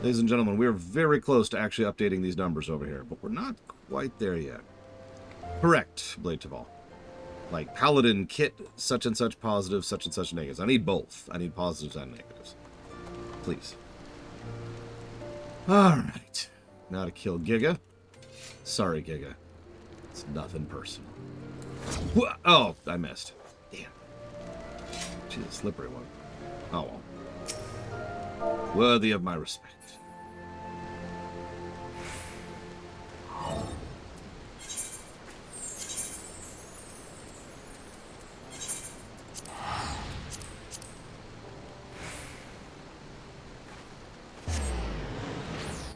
Ladies and gentlemen, we're very close to actually updating these numbers over here, but we're not quite there yet. Correct, Blade Taval. Like, Paladin kit, such and such positives, such and such negatives. I need both. I need positives and negatives. Please. Alright. Now to kill Giga. Sorry, Giga. It's nothing personal. Oh, I missed. Damn. She's a slippery one. Oh well. Worthy of my respect.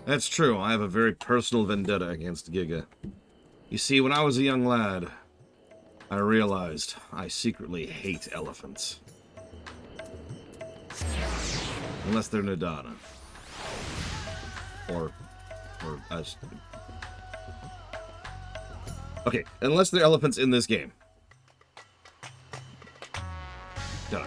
That's true. I have a very personal vendetta against Giga. You see, when I was a young lad, I realized I secretly hate elephants. Unless they're Nadana. Or us. Okay, unless they're elephants in this game. Done.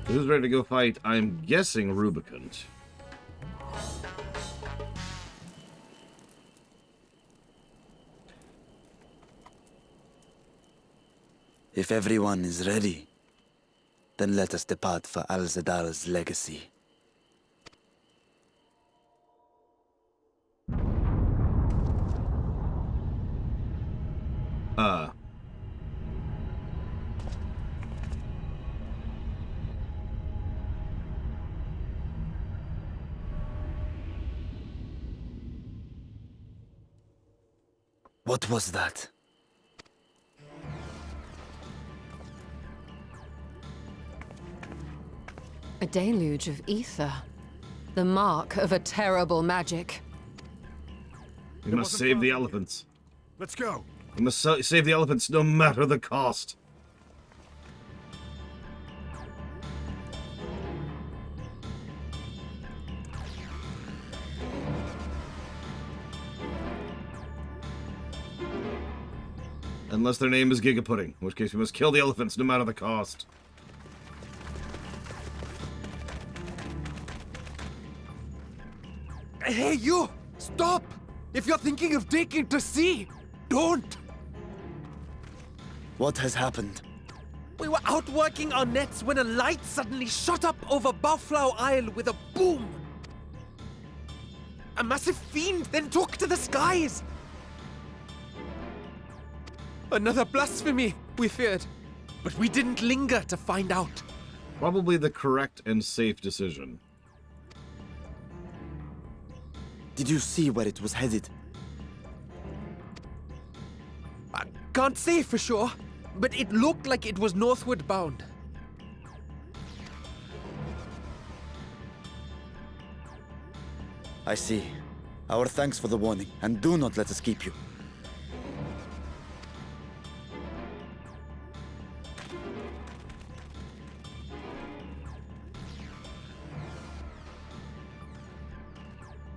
Who's ready to go fight? I'm guessing Rubicant. If everyone is ready, then let us depart for Al-Zadal's legacy. What was that? A deluge of ether. The mark of a terrible magic. We must save the elephants. Let's go. We must save the elephants no matter the cost. Unless their name is Giga Pudding, in which case we must kill the elephants no matter the cost. Hey, you! Stop! If you're thinking of taking to sea, don't! What has happened? We were out working our nets when a light suddenly shot up over Buffalo Isle with a boom. A massive fiend then took to the skies. Another blasphemy, we feared. But we didn't linger to find out. Probably the correct and safe decision. Did you see where it was headed? I can't say for sure, but it looked like it was northward bound. I see. Our thanks for the warning, and do not let us keep you.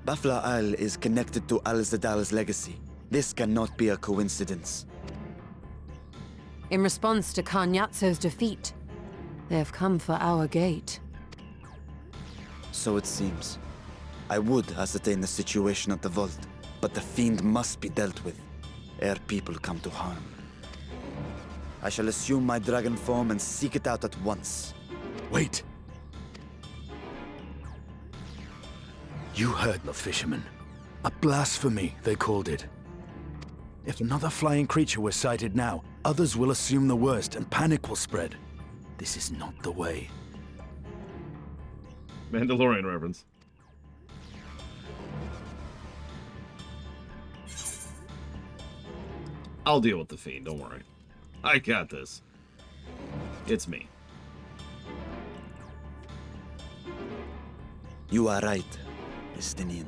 Buffalo Isle is connected to Al-Zadal's legacy. This cannot be a coincidence. In response to Kanyatso's defeat, they have come for our gate. So it seems. I would ascertain the situation at the vault, but the fiend must be dealt with, ere people come to harm. I shall assume my dragon form and seek it out at once. Wait. You heard the fisherman. A blasphemy, they called it. If another flying creature was sighted now, others will assume the worst and panic will spread. This is not the way. Mandalorian reference. I'll deal with the fiend, don't worry. I got this. It's me. You are right, Estinian.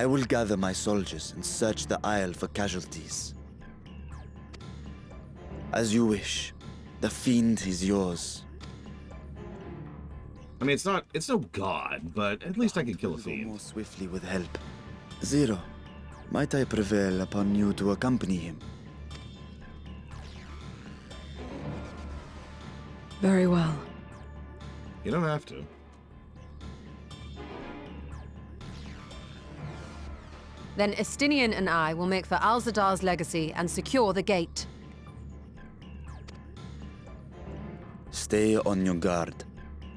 I will gather my soldiers and search the Isle for casualties. As you wish. The fiend is yours. I mean, it's no god, but at least I can kill a Will go fiend. more swiftly with help. Zero, might I prevail upon you to accompany him? Very well. You don't have to. Then Estinian and I will make for Alzadar's legacy and secure the gate. Stay on your guard.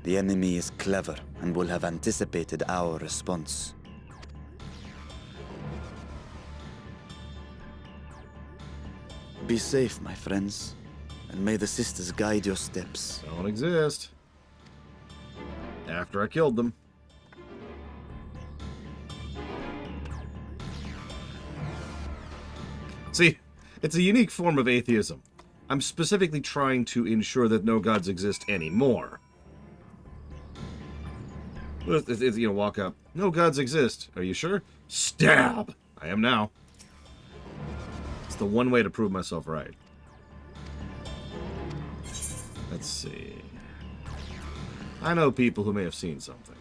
The enemy is clever and will have anticipated our response. Be safe, my friends, and may the sisters guide your steps. Don't exist. After I killed them. See, it's a unique form of atheism. I'm specifically trying to ensure that no gods exist anymore. You know, walk up. No gods exist. Are you sure? Stab! I am now. It's the one way to prove myself right. Let's see. I know people who may have seen something.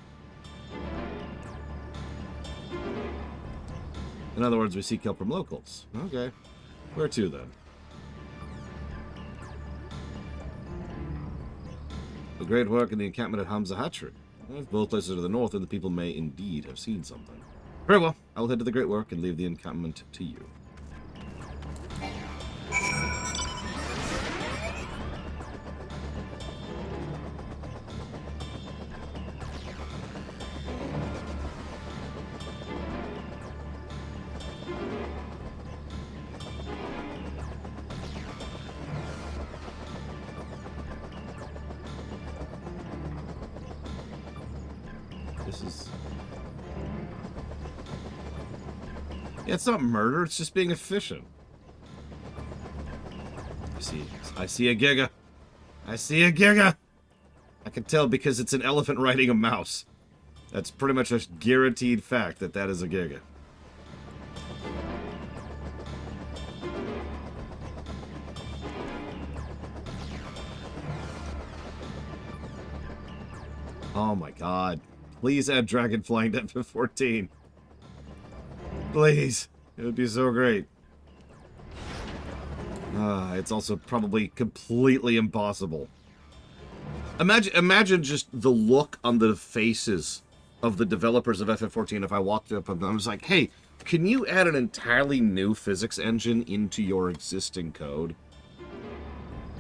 In other words, we seek help from locals. Okay. Where to, then? The great work in the encampment at Hamza Hatchery. If both places are to the north, then the people may indeed have seen something. Very well. I will head to the great work and leave the encampment to you. Yeah, it's not murder, it's just being efficient. I see a Giga. I see a Giga! I can tell because it's an elephant riding a mouse. That's pretty much a guaranteed fact that that is a Giga. Oh my god. Please add dragon flying to F14. Please. It would be so great. It's also probably completely impossible. Imagine just the look on the faces of the developers of FF14 if I walked up and I was like, hey, can you add an entirely new physics engine into your existing code?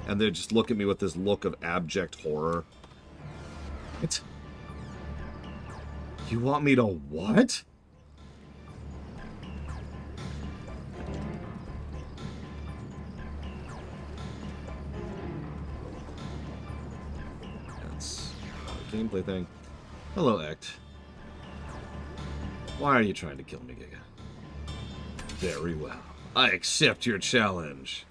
And they'd just look at me with this look of abject horror. You want me to what? That's not a gameplay thing. Hello, Ect. Why are you trying to kill me, Giga? Very well. I accept your challenge.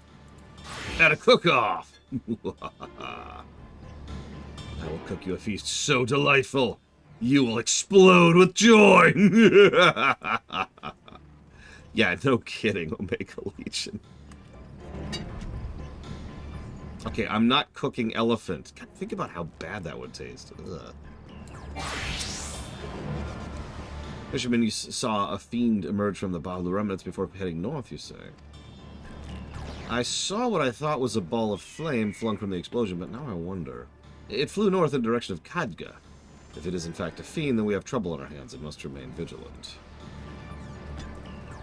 At a cook-off! I will cook you a feast so delightful, you will explode with joy! Yeah, no kidding, Omega Legion. Okay, I'm not cooking elephant. God, think about how bad that would taste. Ugh. Fisherman, you saw a fiend emerge from the Bahalu remnants before heading north, you say? I saw what I thought was a ball of flame flung from the explosion, but now I wonder. It flew north in the direction of Khadga. If it is in fact a fiend, then we have trouble on our hands and must remain vigilant.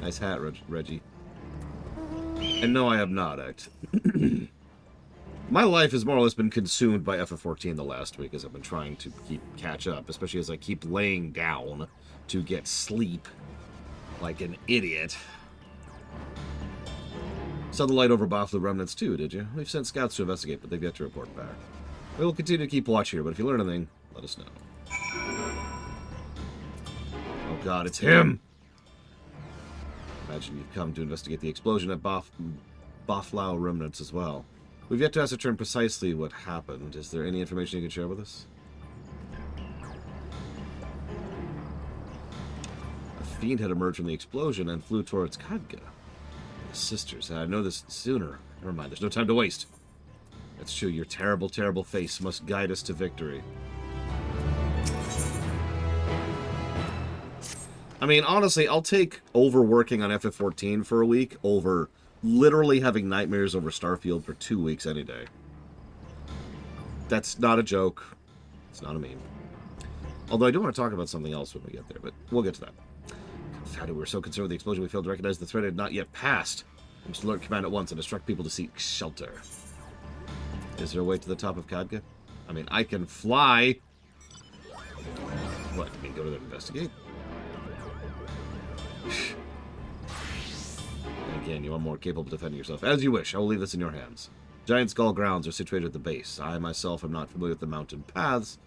Nice hat, Reggie. And no, I have not, Act. My life has more or less been consumed by FF14 the last week as I've been trying to catch up, especially as I keep laying down to get sleep like an idiot. Saw the light over Bahalu remnants too, did you? We've sent scouts to investigate, but they've yet to report back. We will continue to keep watch here, but if you learn anything, let us know. Oh god, it's him! Imagine you've come to investigate the explosion at Baflau remnants as well. We've yet to ascertain precisely what happened. Is there any information you can share with us? A fiend had emerged from the explosion and flew towards Khadga. His sisters, I know this sooner. Never mind, there's no time to waste. That's true, your terrible, terrible face must guide us to victory. I mean, honestly, I'll take overworking on FF14 for a week over literally having nightmares over Starfield for 2 weeks any day. That's not a joke. It's not a meme. Although I do want to talk about something else when we get there, but we'll get to that. Confounded, we were so concerned with the explosion we failed to recognize the threat had not yet passed. We must alert command at once and instruct people to seek shelter. Is there a way to the top of Khadga? I mean, I can fly. What, you mean go to them investigate? And again, you are more capable of defending yourself. As you wish, I will leave this in your hands. Giant Skull grounds are situated at the base. I myself am not familiar with the mountain paths,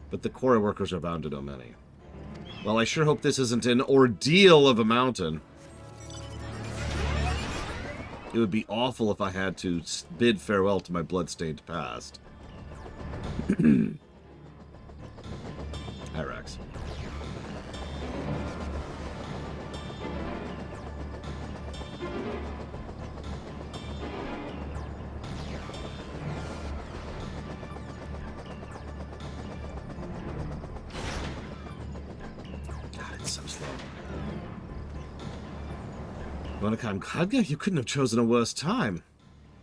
but the quarry workers are bound to know many. Well, I sure hope this isn't an ordeal of a mountain. It would be awful if I had to bid farewell to my blood-stained past. Hyrax. Monacan Khadga, you couldn't have chosen a worse time.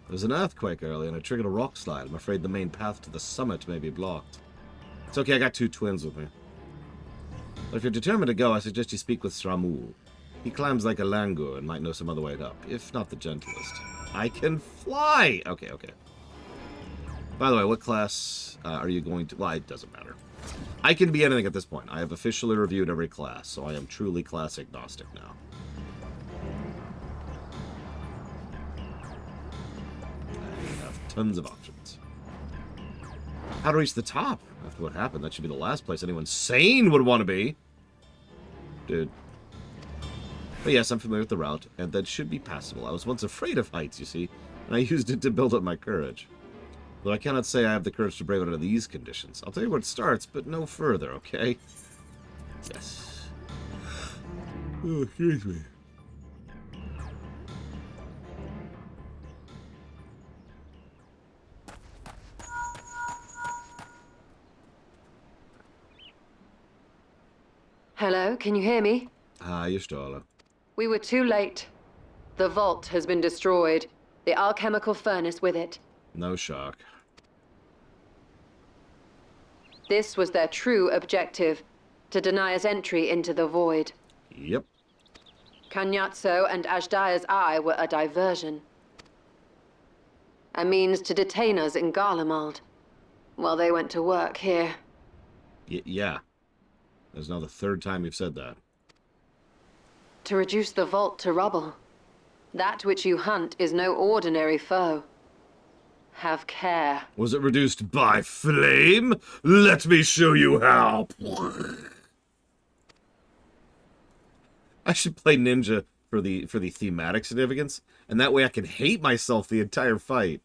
There was an earthquake earlier and it triggered a rock slide. I'm afraid the main path to the summit may be blocked. It's okay, I got 2 twins with me. But if you're determined to go, I suggest you speak with Sramul. He climbs like a langur and might know some other way up, if not the gentlest. I can fly! Okay. By the way, what class are you going to... Well, it doesn't matter. I can be anything at this point. I have officially reviewed every class, so I am truly class agnostic now. Tons of options. How to reach the top? After what happened, that should be the last place anyone sane would want to be. Dude. But yes, I'm familiar with the route, and that should be passable. I was once afraid of heights, you see, and I used it to build up my courage. Though I cannot say I have the courage to brave it under these conditions. I'll tell you where it starts, but no further, okay? Yes. Oh, excuse me. Hello, can you hear me? Hi, Y'shtola. We were too late. The vault has been destroyed. The alchemical furnace with it. No shock. This was their true objective, to deny us entry into the void. Yep. Kanyatso and Ajdaya's eye were a diversion. A means to detain us in Garlemald, while they went to work here. Yeah. That's now the 3rd time you've said that. To reduce the vault to rubble. That which you hunt is no ordinary foe. Have care. Was it reduced by flame? Let me show you how. I should play ninja for the thematic significance, and that way I can hate myself the entire fight.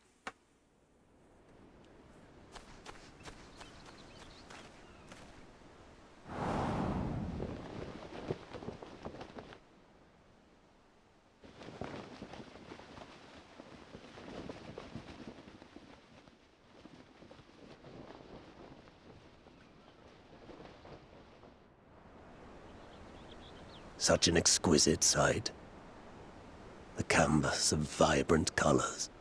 Such an exquisite sight. The canvas of vibrant colors.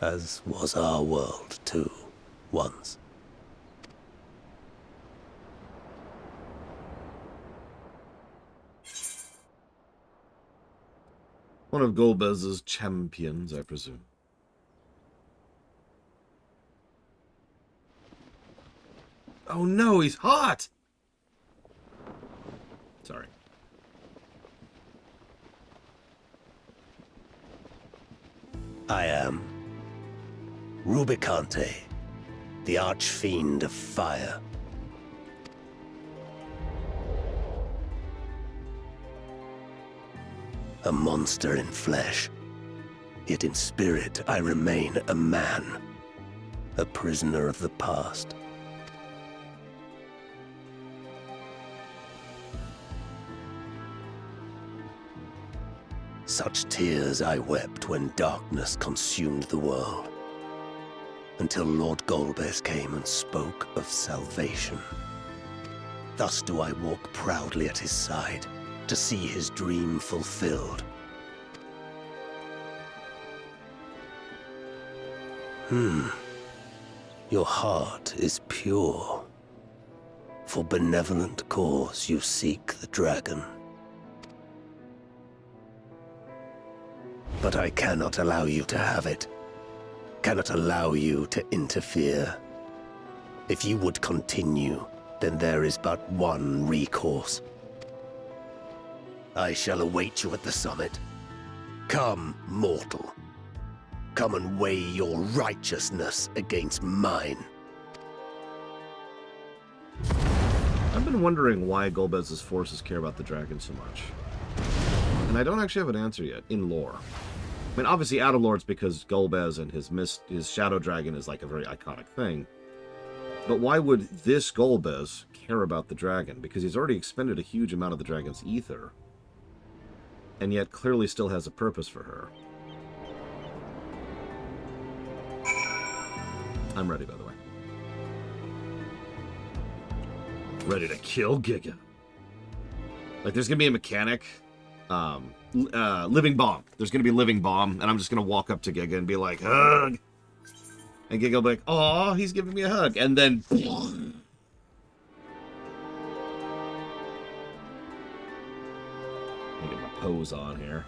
As was our world, too, once. One of Golbez's champions, I presume. Oh no, he's hot! Sorry. I am Rubicante, the archfiend of fire. A monster in flesh, yet in spirit I remain a man, a prisoner of the past. Such tears I wept when darkness consumed the world, until Lord Golbez came and spoke of salvation. Thus do I walk proudly at his side, to see his dream fulfilled. Your heart is pure. For benevolent cause you seek the dragon. But I cannot allow you to have it. Cannot allow you to interfere. If you would continue, then there is but one recourse. I shall await you at the summit. Come, mortal. Come and weigh your righteousness against mine. I've been wondering why Golbez's forces care about the dragon so much. And I don't actually have an answer yet, in lore. I mean, obviously, out of lore, it's because Golbez and his shadow dragon is like a very iconic thing. But why would this Golbez care about the dragon? Because he's already expended a huge amount of the dragon's ether. And yet clearly still has a purpose for her. I'm ready, by the way. Ready to kill Giga. Like, there's gonna be a mechanic. Living bomb. There's gonna be living bomb, and I'm just gonna walk up to Giga and be like, hug! And Giga will be like, aw, he's giving me a hug. And then... Let me get my pose on here.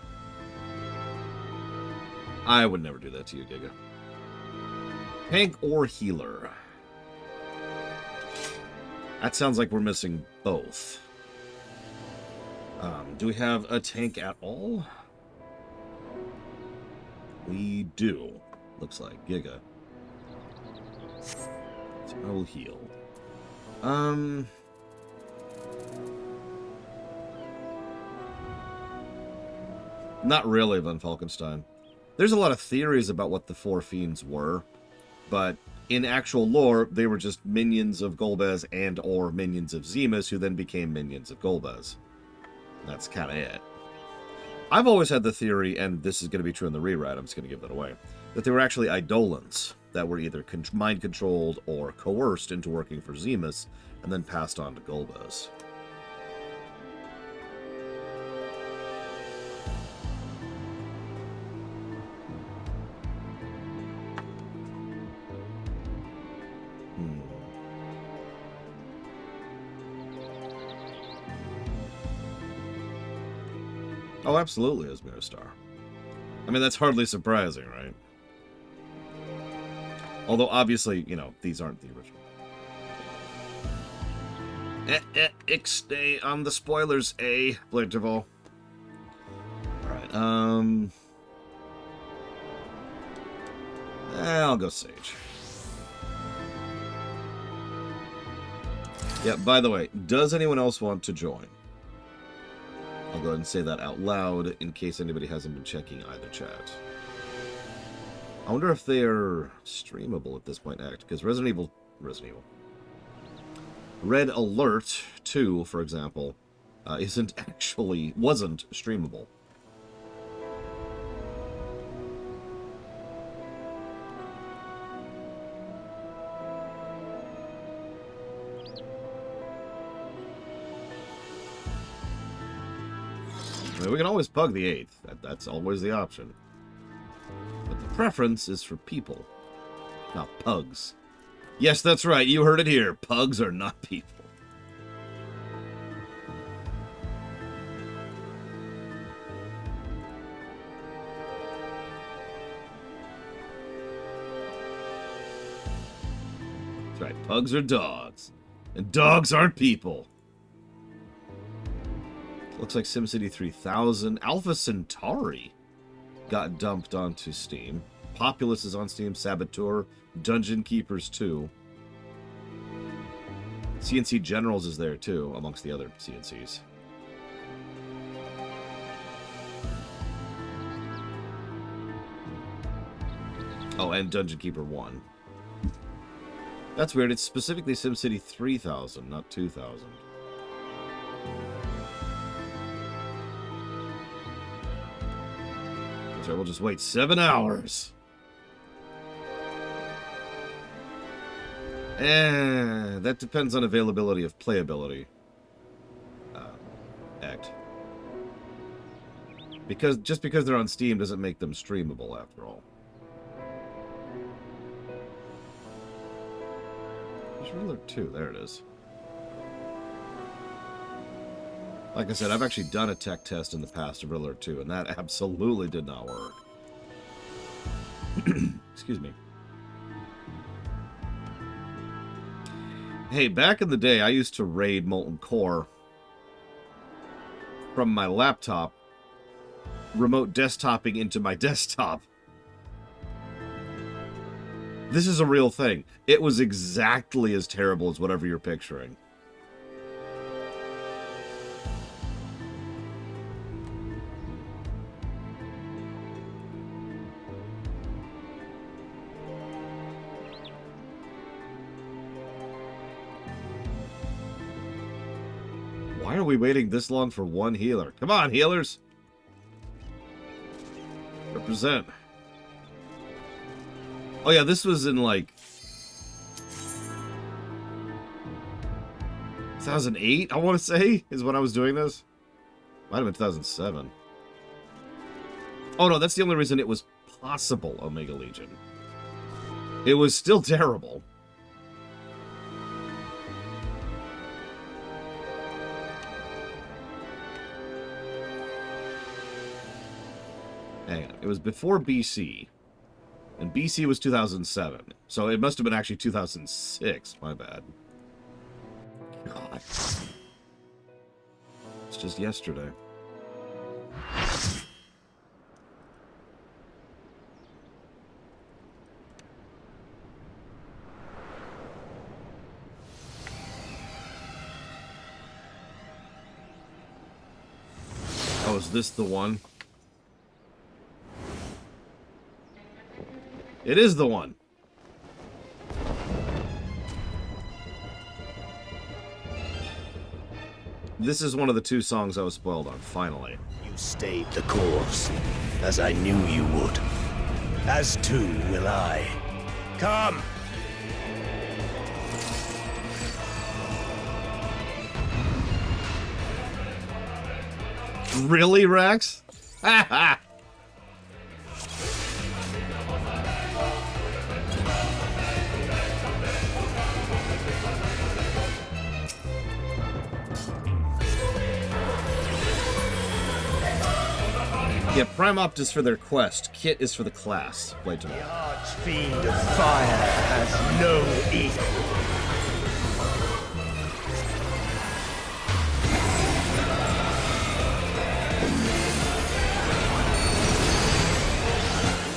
I would never do that to you, Giga. Tank or healer? That sounds like we're missing both. Do we have a tank at all? We do. Looks like Giga. So I will heal. Not really, Von Falkenstein. There's a lot of theories about what the four fiends were, but in actual lore, they were just minions of Golbez and or minions of Zemus, who then became minions of Golbez. That's kind of it. I've always had the theory, and this is going to be true in the rewrite, I'm just going to give that away, that they were actually Eidolons that were either mind-controlled or coerced into working for Zemus, and then passed on to Golbez. Oh, absolutely, Asmir Star. I mean, that's hardly surprising, right? Although, obviously, you know, these aren't the original. Ixnay on the spoilers, Blanterval. Alright, I'll go Sage. Yeah, by the way, does anyone else want to join? I'll go ahead and say that out loud in case anybody hasn't been checking either chat. I wonder if they are streamable at this point, because Resident Evil. Red Alert 2, for example, wasn't streamable. I mean, we can always pug the 8th. That's always the option. But the preference is for people, not pugs. Yes, that's right. You heard it here. Pugs are not people. That's right. Pugs are dogs. And dogs aren't people. Looks like SimCity 3000. Alpha Centauri got dumped onto Steam. Populous is on Steam. Saboteur. Dungeon Keepers 2. CNC Generals is there too, amongst the other CNCs. Oh, and Dungeon Keeper 1. That's weird. It's specifically SimCity 3000, not 2000. So we'll just wait 7 hours. That depends on availability of playability. Act. Just because they're on Steam doesn't make them streamable, after all. There's Riddler 2. There it is. Like I said, I've actually done a tech test in the past of Riddler 2, and that absolutely did not work. Excuse me. Hey, back in the day, I used to raid Molten Core from my laptop, remote desktoping into my desktop. This is a real thing. It was exactly as terrible as whatever you're picturing. Why are we waiting this long for one healer? Come on, healers! Represent. Oh yeah, this was in like 2008, I want to say, is when I was doing this. Might have been 2007. Oh no, that's the only reason it was possible, Omega Legion. It was still terrible. Hang on. It was before BC. And BC was 2007. So it must have been actually 2006. My bad. God. It's just yesterday. Oh, is this the one? It is the one. This is one of the 2 songs I was spoiled on, finally. You stayed the course, as I knew you would. As too will I. Come! Really, Rex? Ha ha! Yeah, Prime Opt is for their quest. Kit is for the class. Play tomorrow. The Archfiend of Fire has no equal.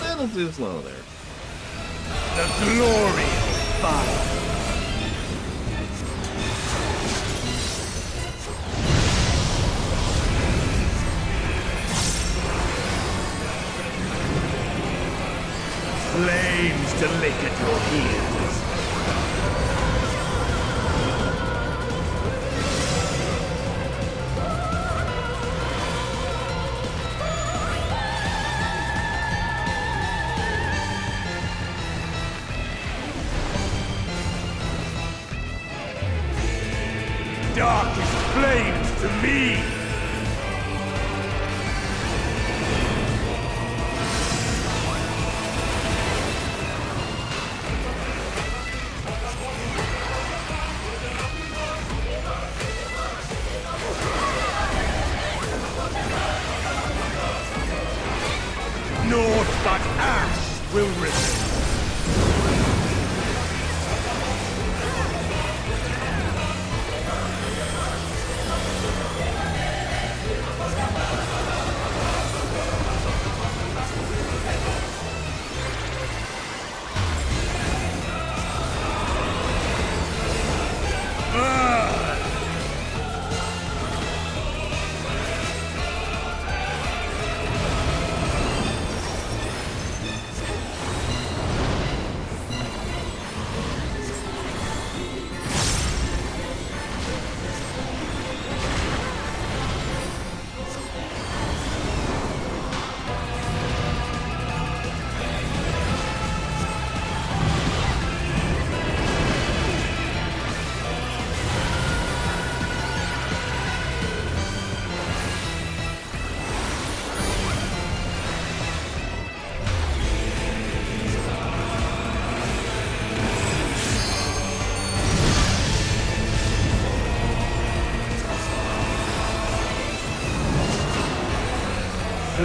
A little too slow there. The glory of fire. Flames to lick at your heels. Darkest flames to me. Naught but ash will remain.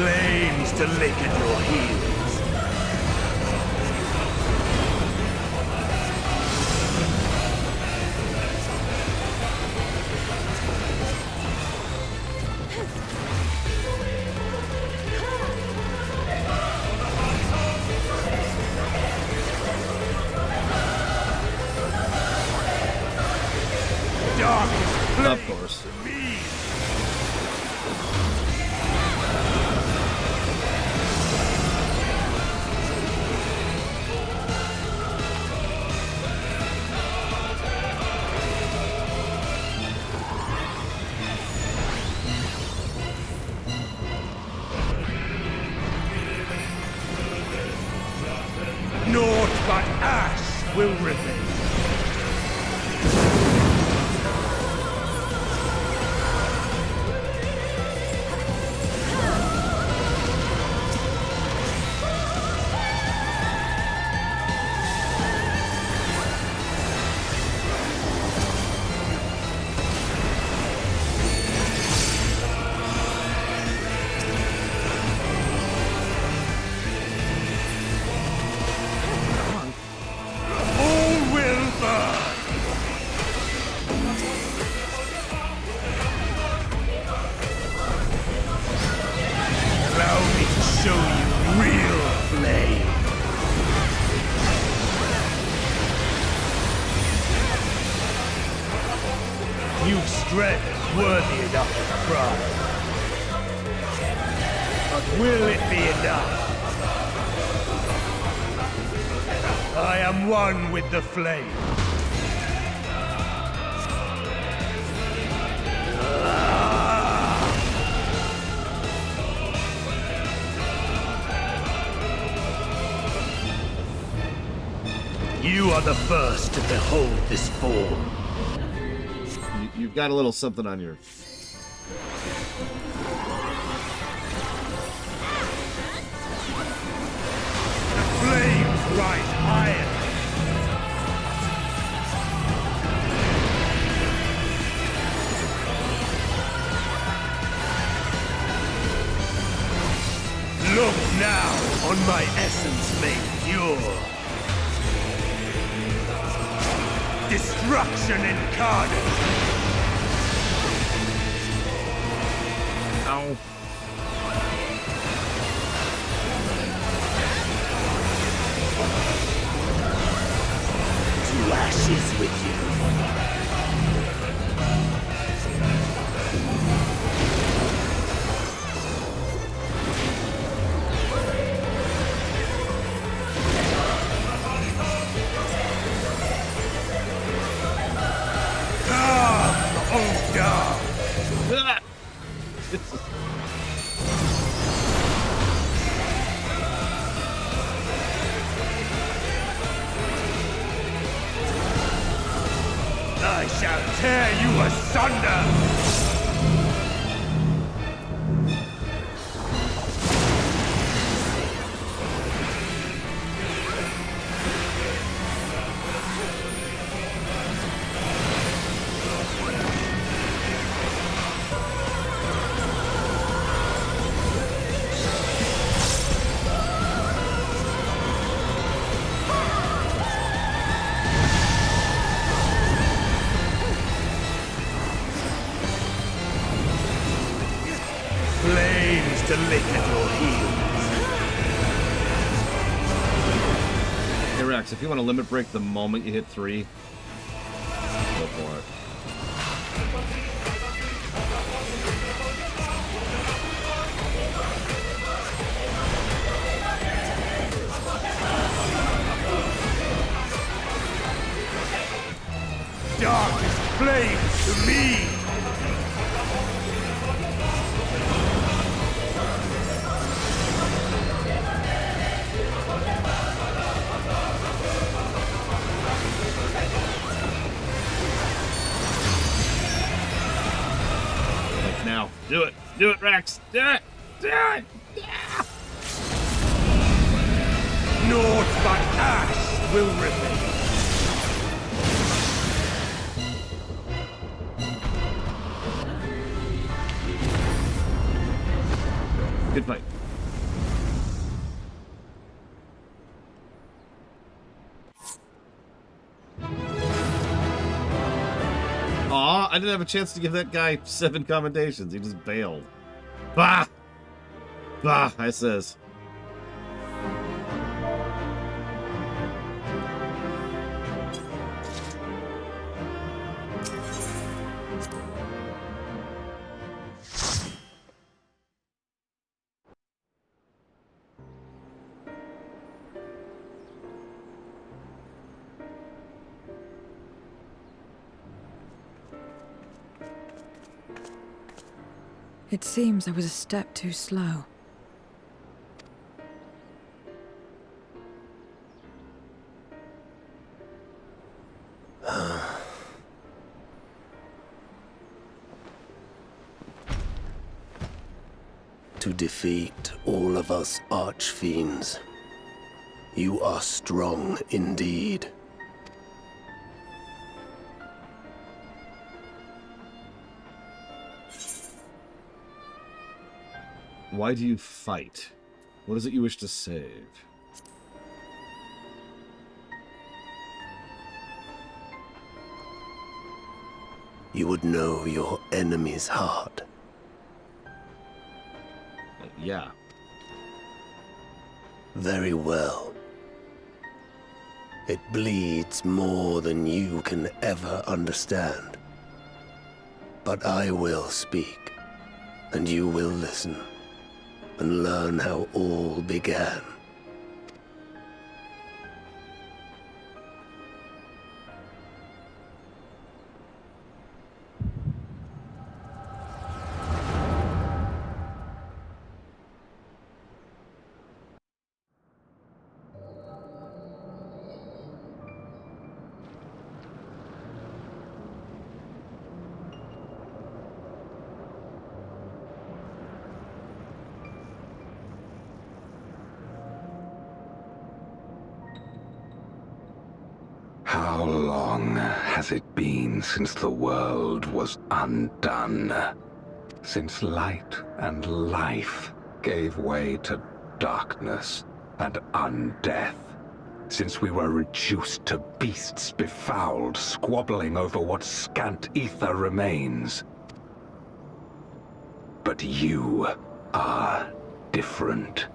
Flames to lick at your heels. Of course. Naught but ash will remain. You've strength worthy enough of pride. But will it be enough? I am one with the flame. You are the first to behold this form. You've got a little something on your... Flames rise higher. Look now on my essence made pure. Destruction incarnate. Ow. To ashes with you. I shall tear you asunder! Flames to lick at your heels. Hey Rex, if you want to limit break the moment you hit 3, go for it. Darkest flames to me! Now, do it. Do it, Rex. Do it. Do it. Yeah. Naught but ash will remain. Good fight. I didn't have a chance to give that guy 7 commendations. He just bailed. Bah! Bah, I says. It seems I was a step too slow. To defeat all of us archfiends, you are strong indeed. Why do you fight? What is it you wish to save? You would know your enemy's heart. Yeah. Very well. It bleeds more than you can ever understand. But I will speak, and you will listen, and learn how all began. How long has it been since the world was undone? Since light and life gave way to darkness and undeath? Since we were reduced to beasts befouled, squabbling over what scant ether remains? But you are different.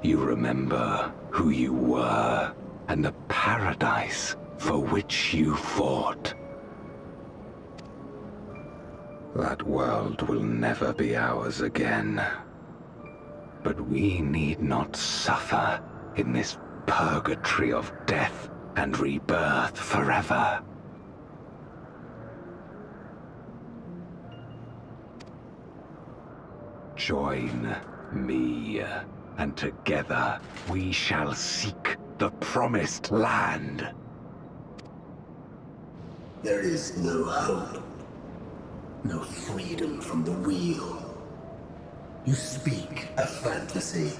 You remember who you were and the paradise for which you fought. That world will never be ours again. But we need not suffer in this purgatory of death and rebirth forever. Join me, and together we shall seek the promised land. There is no hope, no freedom from the wheel. You speak a fantasy.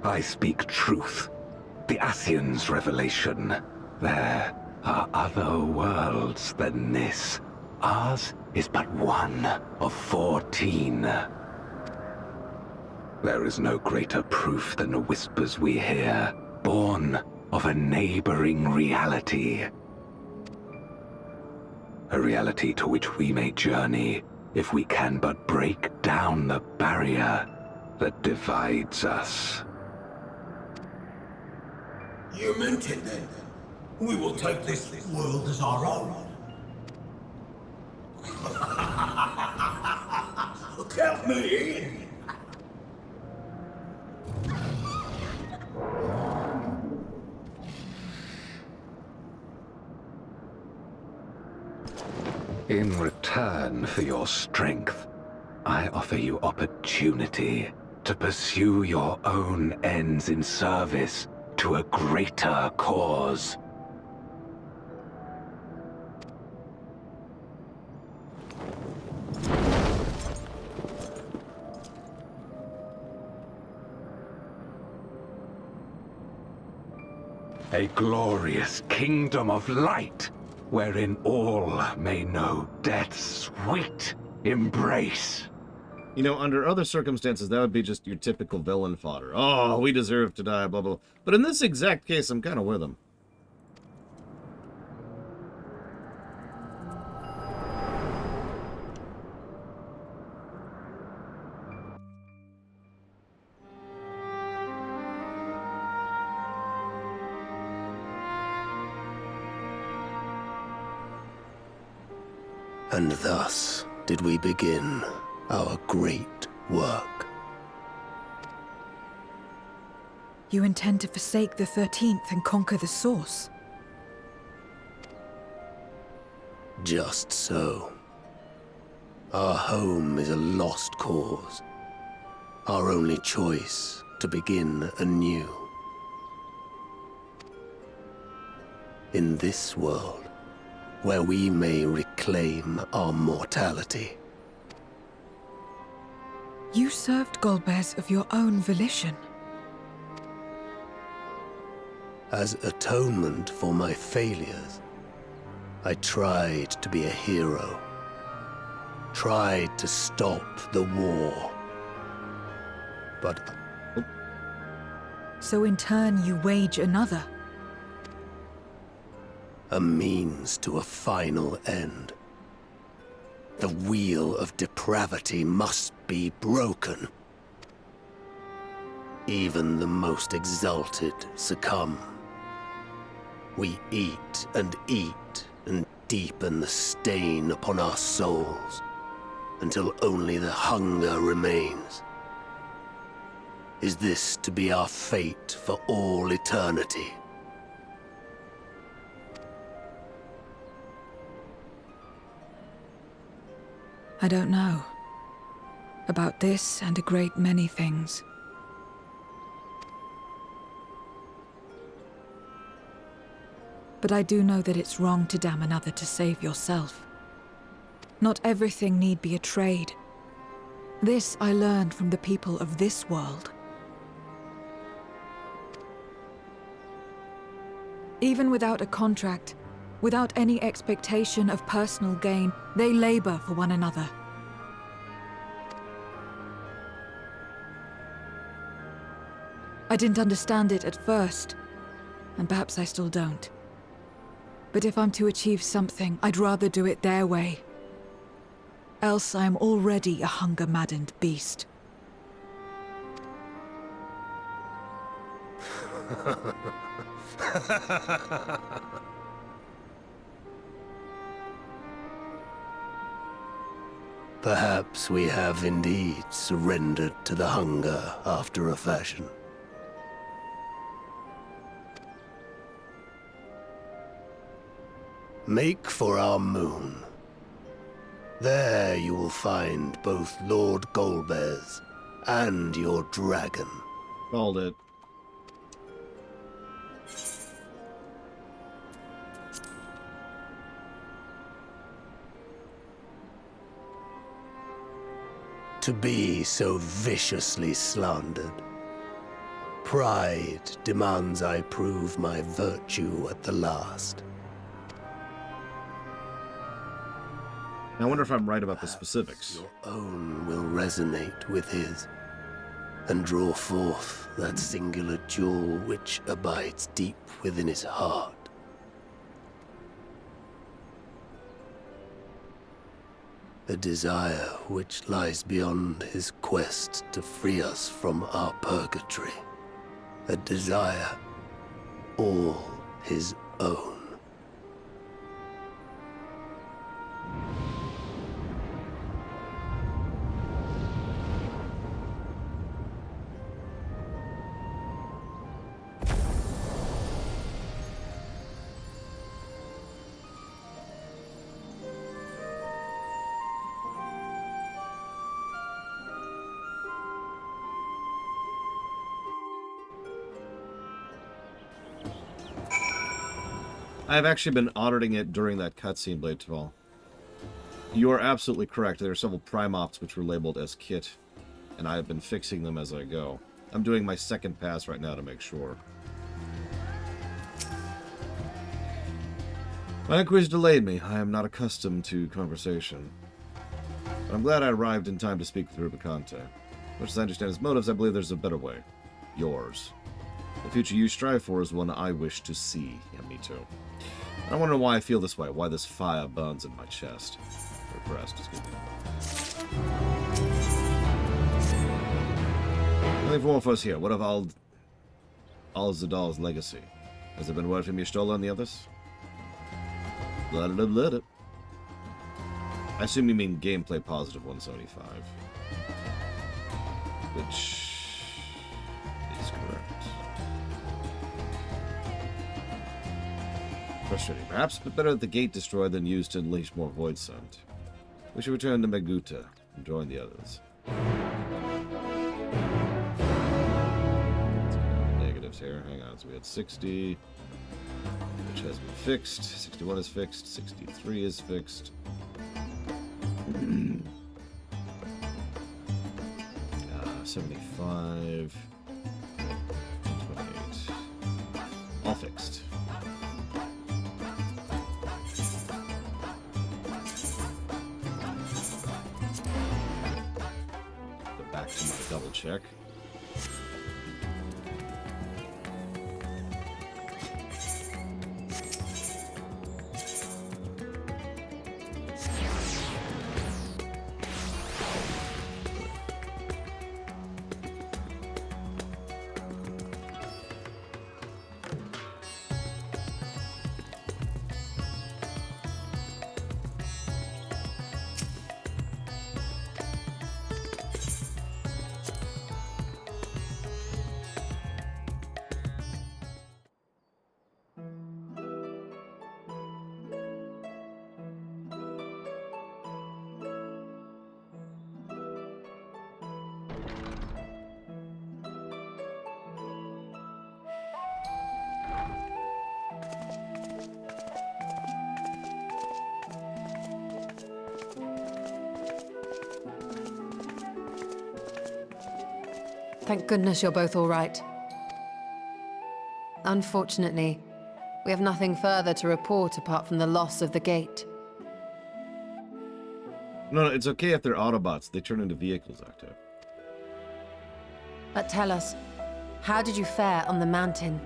I speak truth. The Ascian's revelation. There are other worlds than this. Ours is but one of 14. There is no greater proof than the whispers we hear, born of a neighboring reality. A reality to which we may journey if we can but break down the barrier that divides us. You meant it then. We will take this world as our own. Count me in. In return for your strength, I offer you opportunity to pursue your own ends in service to a greater cause. A glorious kingdom of light, wherein all may know death's sweet embrace. You know, under other circumstances, that would be just your typical villain fodder. Oh, we deserve to die, blah, blah. But in this exact case, I'm kind of with him. And thus did we begin our great work. You intend to forsake the 13th and conquer the Source? Just so. Our home is a lost cause. Our only choice to begin anew. In this world, where we may reclaim our mortality. You served Golbez of your own volition. As atonement for my failures, I tried to be a hero. Tried to stop the war. But So in turn you wage another. a means to a final end. The wheel of depravity must be broken. Even the most exalted succumb. We eat and deepen the stain upon our souls, until only the hunger remains. Is this to be our fate for all eternity? I don't know. About this and a great many things. But I do know that it's wrong to damn another to save yourself. Not everything need be a trade. This I learned from the people of this world. Even without a contract, without any expectation of personal gain, they labor for one another. I didn't understand it at first, and perhaps I still don't. But if I'm to achieve something, I'd rather do it their way. Else I am already a hunger-maddened beast. Perhaps we have indeed surrendered to the hunger after a fashion. Make for our moon. There you will find both Lord Golbez and your dragon. Called it. To be so viciously slandered. Pride demands I prove my virtue at the last. I wonder if I'm right about the specifics. Your own will resonate with his, and draw forth that singular jewel which abides deep within his heart. A desire which lies beyond his quest to free us from our purgatory. A desire all his own. I've actually been auditing it during that cutscene, Blade Tval. You are absolutely correct. There are several Primops which were labeled as kit, and I have been fixing them as I go. I'm doing my second pass right now to make sure. My inquiries delayed me. I am not accustomed to conversation. But I'm glad I arrived in time to speak with Rubicante. Much as I understand his motives, I believe there's a better way. Yours. The future you strive for is one I wish to see. Yeah, me too. I wonder why I feel this way, why this fire burns in my chest. Or breast, excuse me. Only four of us here. What of Al-Zadal's legacy? Has there been word from Y'shtola and the others? Let it. I assume you mean gameplay positive 175. Which is correct. Frustrating, perhaps, but better that the gate destroyed than used to unleash more void scent. We should return to Meguta and join the others. Negatives here. Hang on. So we had 60, which has been fixed. 61 is fixed. 63 is fixed. 75. 28. All fixed. Back to my double check. Thank goodness you're both all right. Unfortunately, we have nothing further to report apart from the loss of the gate. No, it's okay if they're Autobots. They turn into vehicles, Octo. But tell us, how did you fare on the mountain?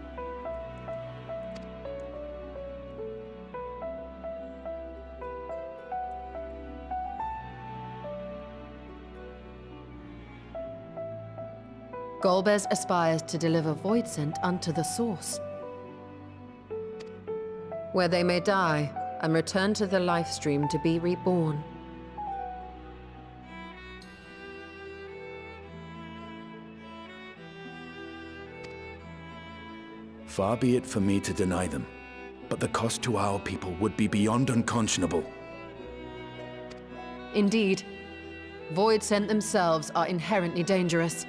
Golbez aspires to deliver Voidsent unto the Source, where they may die and return to the life stream to be reborn. Far be it for me to deny them, but the cost to our people would be beyond unconscionable. Indeed, Voidsent themselves are inherently dangerous.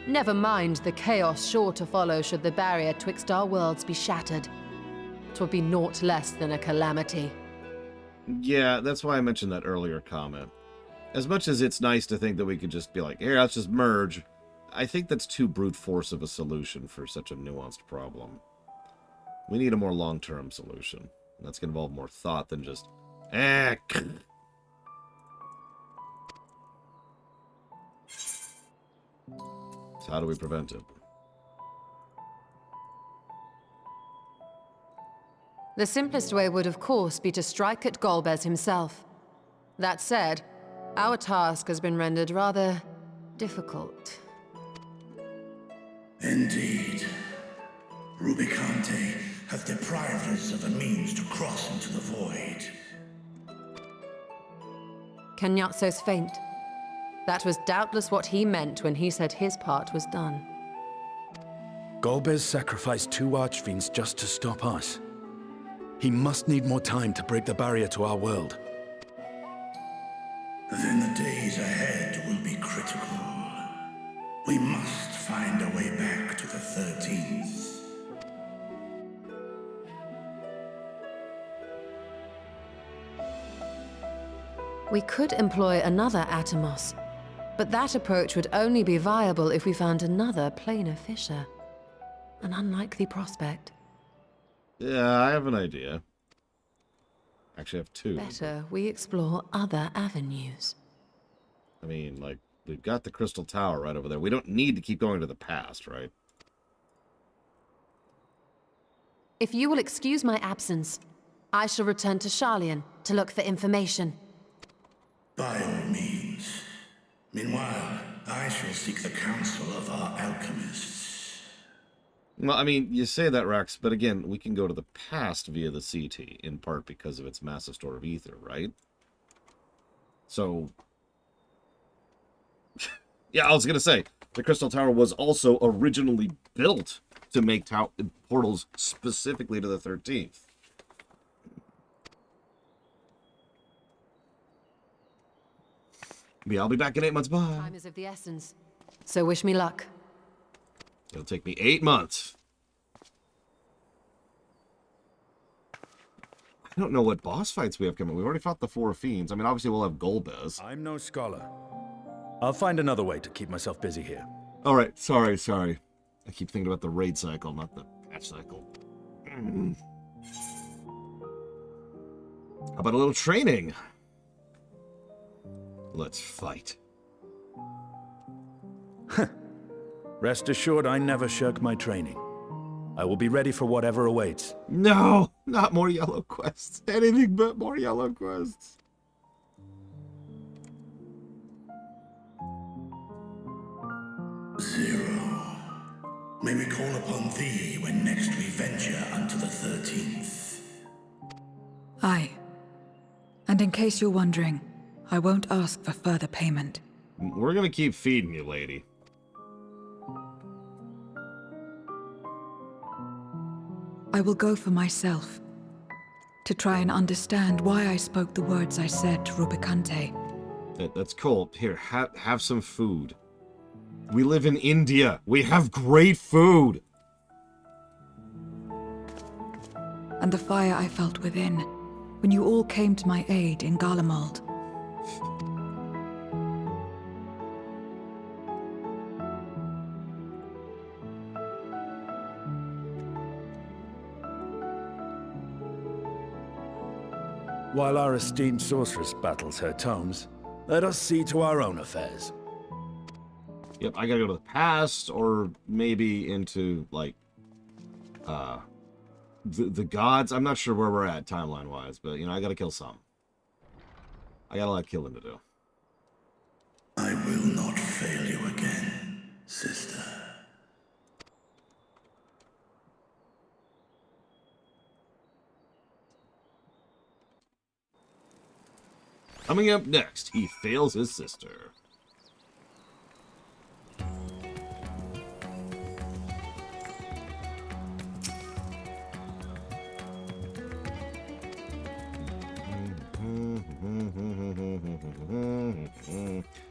Never mind the chaos sure to follow should the barrier twixt our worlds be shattered. 'Twould be naught less than a calamity. Yeah, that's why I mentioned that earlier comment. As much as it's nice to think that we could just be like, here, let's just merge, I think that's too brute force of a solution for such a nuanced problem. We need a more long-term solution. That's going to involve more thought than just, So how do we prevent it? The simplest way would, of course, be to strike at Golbez himself. That said, our task has been rendered rather difficult. Indeed. Rubicante have deprived us of a means to cross into the void. Kenyatso's faint. That was doubtless what he meant when he said his part was done. Golbez sacrificed 2 archfiends just to stop us. He must need more time to break the barrier to our world. Then the days ahead will be critical. We must find a way back to the 13th. We could employ another Atomos, but that approach would only be viable if we found another planar fissure. An unlikely prospect. Yeah, I have an idea. Actually, I have 2. Better we explore other avenues. I mean, like, we've got the Crystal Tower right over there. We don't need to keep going to the past, right? If you will excuse my absence, I shall return to Sharlayan to look for information. By all means. Meanwhile, I shall seek the counsel of our alchemists. Well, I mean, you say that, Rex, but again, we can go to the past via the CT, in part because of its massive store of ether, right? So, yeah, I was gonna say, the Crystal Tower was also originally built to make portals specifically to the 13th. Yeah, I'll be back in 8 months. Bye. Time is of the essence, so wish me luck. It'll take me 8 months. I don't know what boss fights we have coming. We've already fought the 4 fiends. I mean, obviously we'll have Golbez. I'm no scholar. I'll find another way to keep myself busy here. All right, sorry. I keep thinking about the raid cycle, not the patch cycle. How about a little training? Let's fight. Rest assured, I never shirk my training. I will be ready for whatever awaits. No, not more yellow quests. Anything but more yellow quests. Zero. May we call upon thee when next we venture unto the 13th? Aye. And in case you're wondering, I won't ask for further payment. We're gonna keep feeding you, lady. I will go for myself. To try and understand why I spoke the words I said to Rubicante. That's cool. Here, have some food. We live in India. We have great food. And the fire I felt within, when you all came to my aid in Garlemald. While our esteemed sorceress battles her tomes, let us see to our own affairs. Yep, I gotta go to the past, or maybe into, like, the gods. I'm not sure where we're at timeline-wise, but, you know, I gotta kill some. I got a lot of killing to do. I will not fail you again, sister. Coming up next, he fails his sister.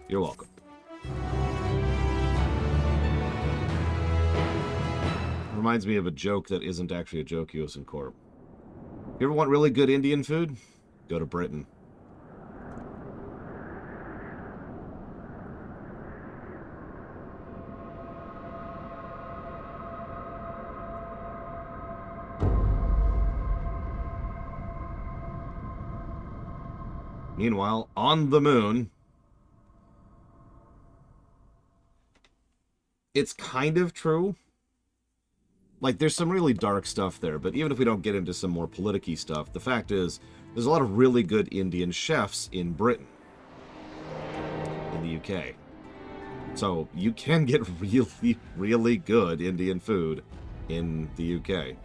You're welcome. Reminds me of a joke that isn't actually a joke, US and Corp. You ever want really good Indian food? Go to Britain. Meanwhile, on the moon, it's kind of true. Like, there's some really dark stuff there, but even if we don't get into some more politicky stuff, the fact is, there's a lot of really good Indian chefs in Britain, in the UK. So, you can get really, really good Indian food in the UK.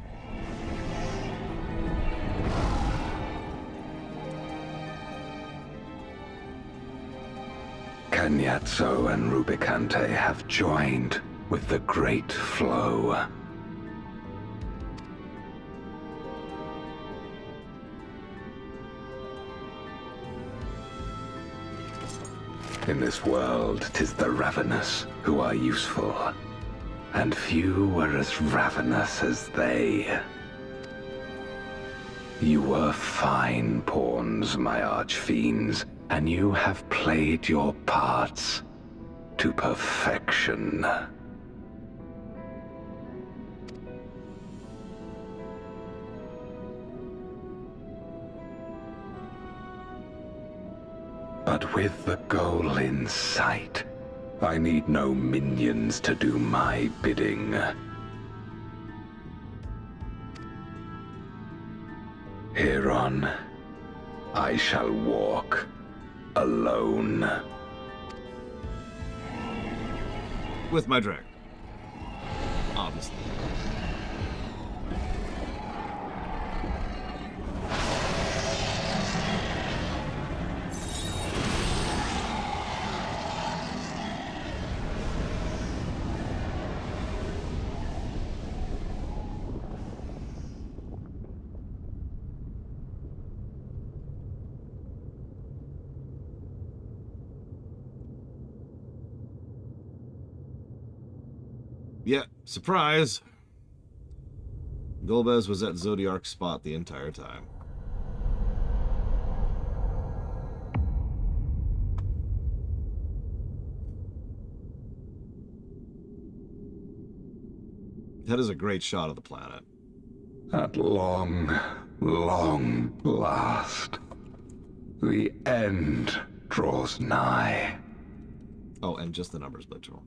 Cagnazzo and Rubicante have joined with the Great Flow. In this world, 'tis the ravenous who are useful, and few were as ravenous as they. You were fine pawns, my archfiends, and you have played your parts to perfection. But with the goal in sight, I need no minions to do my bidding. Hereon, I shall walk alone. With my dragon. Obviously. Yeah, surprise! Golbez was at Zodiark's spot the entire time. That is a great shot of the planet. At long, long last, the end draws nigh. Oh, and just the numbers, literal.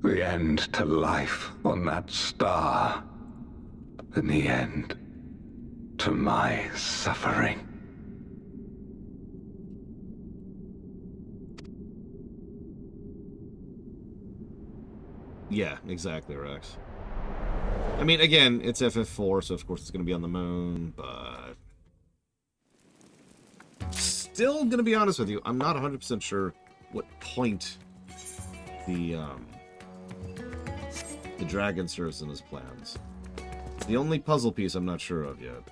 The end to life on that star. And the end to my suffering. Yeah, exactly, Rex. I mean, again, it's FF4, so of course it's going to be on the moon, but... Still going to be honest with you, I'm not 100% sure what point the dragon serves in his plans. It's the only puzzle piece I'm not sure of yet.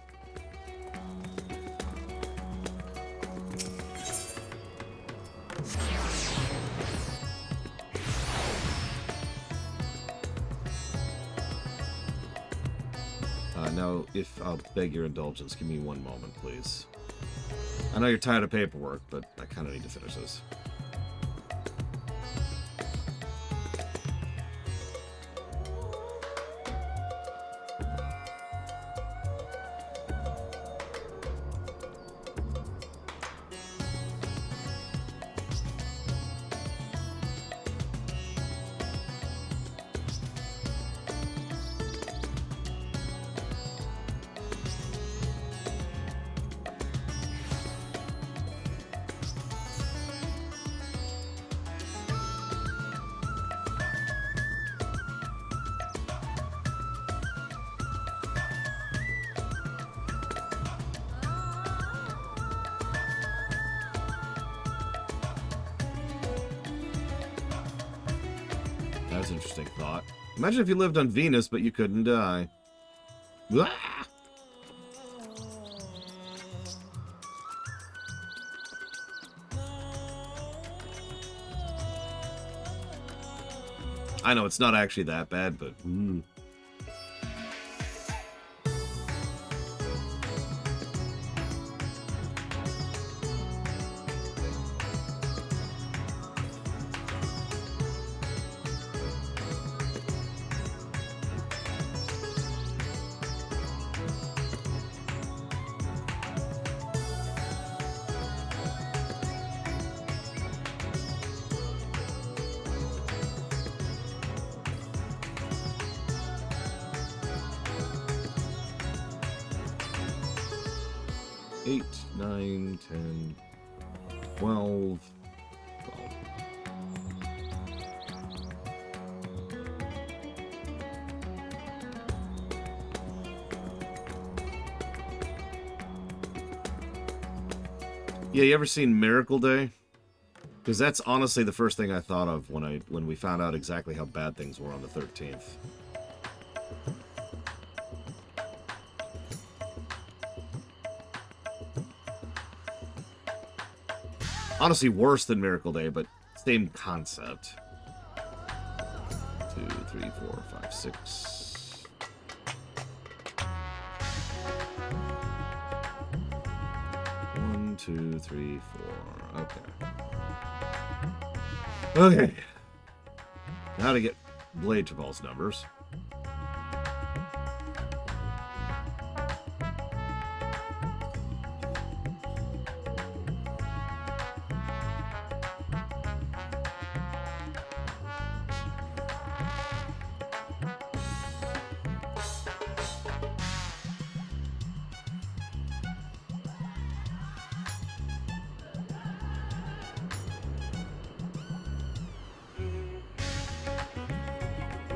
Now, if I'll beg your indulgence, give me one moment, please. I know you're tired of paperwork, but I kind of need to finish this. That's an interesting thought. Imagine if you lived on Venus, but you couldn't die. Ah! I know it's not actually that bad, but... Eight, 9, 10, 12, 12. Yeah, you ever seen Miracle Day? Because that's honestly the first thing I thought of when we found out exactly how bad things were on the 13th. Honestly, worse than Miracle Day, but same concept. 2, 3, 4, 5, 6. One, 2, 3, 4. Okay. Okay. Now to get Blade Travol's numbers.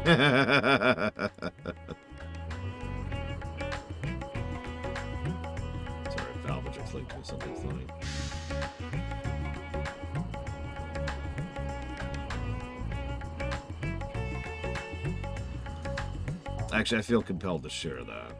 Sorry, Valve just linked me something funny. Actually, I feel compelled to share that.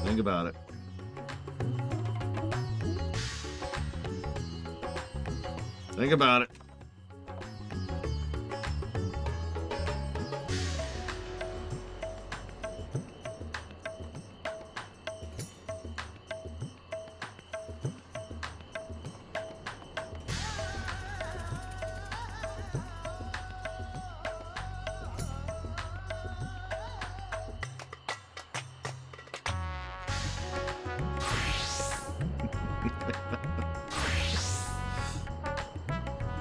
Think about it. Think about it.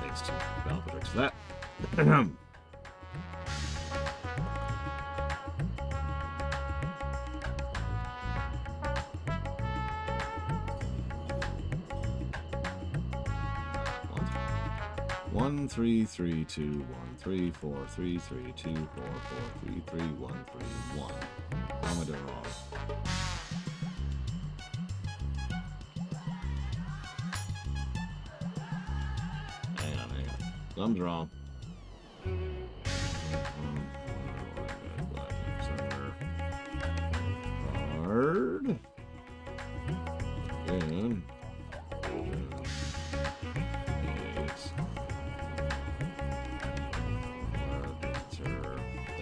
Thanks to Valpatrix for that. One, 3, 3, 2, 1, 3, 4, 3, 3, 2, 4, 4, 3, 3, 1, 3, 1. How am I doing wrong? Hang on. Something's wrong. Hard. And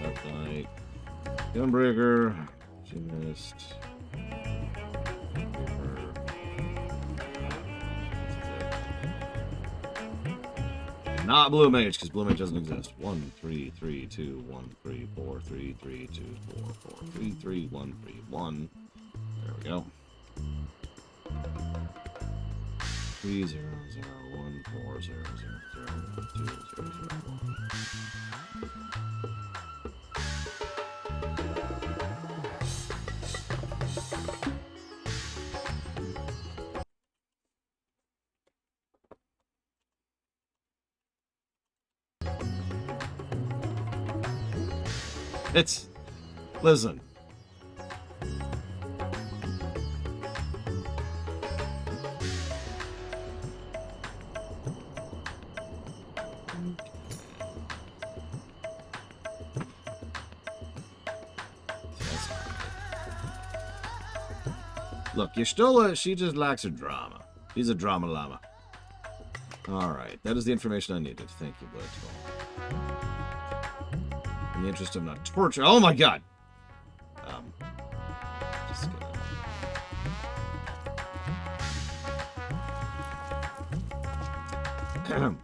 Death Knight. Gunbreaker. Gymnast. Not Blue Mage, because Blue Mage doesn't exist. 1, 3, 3, 2, 1, 3, 4, 3, 3, 2, 4, 4, 3, 3, 1, 3, 1. There we go. 3, 0, 0, 1, 4, 0, 0, 0, 1, 2, 0, 0, 1. It's... Listen. Look, Y'shtola, she just lacks her drama. She's a drama llama. Alright, that is the information I needed. Thank you, Blitzball. In the interest of not torture. Oh my god! Just gonna...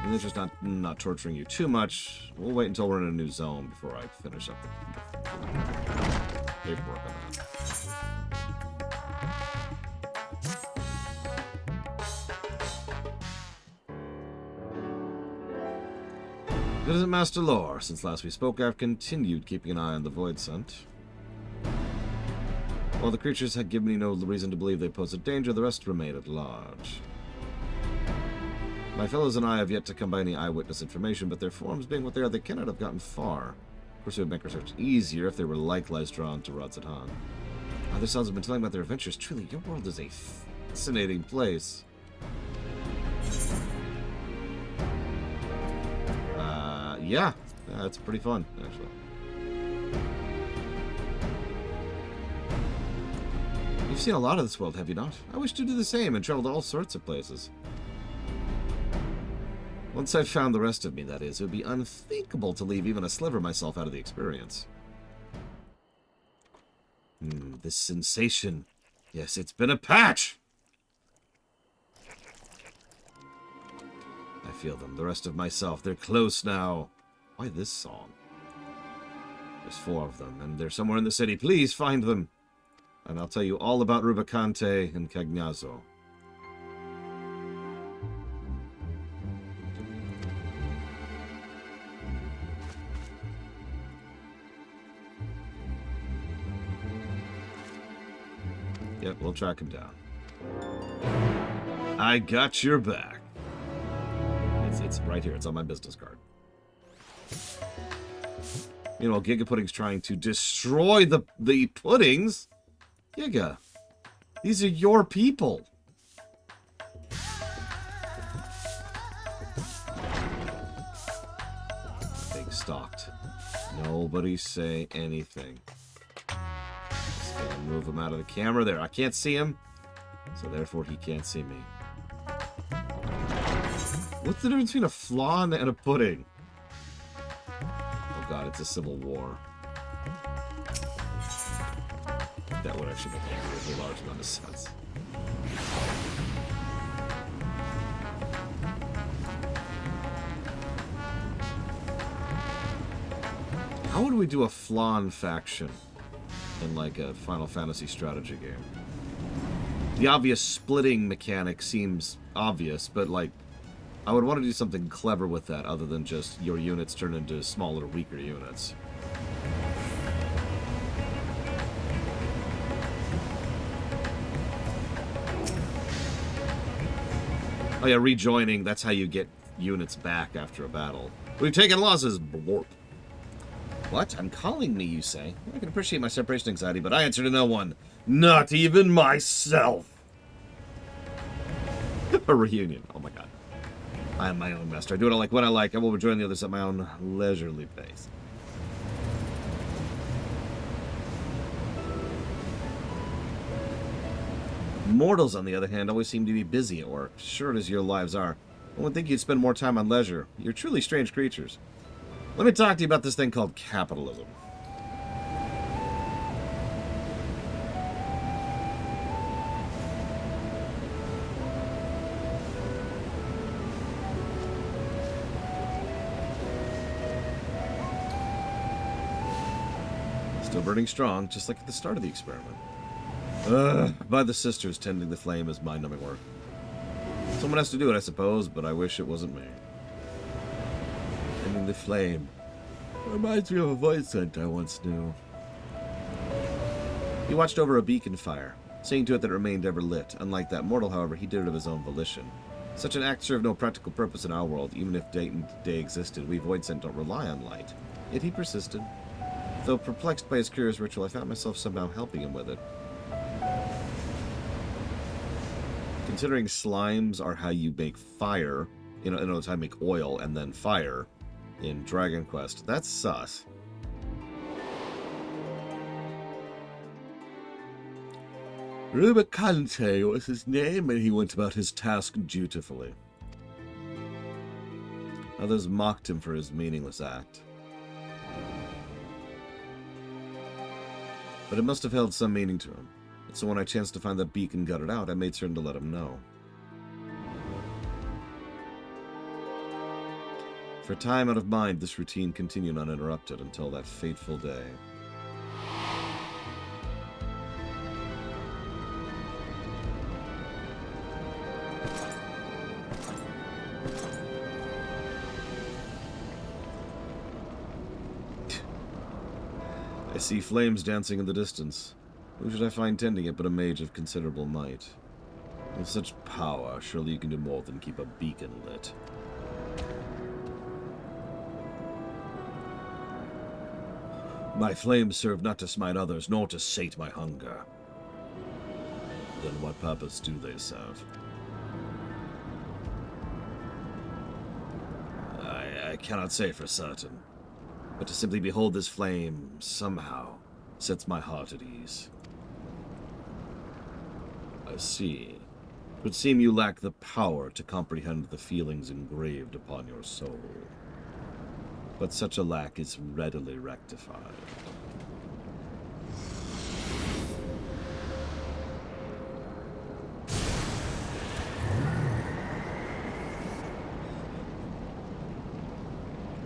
In the interest of not torturing you too much, we'll wait until we're in a new zone before I finish up the paperwork on that. It isn't Master Lore. Since last we spoke, I've continued keeping an eye on the Void Scent. While the creatures had given me no reason to believe they pose a danger, the rest remain at large. My fellows and I have yet to come by any eyewitness information, but their forms being what they are, they cannot have gotten far. Of course, it would make our search easier if they were likewise drawn to Radz-at-Han. Other sons have been telling about their adventures. Truly, your world is a fascinating place. Yeah, it's pretty fun, actually. You've seen a lot of this world, have you not? I wish to do the same and travel to all sorts of places. Once I've found the rest of me, that is, it would be unthinkable to leave even a sliver of myself out of the experience. This sensation. Yes, it's been a patch! I feel them, the rest of myself. They're close now. Why this song? There's 4 of them, and they're somewhere in the city. Please find them. And I'll tell you all about Rubicante and Cagnazzo. Yep, we'll track him down. I got your back. It's right here. It's on my business card. Meanwhile, Giga Pudding's trying to destroy the puddings. Giga, these are your people. Being stalked. Nobody say anything. Just gonna move him out of the camera. There, I can't see him, so therefore he can't see me. What's the difference between a flan and a pudding? Oh god, it's a civil war. That would actually make a really large amount of sense. How would we do a flan faction in like a Final Fantasy strategy game? The obvious splitting mechanic seems obvious, but like I would want to do something clever with that other than just your units turn into smaller, weaker units. Oh yeah, rejoining, that's how you get units back after a battle. We've taken losses, blorp. What? I'm calling me, you say? I can appreciate my separation anxiety, but I answer to no one. Not even myself! A reunion. Oh my god. I am my own master. I do what I like when I like. I will rejoin the others at my own leisurely pace. Mortals, on the other hand, always seem to be busy at work, short as your lives are. One would think you'd spend more time on leisure. You're truly strange creatures. Let me talk to you about this thing called capitalism. Still burning strong, just like at the start of the experiment. By the sisters, tending the flame is mind-numbing work. Someone has to do it, I suppose, but I wish it wasn't me. Tending the flame. Reminds me of a voice scent I once knew. He watched over a beacon fire, seeing to it that it remained ever lit. Unlike that mortal, however, he did it of his own volition. Such an act served no practical purpose in our world. Even if day existed, we Voidsent don't rely on light. Yet he persisted. Though perplexed by his curious ritual, I found myself somehow helping him with it. Considering slimes are how you make fire, in other words, how you make oil and then fire in Dragon Quest, that's sus. Rubicante was his name, and he went about his task dutifully. Others mocked him for his meaningless act. But it must have held some meaning to him. So when I chanced to find that beacon gutted out, I made certain to let him know. For time out of mind, this routine continued uninterrupted until that fateful day. I see flames dancing in the distance. Who should I find tending it but a mage of considerable might? With such power, surely you can do more than keep a beacon lit. My flames serve not to smite others, nor to sate my hunger. Then what purpose do they serve? I cannot say for certain, but to simply behold this flame somehow sets my heart at ease. I see. It would seem you lack the power to comprehend the feelings engraved upon your soul. But such a lack is readily rectified.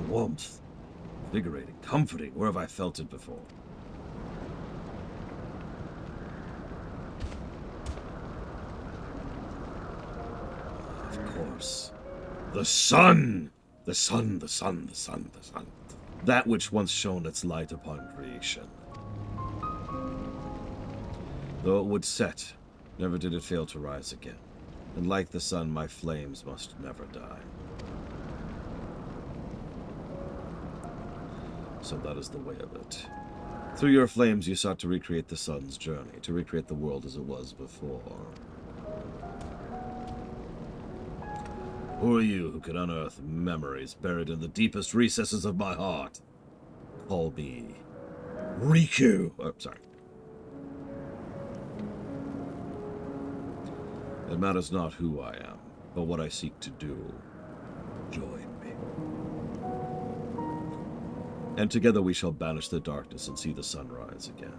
Warmth. Invigorating, comforting. Where have I felt it before? Of course. The sun! The sun, the sun, the sun, the sun. That which once shone its light upon creation. Though it would set, never did it fail to rise again. And like the sun, my flames must never die. So that is the way of it. Through your flames you sought to recreate the sun's journey, to recreate the world as it was before. Who are you who could unearth memories buried in the deepest recesses of my heart? Call me Riku. Oh, sorry. It matters not who I am, but what I seek to do. Join me. And together we shall banish the darkness and see the sunrise again.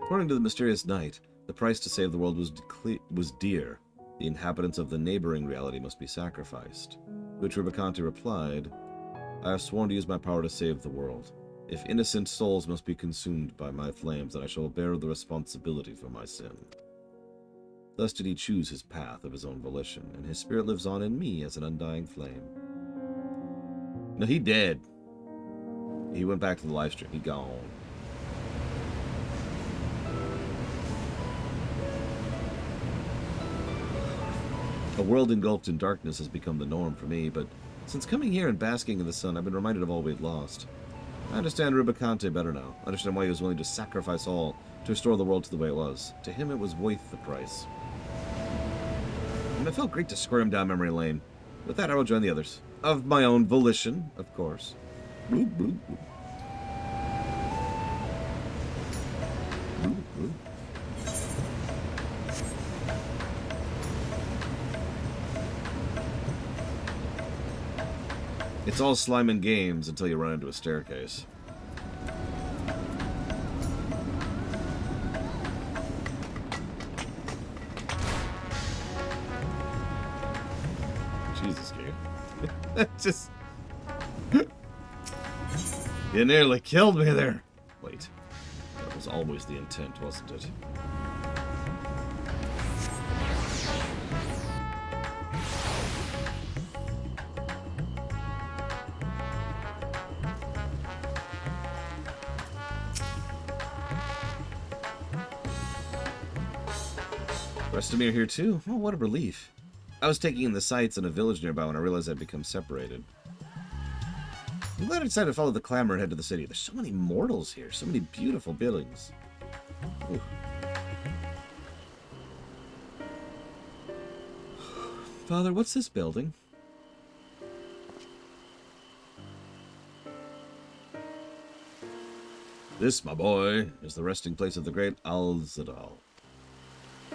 According to the mysterious knight, the price to save the world was dear. The inhabitants of the neighboring reality must be sacrificed. To which Rubicante replied, I have sworn to use my power to save the world. If innocent souls must be consumed by my flames, then I shall bear the responsibility for my sin. Thus did he choose his path of his own volition, and his spirit lives on in me as an undying flame. No, he dead. He went back to the live stream. He gone. A world engulfed in darkness has become the norm for me, but since coming here and basking in the sun, I've been reminded of all we'd lost. I understand Rubicante better now. I understand why he was willing to sacrifice all to restore the world to the way it was. To him, it was worth the price. And it felt great to squirm down memory lane. With that, I will join the others. Of my own volition, of course. Bloop, bloop, bloop. Bloop, bloop. It's all slime and games until you run into a staircase. Jesus, game. Just... You nearly killed me there. Wait. That was always the intent, wasn't it? Restamir here too? Oh, what a relief. I was taking in the sights in a village nearby when I realized I'd become separated. I'm glad I decided to follow the clamor and head to the city. There's so many mortals here, so many beautiful buildings. Ooh. Father, what's this building? This, my boy, is the resting place of the great Al-Zadal.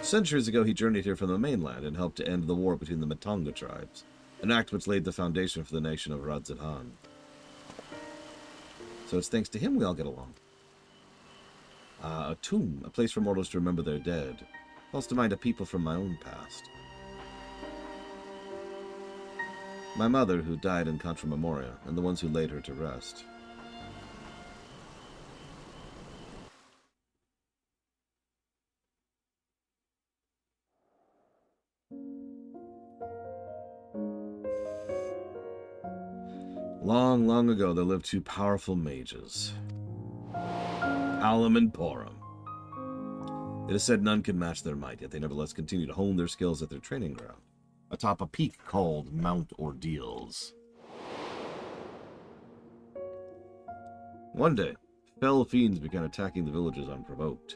Centuries ago, he journeyed here from the mainland and helped to end the war between the Matonga tribes, an act which laid the foundation for the nation of Radzidhan. So it's thanks to him we all get along. A tomb, a place for mortals to remember their dead. Calls to mind a people from my own past. My mother, who died in Contra Memoria, and the ones who laid her to rest. Long, long ago, there lived two powerful mages, Alum and Porum. It is said none can match their might, yet they nevertheless continue to hone their skills at their training ground, atop a peak called Mount Ordeals. One day, fell fiends began attacking the villages unprovoked.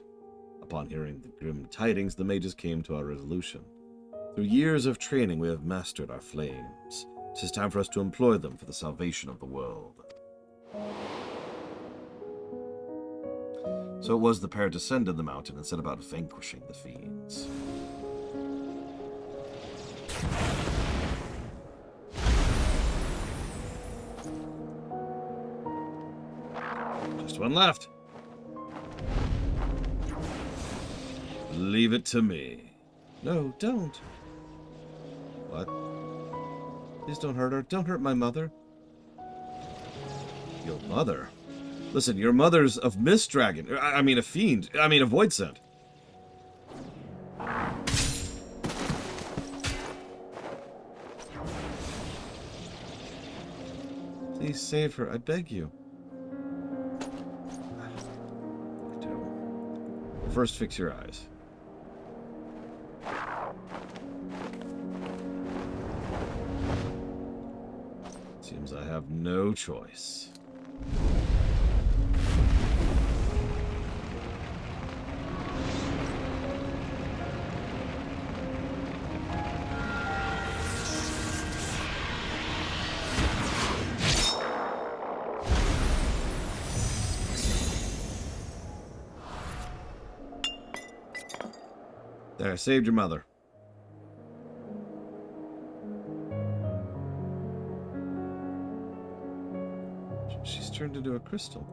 Upon hearing the grim tidings, the mages came to our resolution. Through years of training, we have mastered our flames. It is time for us to employ them for the salvation of the world. So it was the pair descended the mountain and set about vanquishing the fiends. Just one left. Leave it to me. No, don't. What? Please don't hurt her. Don't hurt my mother. Your mother? Listen, your mother's of Mist Dragon. I mean a fiend. I mean a Void Scent. Please save her, I beg you. I do. First, fix your eyes. Seems I have no choice. There, I saved your mother. She's turned into a crystal.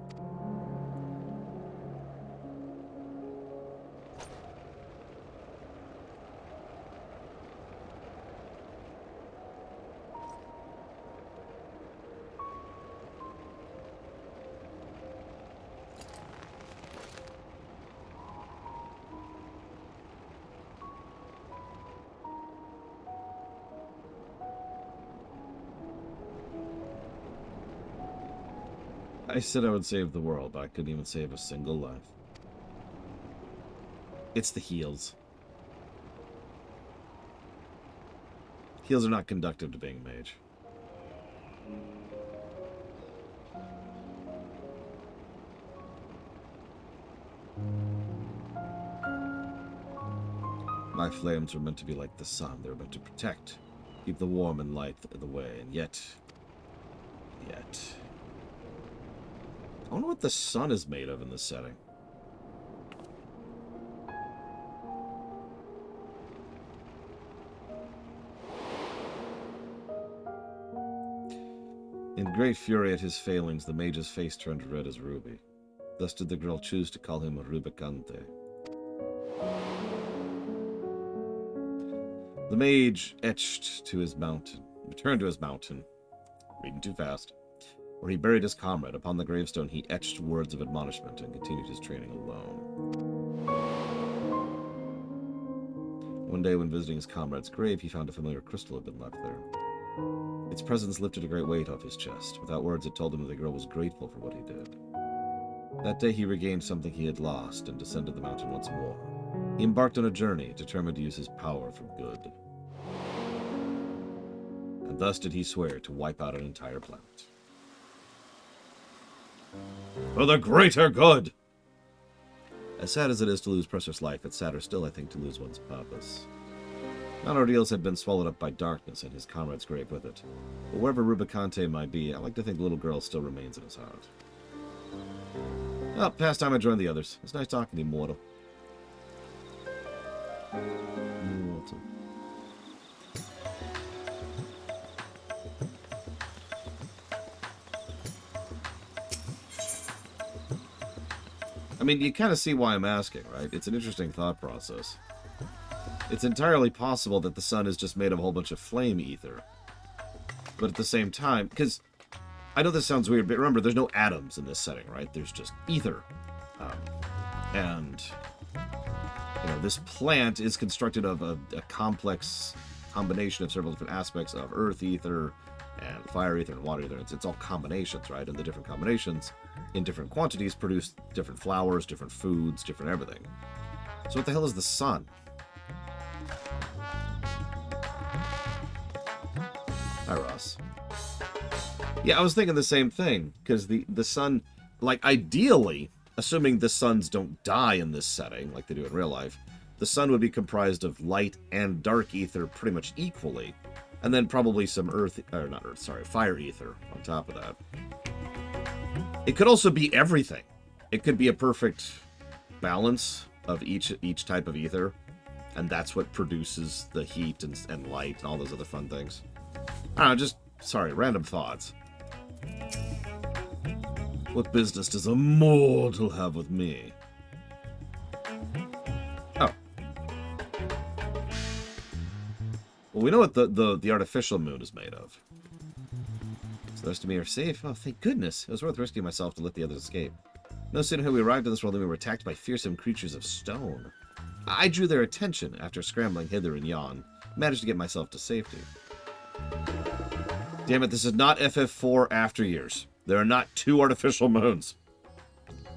I said I would save the world, but I couldn't even save a single life. It's the heals. Heals are not conductive to being a mage. My flames were meant to be like the sun. They were meant to protect, keep the warm and light the way, and yet... I wonder what the sun is made of in this setting. In great fury at his failings, the mage's face turned red as ruby. Thus did the girl choose to call him Rubicante. The mage returned to his mountain, reading too fast, where he buried his comrade. Upon the gravestone he etched words of admonishment and continued his training alone. One day when visiting his comrade's grave, he found a familiar crystal had been left there. Its presence lifted a great weight off his chest. Without words, it told him that the girl was grateful for what he did. That day he regained something he had lost and descended the mountain once more. He embarked on a journey, determined to use his power for good. And thus did he swear to wipe out an entire planet. For the greater good! As sad as it is to lose precious life, it's sadder still, I think, to lose one's purpose. Mount Ordeals had been swallowed up by darkness and his comrade's grave with it. But wherever Rubicante might be, I like to think the little girl still remains in his heart. Well, past time I joined the others. It's nice talking to you, mortal. I mean, you kind of see why I'm asking, right? It's an interesting thought process. It's entirely possible that the sun is just made of a whole bunch of flame ether. But at the same time, because I know this sounds weird, but remember, there's no atoms in this setting, right? There's just ether. And, you know, this plant is constructed of a complex combination of several different aspects of earth ether and fire ether and water ether. It's all combinations, right? And the different combinations in different quantities produce different flowers, different foods, different everything. So what the hell is the sun? Hi, Ross. Yeah, I was thinking the same thing, because the sun, like, ideally, assuming the suns don't die in this setting, like they do in real life, the sun would be comprised of light and dark ether pretty much equally, and then probably some fire ether on top of that. It could also be everything. It could be a perfect balance of each type of ether, and that's what produces the heat and light and all those other fun things. I don't know, random thoughts. What business does a mortal have with me? Oh. Well, we know what the artificial moon is made of. So the rest of me are safe. Oh, thank goodness. It was worth risking myself to let the others escape. No sooner had we arrived in this world than we were attacked by fearsome creatures of stone. I drew their attention after scrambling hither and yon. Managed to get myself to safety. Damn it, this is not FF4 After Years. There are not 2 artificial moons.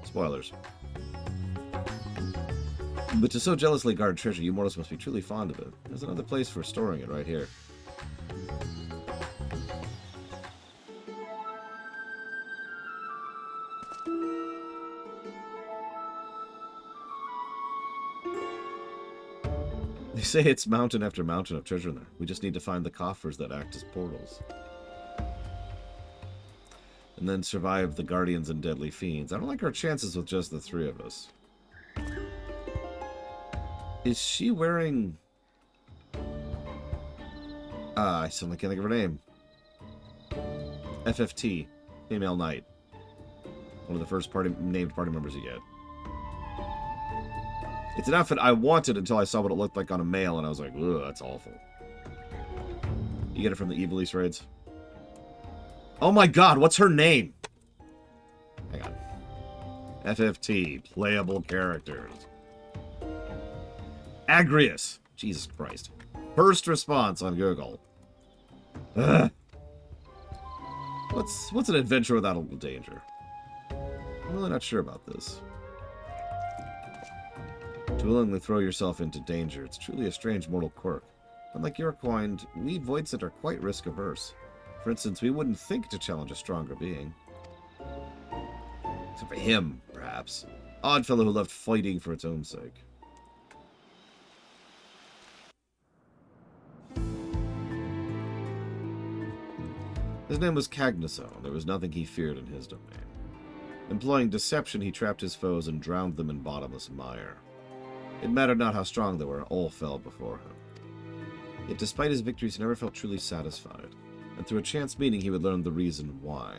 Spoilers. But to so jealously guard treasure, you mortals must be truly fond of it. There's another place for storing it right here. They say it's mountain after mountain of treasure in there. We just need to find the coffers that act as portals. And then survive the guardians and deadly fiends. I don't like our chances with just the 3 of us. Is she wearing... I still can't think of her name. FFT, female knight. One of the first named party members you get. It's an outfit I wanted until I saw what it looked like on a male, and I was like, ugh, that's awful. You get it from the Evil East raids. Oh my god, what's her name? Hang on. FFT, playable characters. Agrius. Jesus Christ. First response on Google. Ugh. What's an adventure without a little danger? I'm really not sure about this. To willingly throw yourself into danger, it's truly a strange mortal quirk. Unlike your kind, we Voidsent are quite risk-averse. For instance, we wouldn't think to challenge a stronger being. Except for him, perhaps. Odd fellow who loved fighting for its own sake. His name was Cagnaso, and there was nothing he feared in his domain. Employing deception, he trapped his foes and drowned them in bottomless mire. It mattered not how strong they were, all fell before him. Yet despite his victories, he never felt truly satisfied, and through a chance meeting he would learn the reason why.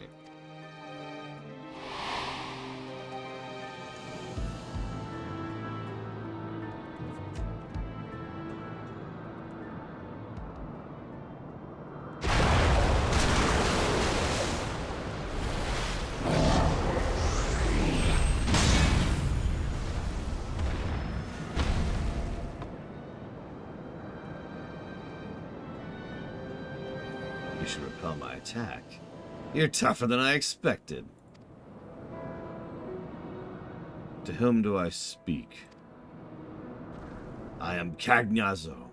To repel my attack. You're tougher than I expected. To whom do I speak? I am Cagnazo,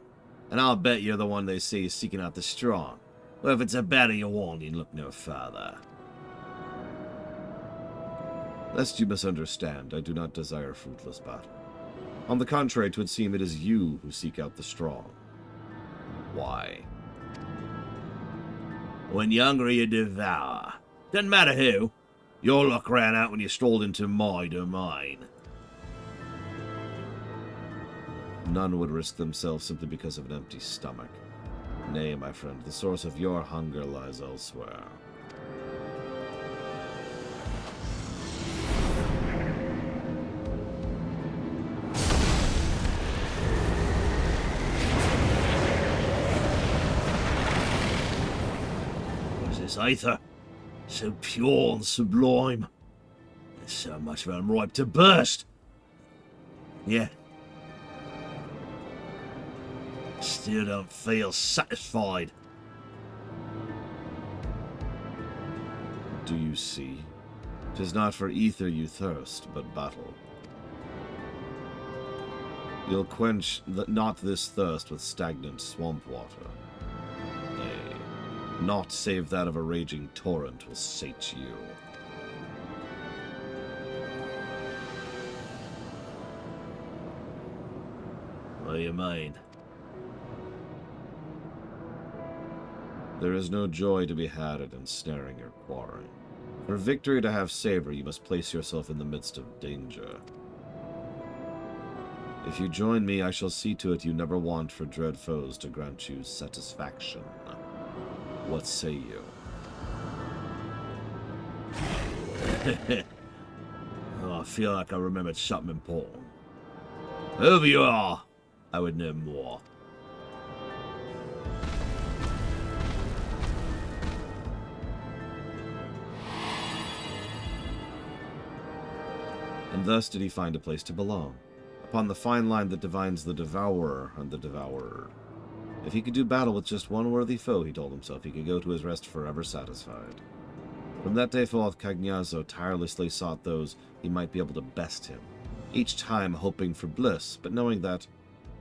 and I'll bet you're the one they say is seeking out the strong. Well, if it's a battle you want, you look no further. Lest you misunderstand, I do not desire fruitless battle. On the contrary, 'twould seem it is you who seek out the strong. Why? When you're hungry, you devour. Doesn't matter who. Your luck ran out when you strolled into my domain. None would risk themselves simply because of an empty stomach. Nay, my friend, the source of your hunger lies elsewhere. Aether, so pure and sublime. There's so much of it I'm ripe to burst. Yeah. Still don't feel satisfied. Do you see? 'Tis not for ether you thirst, but battle. You'll quench not this thirst with stagnant swamp water. Naught save that of a raging torrent will sate you. What do you mean? There is no joy to be had in ensnaring your quarry. For victory to have savor, you must place yourself in the midst of danger. If you join me, I shall see to it you never want for dread foes to grant you satisfaction. What say you? Oh, I feel like I remembered something important. Whoever you are, I would know more. And thus did he find a place to belong, upon the fine line that divides the devourer and the devourer. If he could do battle with just one worthy foe, he told himself, he could go to his rest forever satisfied. From that day forth, Cagnazo tirelessly sought those he might be able to best him, each time hoping for bliss, but knowing that,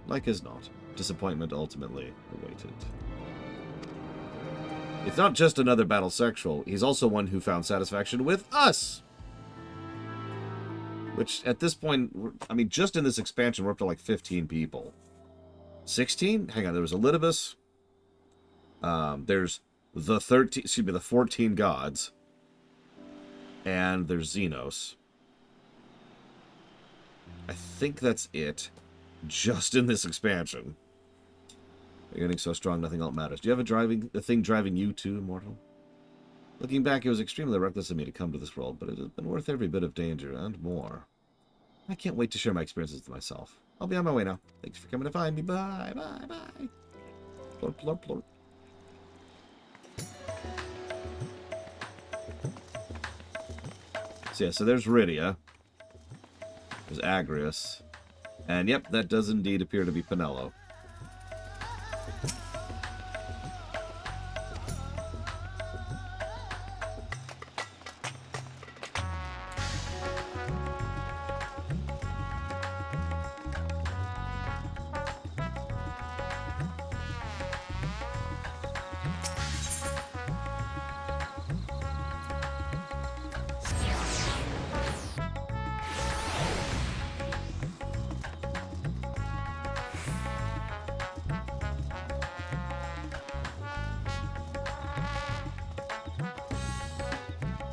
like as not, disappointment ultimately awaited. It's not just another battle sexual, he's also one who found satisfaction with us! Which, at this point, I mean, just in this expansion, we're up to like 15 people. 16? Hang on, there was Elidibus. There's the 14 gods. And there's Xenos. I think that's it. just in this expansion. You're getting so strong, nothing else matters. Do you have a thing driving you too, Immortal? Looking back, it was extremely reckless of me to come to this world, but it has been worth every bit of danger and more. I can't wait to share my experiences with myself. I'll be on my way now. Thanks for coming to find me. Bye, bye, bye. Plorp, plorp, plorp. So yeah, so there's Rydia. There's Agrius. And yep, that does indeed appear to be Penelo.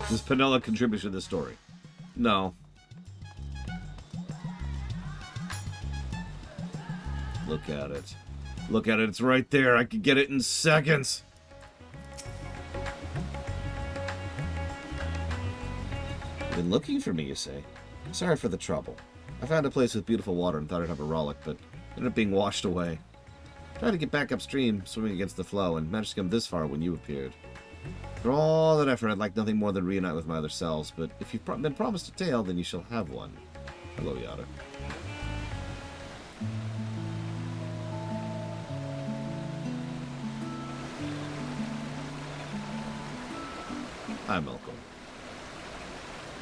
Does Penelo contribute to this story? No. Look at it. Look at it. It's right there. I could get it in seconds. You've been looking for me, you say? Sorry for the trouble. I found a place with beautiful water and thought I'd have a rollick, but ended up being washed away. Tried to get back upstream, swimming against the flow, and managed to come this far when you appeared. For all that effort, I'd like nothing more than reunite with my other selves, but if you've been promised a tail, then you shall have one. Hello, Yada. Hi, Malcolm.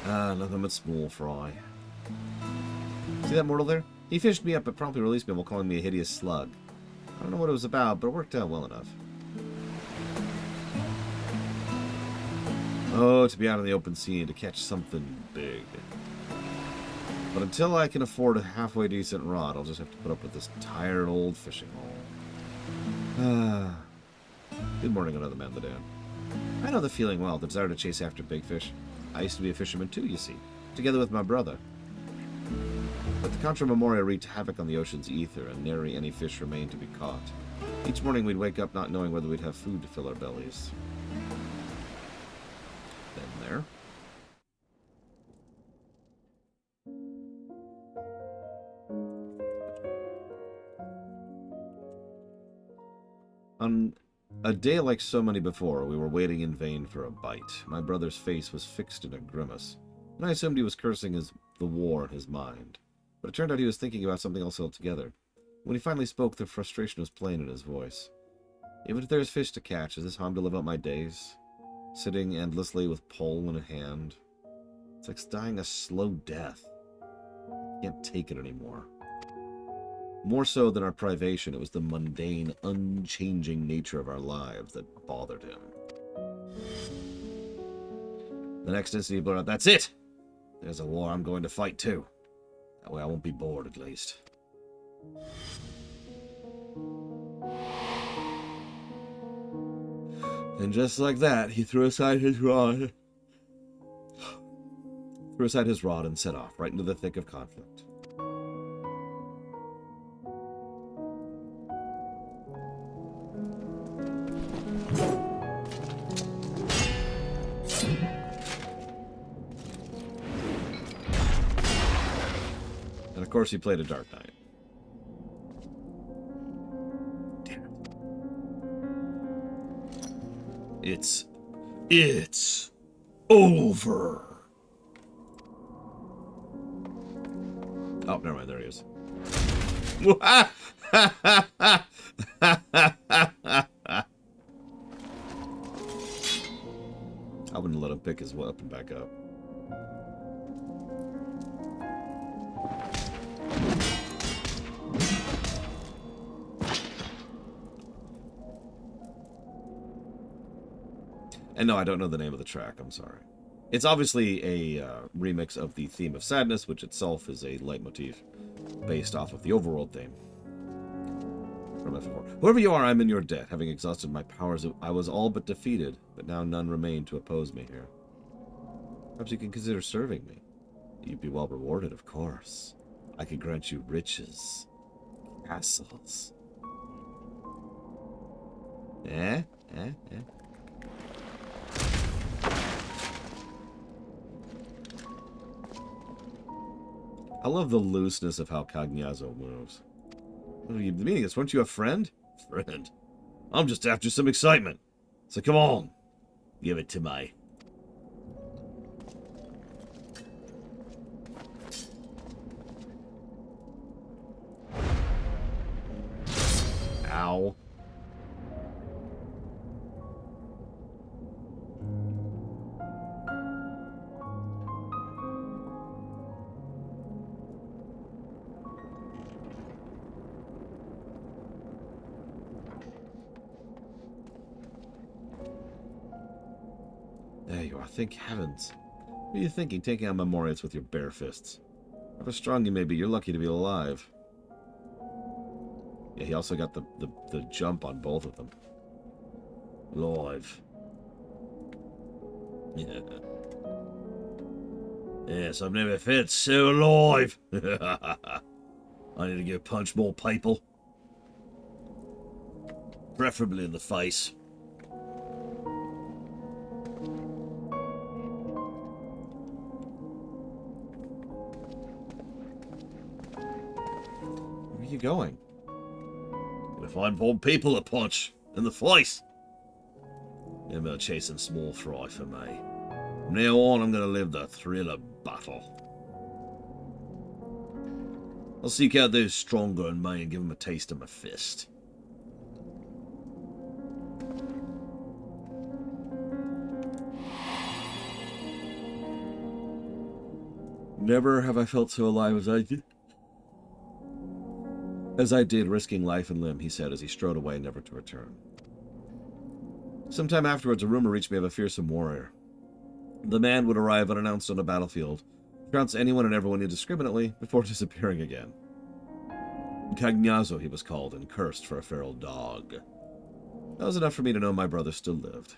Nothing but small fry. See that mortal there? He fished me up but promptly released me while calling me a hideous slug. I don't know what it was about, but it worked out well enough. Oh, to be out in the open sea and to catch something big. But until I can afford a halfway decent rod, I'll just have to put up with this tired old fishing hole. Good morning, another man, the Dan. I know the feeling well, the desire to chase after big fish. I used to be a fisherman too, you see, together with my brother. But the Contra Memoria wreaked havoc on the ocean's ether, and nary any fish remained to be caught. Each morning we'd wake up not knowing whether we'd have food to fill our bellies. Been there. On a day like so many before, we were waiting in vain for a bite. My brother's face was fixed in a grimace, and I assumed he was cursing the war in his mind. But it turned out he was thinking about something else altogether. When he finally spoke, the frustration was plain in his voice. Even if there's fish to catch, is this how I'm to live out my days? Sitting endlessly with pole in a hand. It's like dying a slow death. I can't take it anymore. More so than our privation, it was the mundane, unchanging nature of our lives that bothered him. The next instant he blurted out, "That's it! There's a war I'm going to fight too. That way I won't be bored, at least." And just like that, he threw aside his rod. And set off, right into the thick of conflict. And of course he played a Dark Knight. Damn it. It's over. Oh, never mind, there he is. I wouldn't let him pick his weapon back up. And no, I don't know the name of the track, I'm sorry. It's obviously a remix of the theme of Sadness, which itself is a leitmotif based off of the overworld theme from F4. Whoever you are, I'm in your debt. Having exhausted my powers, I was all but defeated, but now none remain to oppose me here. Perhaps you can consider serving me. You'd be well rewarded, of course. I could grant you riches, Castles. Eh? I love the looseness of how Cagnazzo moves. What are you meaning? Weren't you a friend? Friend? I'm just after some excitement. So come on. Give it to me. Ow. There you are. Thank heavens. What are you thinking, taking out Memorials with your bare fists? However strong you may be, you're lucky to be alive. Yeah, he also got the jump on both of them. Live. Yeah. Yes, I've never felt so alive. I need to go punch more people. Preferably in the face. Where are you going? Gonna find more people to punch in the face. No more chasing small fry for me. From now on, I'm gonna live the thrill of battle. I'll seek out those stronger than me and give them a taste of my fist. Never have I felt so alive as I did. As I did, risking life and limb, he said as he strode away, never to return. Sometime afterwards, a rumor reached me of a fearsome warrior. The man would arrive unannounced on a battlefield, trounce anyone and everyone indiscriminately, before disappearing again. Cagnazzo, he was called, and cursed for a feral dog. That was enough for me to know my brother still lived.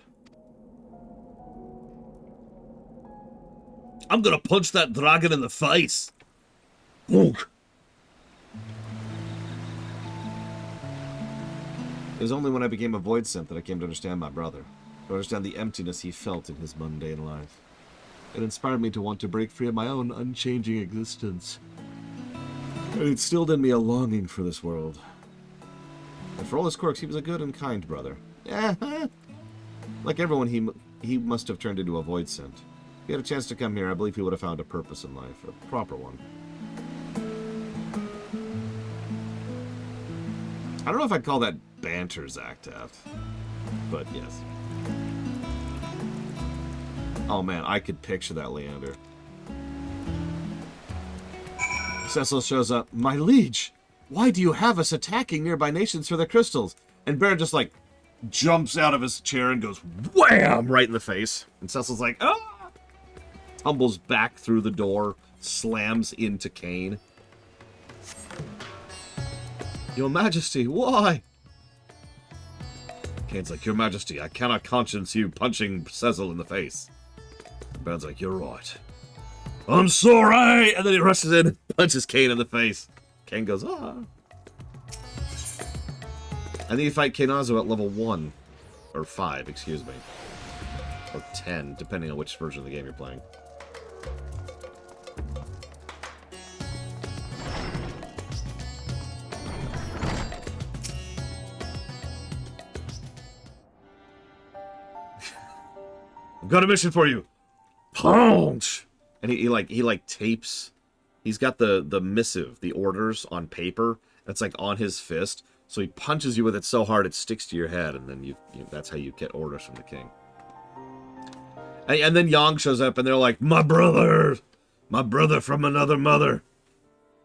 I'm gonna punch that dragon in the face! Bonk! It was only when I became a void synth that I came to understand my brother, to understand the emptiness he felt in his mundane life. It inspired me to want to break free of my own unchanging existence. It instilled in me a longing for this world. And for all his quirks, he was a good and kind brother. Yeah, like everyone, he must have turned into a void synth. If he had a chance to come here, I believe he would have found a purpose in life, a proper one. I don't know if I'd call that banter, Zactaft, but yes. Oh man, I could picture that, Leander. Cecil shows up. My liege, why do you have us attacking nearby nations for the crystals? And Baron just like jumps out of his chair and goes wham right in the face. And Cecil's like, ah! Tumbles back through the door, slams into Kane. Your Majesty, why? Kane's like, Your Majesty, I cannot conscience you punching Cecil in the face. Baron's like, you're right. I'm sorry! And then he rushes in and punches Kane in the face. Kane goes, ah. And then you fight Cagnazzo at level 1. Or 5, excuse me. Or 10, depending on which version of the game you're playing. I've got a mission for you. Punch! And he tapes. He's got the missive, the orders on paper. That's like on his fist. So he punches you with it so hard it sticks to your head, and then you that's how you get orders from the king. And then Yang shows up, and they're like, my brother from another mother.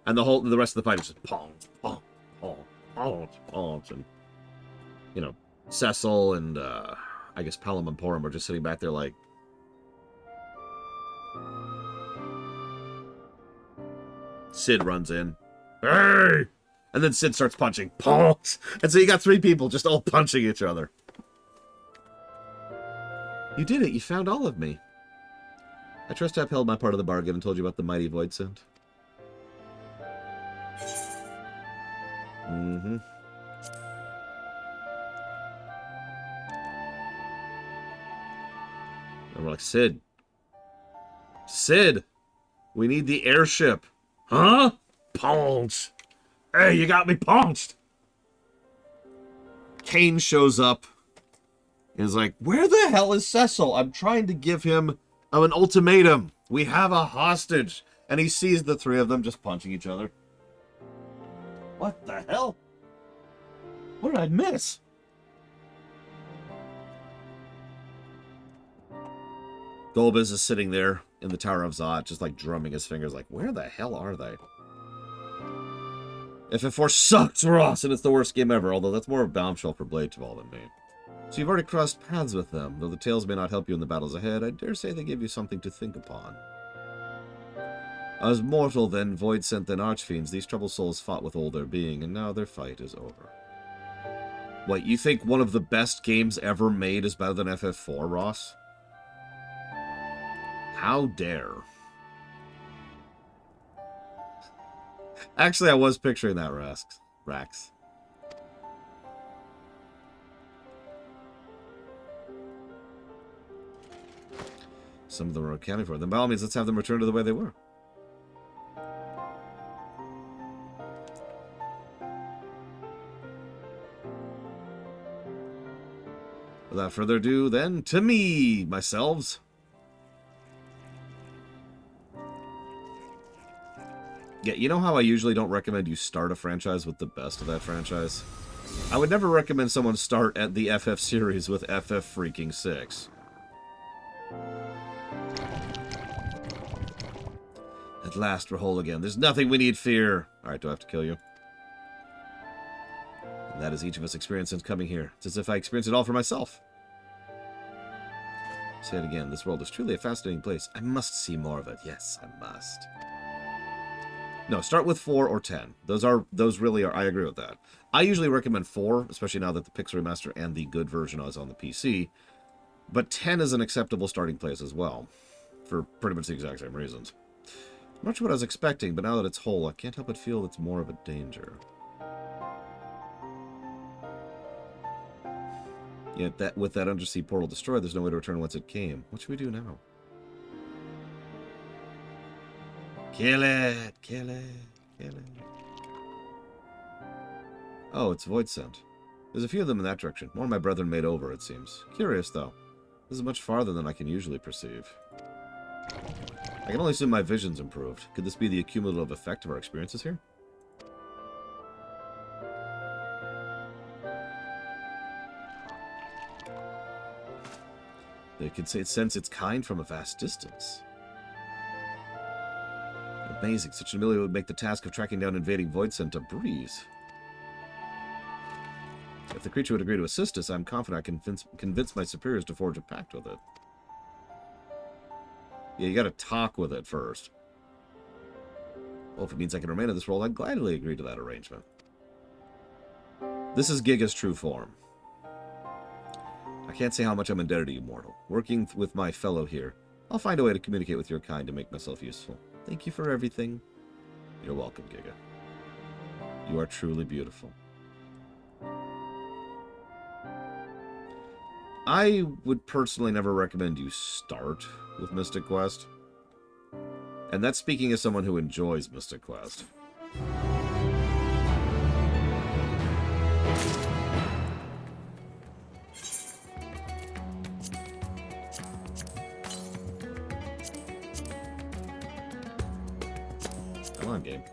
And the rest of the fight is just punch, and you know, Cecil and I guess Pelham and Porum are just sitting back there like. Sid runs in. Hey! And then Sid starts punching. Punch! And so you got 3 people just all punching each other. You did it. You found all of me. I trust I upheld my part of the bargain and told you about the mighty Void Synth. Mm-hmm. And we're like, Sid. Sid! We need the airship. Huh? Punched. Hey, you got me punched. Kane shows up and is like, where the hell is Cecil? I'm trying to give him an ultimatum. We have a hostage. And he sees the three of them just punching each other. What the hell? What did I miss? Golbez is sitting there in the Tower of Zot, just like drumming his fingers, like, where the hell are they? FF4 sucks, Ross, and it's the worst game ever, although that's more of a bombshell for Bladeball than me. So you've already crossed paths with them. Though the tales may not help you in the battles ahead, I dare say they give you something to think upon. As mortal then, void sent then archfiends, these troubled souls fought with all their being, and now their fight is over. What, you think one of the best games ever made is better than FF4, Ross? How dare. Actually, I was picturing that, Rax. Some of them are accounted for. Then by all means, let's have them return to the way they were. Without further ado, then, to me, myselves. Yeah, you know how I usually don't recommend you start a franchise with the best of that franchise? I would never recommend someone start at the FF series with FF freaking 6. At last, we're whole again. There's nothing we need fear. Alright, do I have to kill you? And that is each of us experience since coming here. It's as if I experienced it all for myself. Say it again. This world is truly a fascinating place. I must see more of it. Yes, I must. No, start with 4 or 10. Those really are, I agree with that. I usually recommend 4, especially now that the Pixel Remaster and the good version is on the PC. But 10 is an acceptable starting place as well, for pretty much the exact same reasons. I'm not sure what I was expecting, but now that it's whole, I can't help but feel it's more of a danger. Yet that with that undersea portal destroyed, there's no way to return once it came. What should we do now? Kill it! Kill it! Kill it! Oh, it's Void Sent. There's a few of them in that direction. One of my brethren made over, it seems. Curious, though. This is much farther than I can usually perceive. I can only assume my vision's improved. Could this be the cumulative effect of our experiences here? They could say it sense its kind from a vast distance. Amazing. Such an ability would make the task of tracking down invading Void Scent a breeze. If the creature would agree to assist us, I'm confident I can convince my superiors to forge a pact with it. Yeah, you gotta talk with it first. Well, if it means I can remain in this role, I'd gladly agree to that arrangement. This is Giga's true form. I can't say how much I'm indebted to you, mortal. Working with my fellow here, I'll find a way to communicate with your kind to make myself useful. Thank you for everything. You're welcome, Giga. You are truly beautiful. I would personally never recommend you start with Mystic Quest. And that's speaking as someone who enjoys Mystic Quest. Come on, game.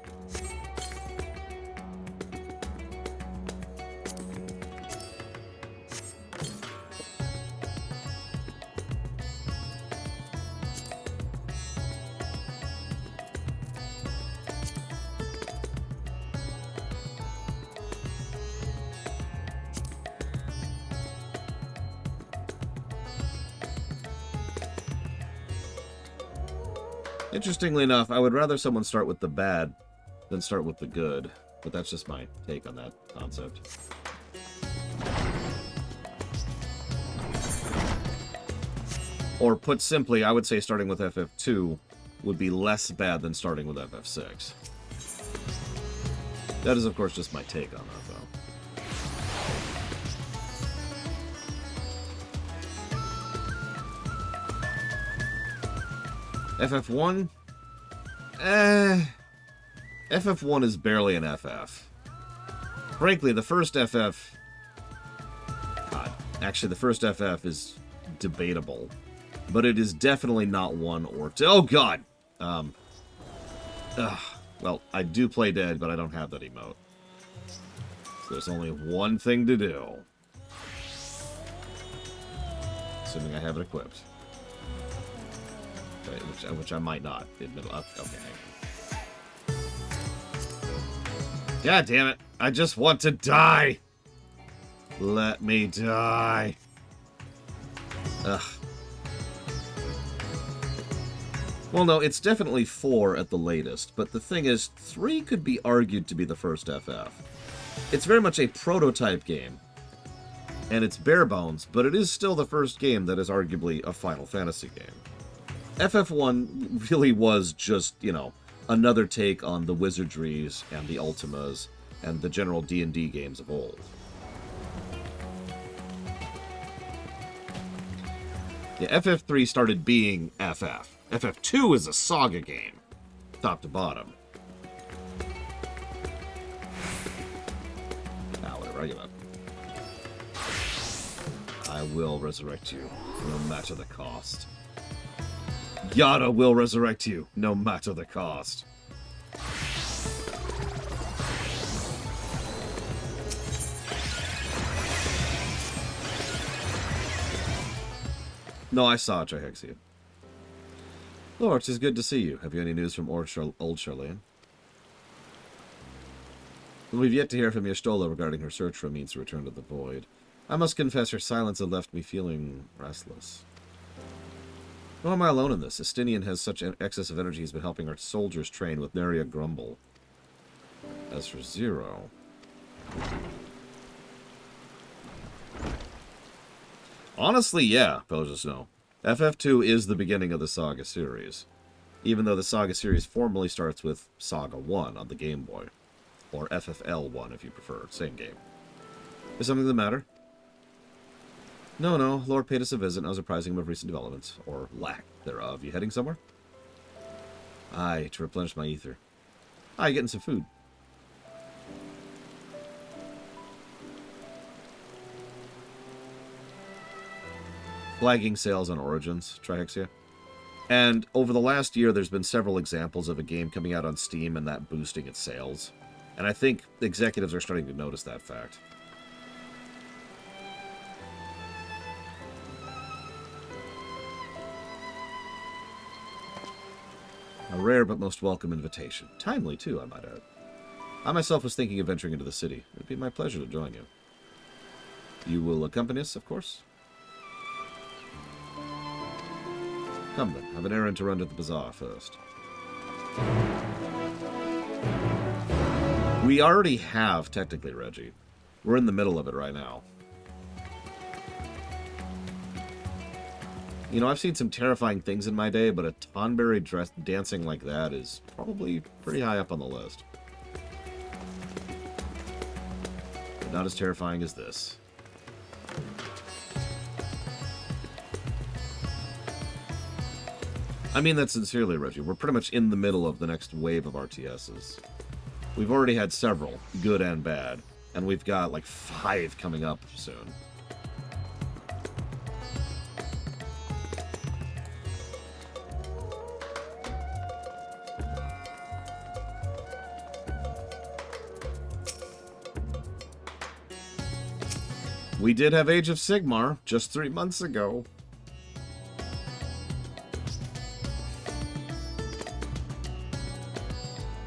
Interestingly enough, I would rather someone start with the bad than start with the good. But that's just my take on that concept. Or put simply, I would say starting with FF2 would be less bad than starting with FF6. That is, of course, just my take on that, though. FF1? FF1 is barely an FF. Frankly, the first FF... God, actually, the first FF is debatable. But it is definitely not 1 or 2. Oh, God! Well, I do play dead, but I don't have that emote. So there's only one thing to do. Assuming I have it equipped. Which I might not. Okay. God damn it. I just want to die. Let me die. Ugh. Well, no, it's definitely 4 at the latest, but the thing is, 3 could be argued to be the first FF. It's very much a prototype game, and it's bare bones, but it is still the first game that is arguably a Final Fantasy game. FF1 really was just, you know, another take on the Wizardries and the Ultimas and the general D&D games of old. Yeah, FF3 started being FF. FF2 is a saga game, top to bottom. Ah, whatever, I give up. I will resurrect you, no matter the cost. Yada will resurrect you, no matter the cost. No, I saw it, Trihexia. Lord, 'tis good to see you. Have you any news from old Charlene? We've yet to hear from Y'shtola regarding her search for a means to return to the Void. I must confess her silence had left me feeling restless. Nor am I alone in this. Estinian has such an excess of energy he's been helping our soldiers train with nary a grumble. As for Zero... Honestly, yeah, Poses no. FF2 is the beginning of the Saga series, even though the Saga series formally starts with Saga 1 on the Game Boy, or FFL1 if you prefer, same game. Is something the matter? No, Lord paid us a visit and I was apprising him of recent developments, or lack thereof. You heading somewhere? Aye, to replenish my ether. Aye, getting some food. Flagging sales on Origins, Trihexia. And over the last year, there's been several examples of a game coming out on Steam and that boosting its sales. And I think executives are starting to notice that fact. A rare but most welcome invitation. Timely, too, I might add. I myself was thinking of venturing into the city. It would be my pleasure to join you. You will accompany us, of course? Come then, have an errand to run to the bazaar first. We already have, technically, Reggie. We're in the middle of it right now. You know, I've seen some terrifying things in my day, but a Tonberry dancing like that is probably pretty high up on the list. But not as terrifying as this. I mean that sincerely, Reggie. We're pretty much in the middle of the next wave of RTSs. We've already had several, good and bad, and we've got like 5 coming up soon. We did have Age of Sigmar just 3 months ago.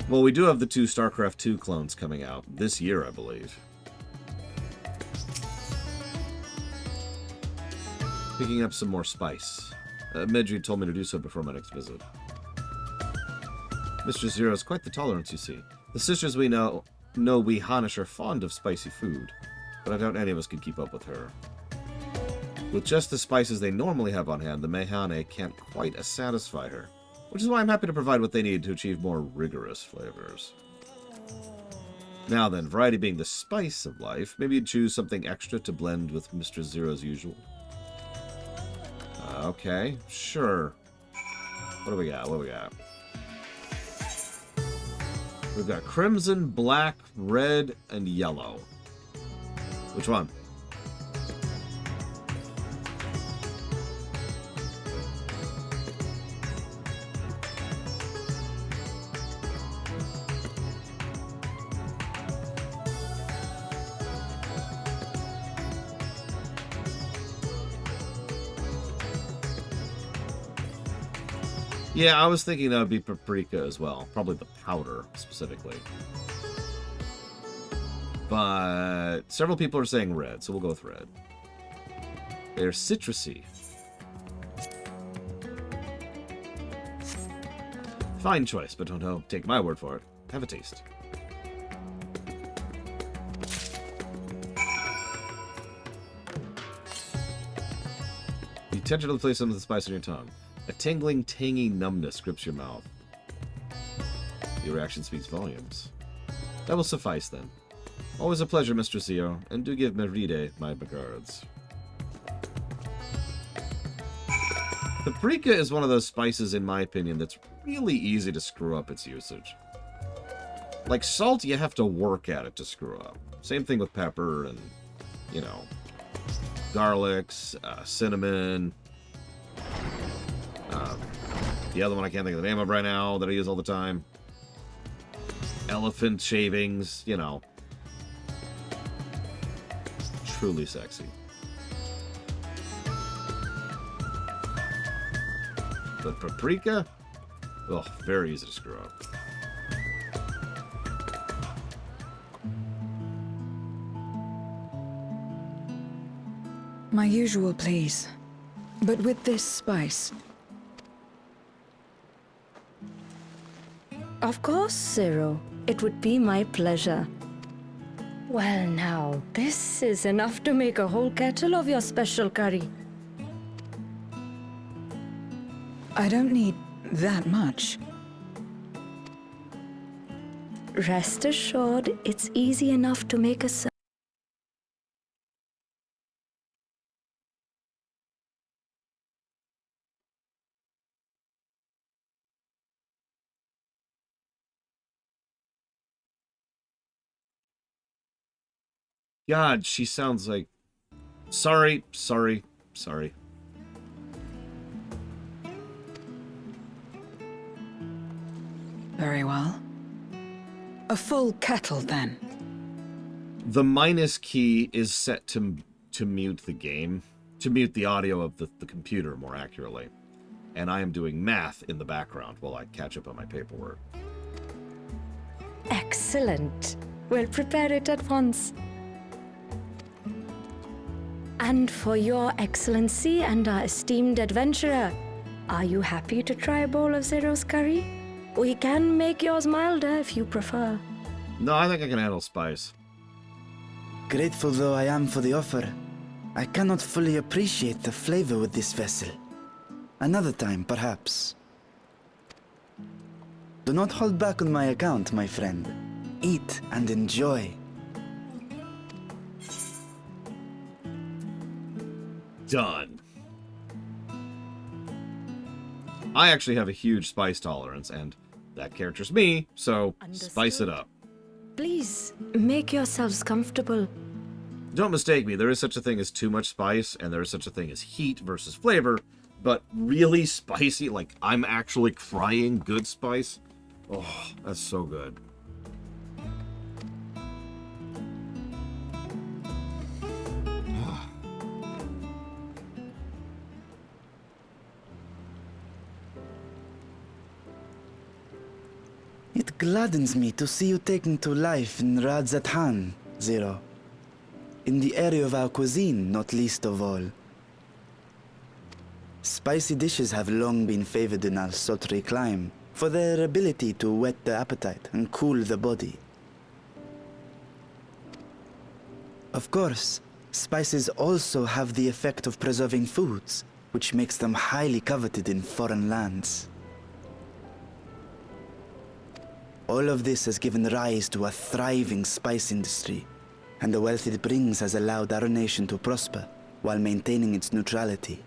Well, we do have the 2 StarCraft 2 clones coming out this year, I believe. Picking up some more spice. Medjid told me to do so before my next visit. Mistress Zero is quite the tolerance, you see. The sisters we know we Hanish are fond of spicy food, but I doubt any of us could keep up with her. With just the spices they normally have on hand, the Mehane can't quite satisfy her. Which is why I'm happy to provide what they need to achieve more rigorous flavors. Now then, variety being the spice of life, maybe you'd choose something extra to blend with Mistress Zero's usual. Okay, sure. What do we got? What do we got? We've got crimson, black, red, and yellow. Which one? Yeah, I was thinking that would be paprika as well. Probably the powder, specifically. But several people are saying red, so we'll go with red. They're citrusy. Fine choice, but don't take my word for it. Have a taste. You intentionally place some of the spice on your tongue. A tingling, tangy numbness grips your mouth. Your reaction speaks volumes. That will suffice, then. Always a pleasure, Mr. Zio, and do give Meride my regards. Paprika is one of those spices, in my opinion, that's really easy to screw up its usage. Like salt, you have to work at it to screw up. Same thing with pepper and, you know, garlics, cinnamon. The other one I can't think of the name of right now that I use all the time. Elephant shavings, you know. Truly sexy. But paprika? Oh, very easy to screw up. My usual, please. But with this spice. Of course, Zero. It would be my pleasure. Well now, this is enough to make a whole kettle of your special curry. I don't need that much. Rest assured, it's easy enough to make a God, she sounds like... Sorry. Very well. A full kettle, then. The minus key is set to mute the game. To mute the audio of the computer, more accurately. And I am doing math in the background while I catch up on my paperwork. Excellent. We'll prepare it at once. And for your excellency and our esteemed adventurer, are you happy to try a bowl of Zero's curry? We can make yours milder if you prefer. No, I think I can handle spice. Grateful though I am for the offer, I cannot fully appreciate the flavor with this vessel. Another time, perhaps. Do not hold back on my account, my friend. Eat and enjoy. Done. I actually have a huge spice tolerance, and that character's me, so spice it up. Please, make yourselves comfortable. Don't mistake me, there is such a thing as too much spice, and there is such a thing as heat versus flavor, but really spicy, like I'm actually crying good spice, oh, that's so good. It gladdens me to see you taking to life in Radzatan, Zero. In the area of our cuisine, not least of all. Spicy dishes have long been favored in our sultry clime for their ability to whet the appetite and cool the body. Of course, spices also have the effect of preserving foods, which makes them highly coveted in foreign lands. All of this has given rise to a thriving spice industry, and the wealth it brings has allowed our nation to prosper while maintaining its neutrality.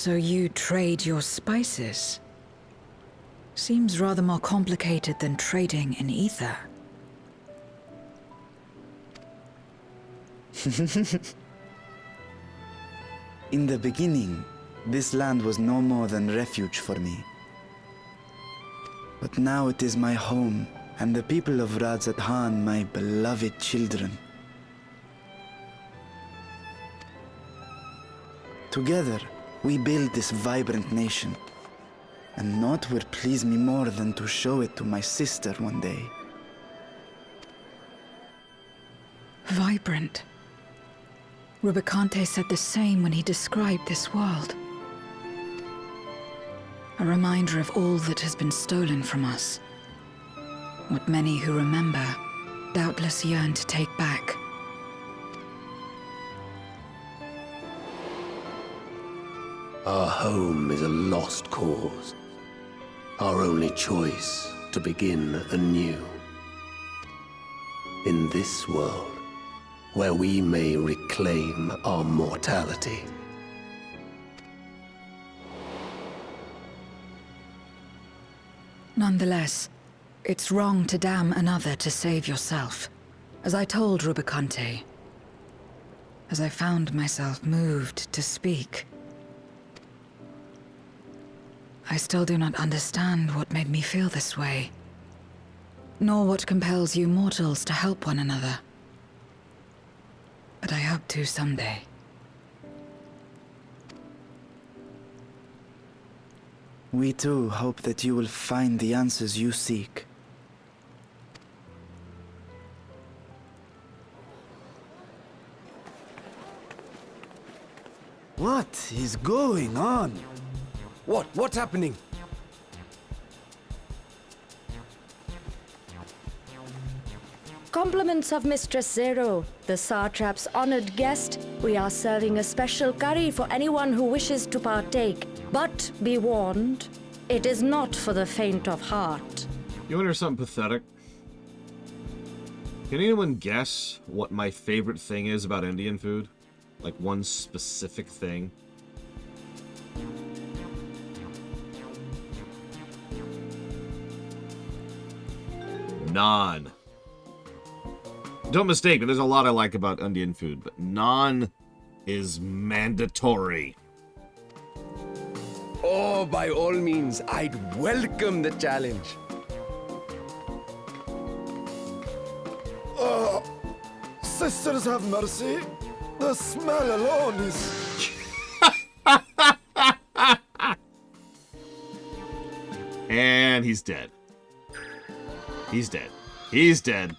So you trade your spices? Seems rather more complicated than trading in ether. In the beginning, this land was no more than refuge for me. But now it is my home, and the people of Radzat-Han my beloved children. Together, we build this vibrant nation. And naught would please me more than to show it to my sister one day. Vibrant. Rubicante said the same when he described this world. A reminder of all that has been stolen from us. What many who remember doubtless yearn to take back. Our home is a lost cause. Our only choice to begin anew. In this world, where we may reclaim our mortality. Nonetheless, it's wrong to damn another to save yourself. As I told Rubicante, as I found myself moved to speak. I still do not understand what made me feel this way, nor what compels you mortals to help one another. But I hope to someday. We too hope that you will find the answers you seek. What is going on? What's happening? Compliments of Mistress Zero, the Satrap's honored guest. We are serving a special curry for anyone who wishes to partake. But be warned, it is not for the faint of heart. You want to hear something pathetic? Can anyone guess what my favorite thing is about Indian food? Like one specific thing? Naan. Don't mistake me, there's a lot I like about Indian food, but naan is mandatory. Oh, by all means, I'd welcome the challenge. Sisters have mercy. The smell alone is... And he's dead. He's dead. He's dead.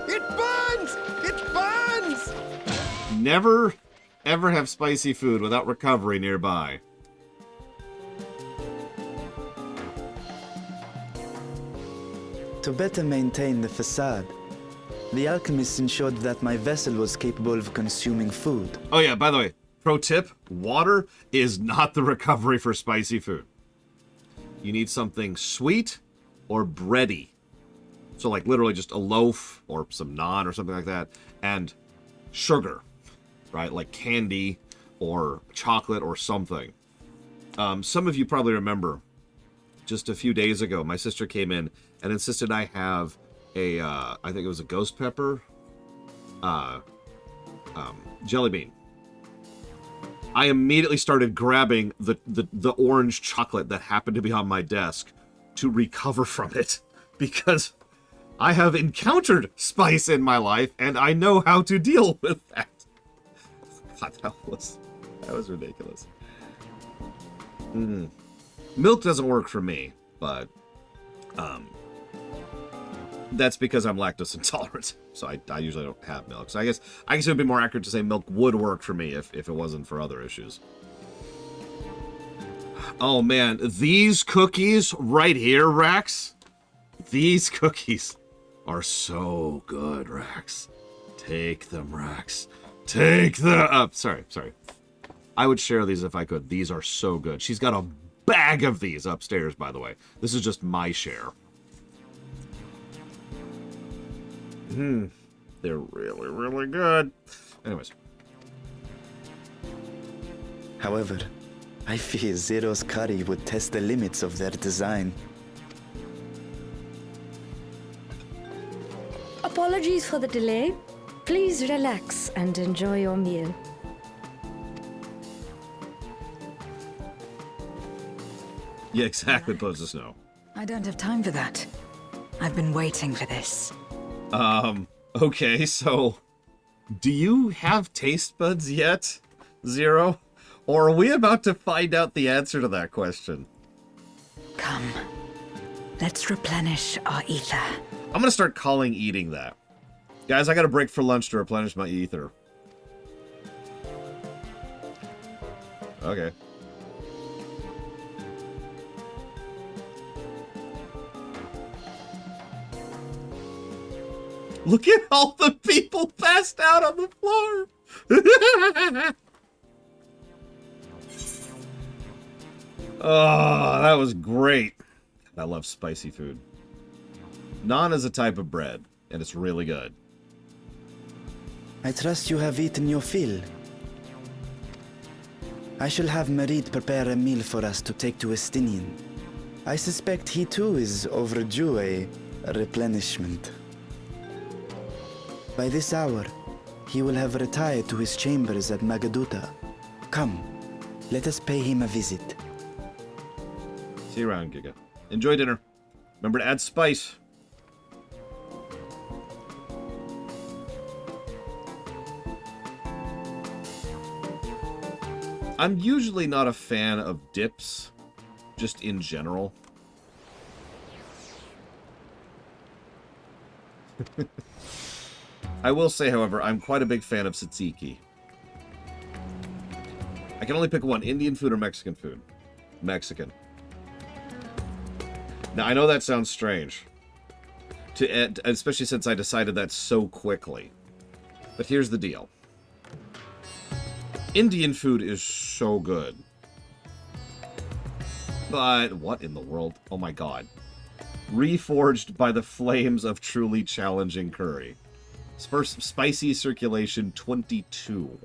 It burns! It burns! Never, ever have spicy food without recovery nearby. To better maintain the facade, the alchemists ensured that my vessel was capable of consuming food. Oh yeah, by the way, pro tip, water is not the recovery for spicy food. You need something sweet or bready. So like literally just a loaf or some naan or something like that, and sugar, right? Like candy or chocolate or something. Some of you probably remember just a few days ago, my sister came in and insisted I have a, I think it was a ghost pepper, jelly bean. I immediately started grabbing the orange chocolate that happened to be on my desk to recover from it, because I have encountered spice in my life and I know how to deal with that. God, that was ridiculous. Milk doesn't work for me, but that's because I'm lactose intolerant, so I usually don't have milk. So I guess it would be more accurate to say milk would work for me if it wasn't for other issues. Oh man, these cookies right here, Rax. These cookies are so good, Rax. Take them, Rax. Take them up. Sorry. I would share these if I could. These are so good. She's got a bag of these upstairs, by the way. This is just my share. They're really, really good. Anyways. However, I fear Zero's curry would test the limits of their design. Apologies for the delay. Please relax and enjoy your meal. Yeah, exactly, blows the snow. I don't have time for that. I've been waiting for this. Okay, so do you have taste buds yet, Zero? Or are we about to find out the answer to that question? Come. Let's replenish our ether. I'm gonna start calling eating that. Guys, I got a break for lunch to replenish my ether. Okay. Look at all the people passed out on the floor. Oh, that was great. I love spicy food. Naan is a type of bread, and it's really good. I trust you have eaten your fill. I shall have Merid prepare a meal for us to take to Estinian. I suspect he too is overdue a replenishment. By this hour, he will have retired to his chambers at Magaduta. Come, let us pay him a visit. See you around, Giga. Enjoy dinner. Remember to add spice. I'm usually not a fan of dips, just in general. I will say, however, I'm quite a big fan of tzatziki. I can only pick one, Indian food or Mexican food. Mexican. Now, I know that sounds strange, especially since I decided that so quickly. But here's the deal. Indian food is so good. But what in the world? Oh my god. Reforged by the flames of truly challenging curry. Spicy circulation 22.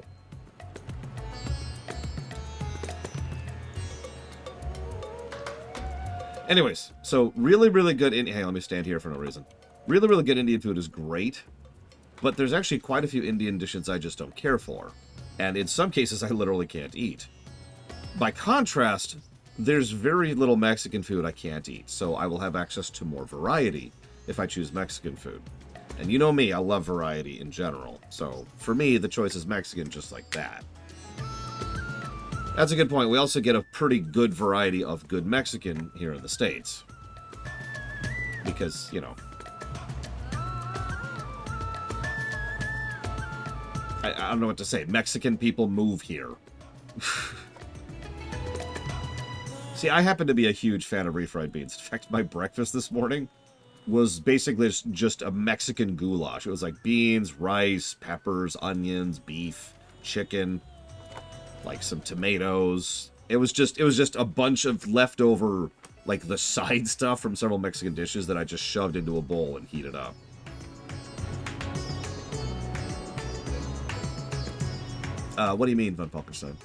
Anyways, so really, really good hey, let me stand here for no reason. Really, really good Indian food is great, but there's actually quite a few Indian dishes I just don't care for. And in some cases, I literally can't eat. By contrast, there's very little Mexican food I can't eat, so I will have access to more variety if I choose Mexican food. And you know me, I love variety in general, so for me, the choice is Mexican just like that. That's a good point. We also get a pretty good variety of good Mexican here in the States. Because, you know, I don't know what to say. Mexican people move here. See, I happen to be a huge fan of refried beans. In fact, my breakfast this morning was basically just a Mexican goulash. It was like beans, rice, peppers, onions, beef, chicken, like some tomatoes. It was just a bunch of leftover, like the side stuff from several Mexican dishes that I just shoved into a bowl and heated up. What do you mean, Von Falkenstein?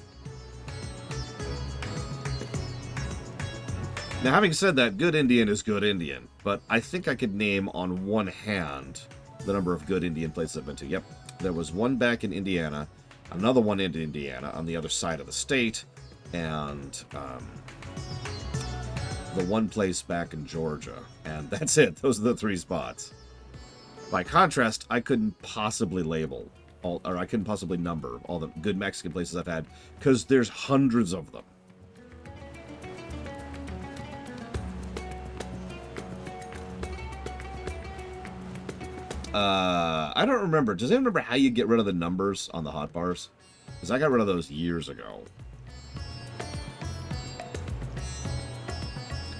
Now, having said that, good Indian is good Indian, but I think I could name on one hand the number of good Indian places I've been to. Yep, there was one back in Indiana, another one in Indiana on the other side of the state, and the one place back in Georgia. And that's it. Those are the 3 spots. By contrast, I couldn't possibly label I couldn't possibly number all the good Mexican places I've had, because there's hundreds of them. I don't remember. Does anyone remember how you get rid of the numbers on the hot bars? Because I got rid of those years ago.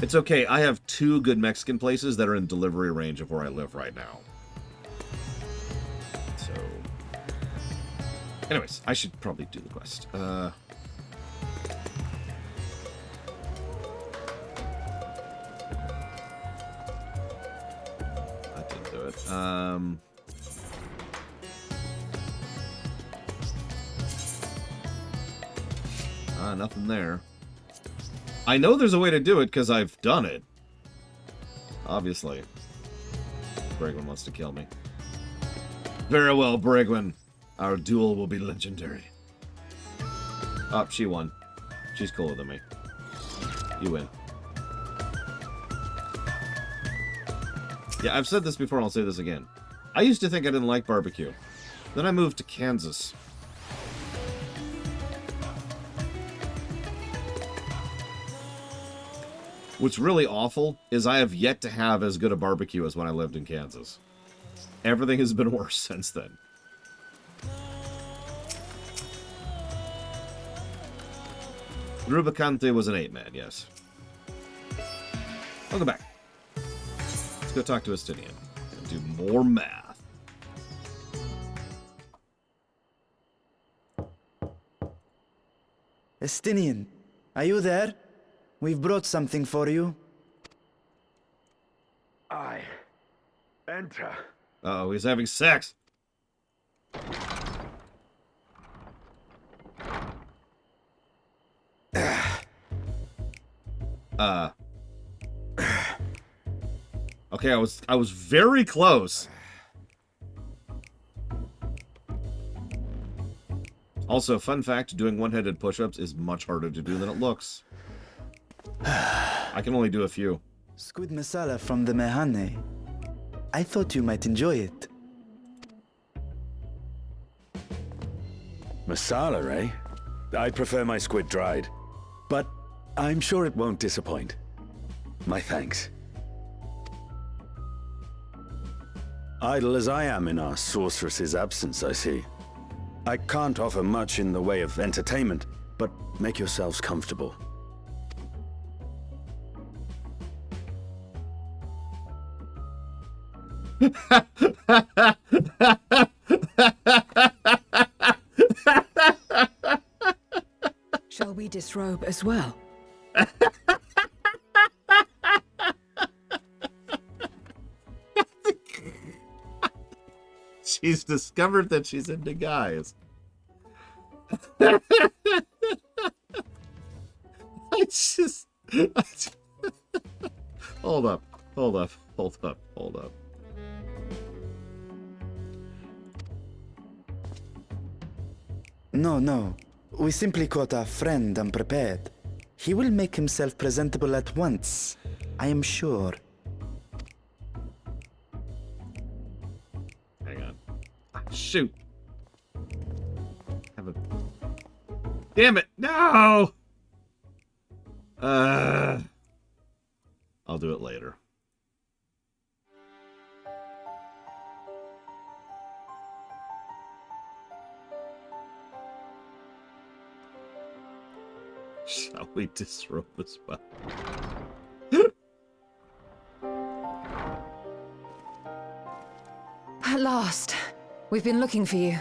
It's okay. I have 2 good Mexican places that are in delivery range of where I live right now. So, anyways, I should probably do the quest. I didn't do it. nothing there. I know there's a way to do it because I've done it. Obviously. Brigwin wants to kill me. Very well, Brigwin. Our duel will be legendary. Oh, she won. She's cooler than me. You win. Yeah, I've said this before and I'll say this again. I used to think I didn't like barbecue. Then I moved to Kansas. What's really awful is I have yet to have as good a barbecue as when I lived in Kansas. Everything has been worse since then. Rubicante was an 8-man, yes. Welcome back. Let's go talk to Estinian and do more math. Estinian, are you there? We've brought something for you. I enter. Uh-oh, he's having sex. Okay, I was very close. Also, fun fact, doing one-handed push-ups is much harder to do than it looks. I can only do a few. Squid masala from the Mehane. I thought you might enjoy it. Masala, eh? I prefer my squid dried. But I'm sure it won't disappoint. My thanks. Idle as I am in our sorceress's absence, I see. I can't offer much in the way of entertainment, but make yourselves comfortable. Shall we disrobe as well? She's discovered that she's into guys. Hold up. No. We simply caught our friend unprepared. He will make himself presentable at once, I am sure. Hang on. Shoot. Damn it! No! I'll do it later. Shall we disrobe as well? At last. We've been looking for you.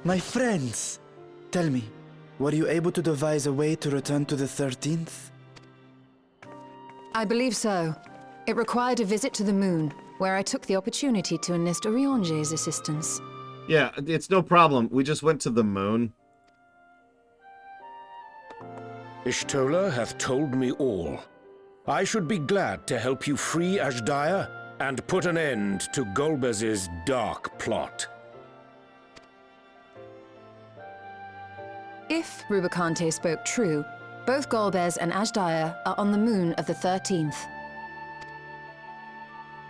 My friends, tell me, were you able to devise a way to return to the 13th? I believe so. It required a visit to the moon, where I took the opportunity to enlist Orionge's assistance. Yeah, it's no problem. We just went to the moon. Ishtola hath told me all. I should be glad to help you free Ashdaya and put an end to Golbez's dark plot. If Rubicante spoke true, both Golbez and Ashdaya are on the moon of the 13th.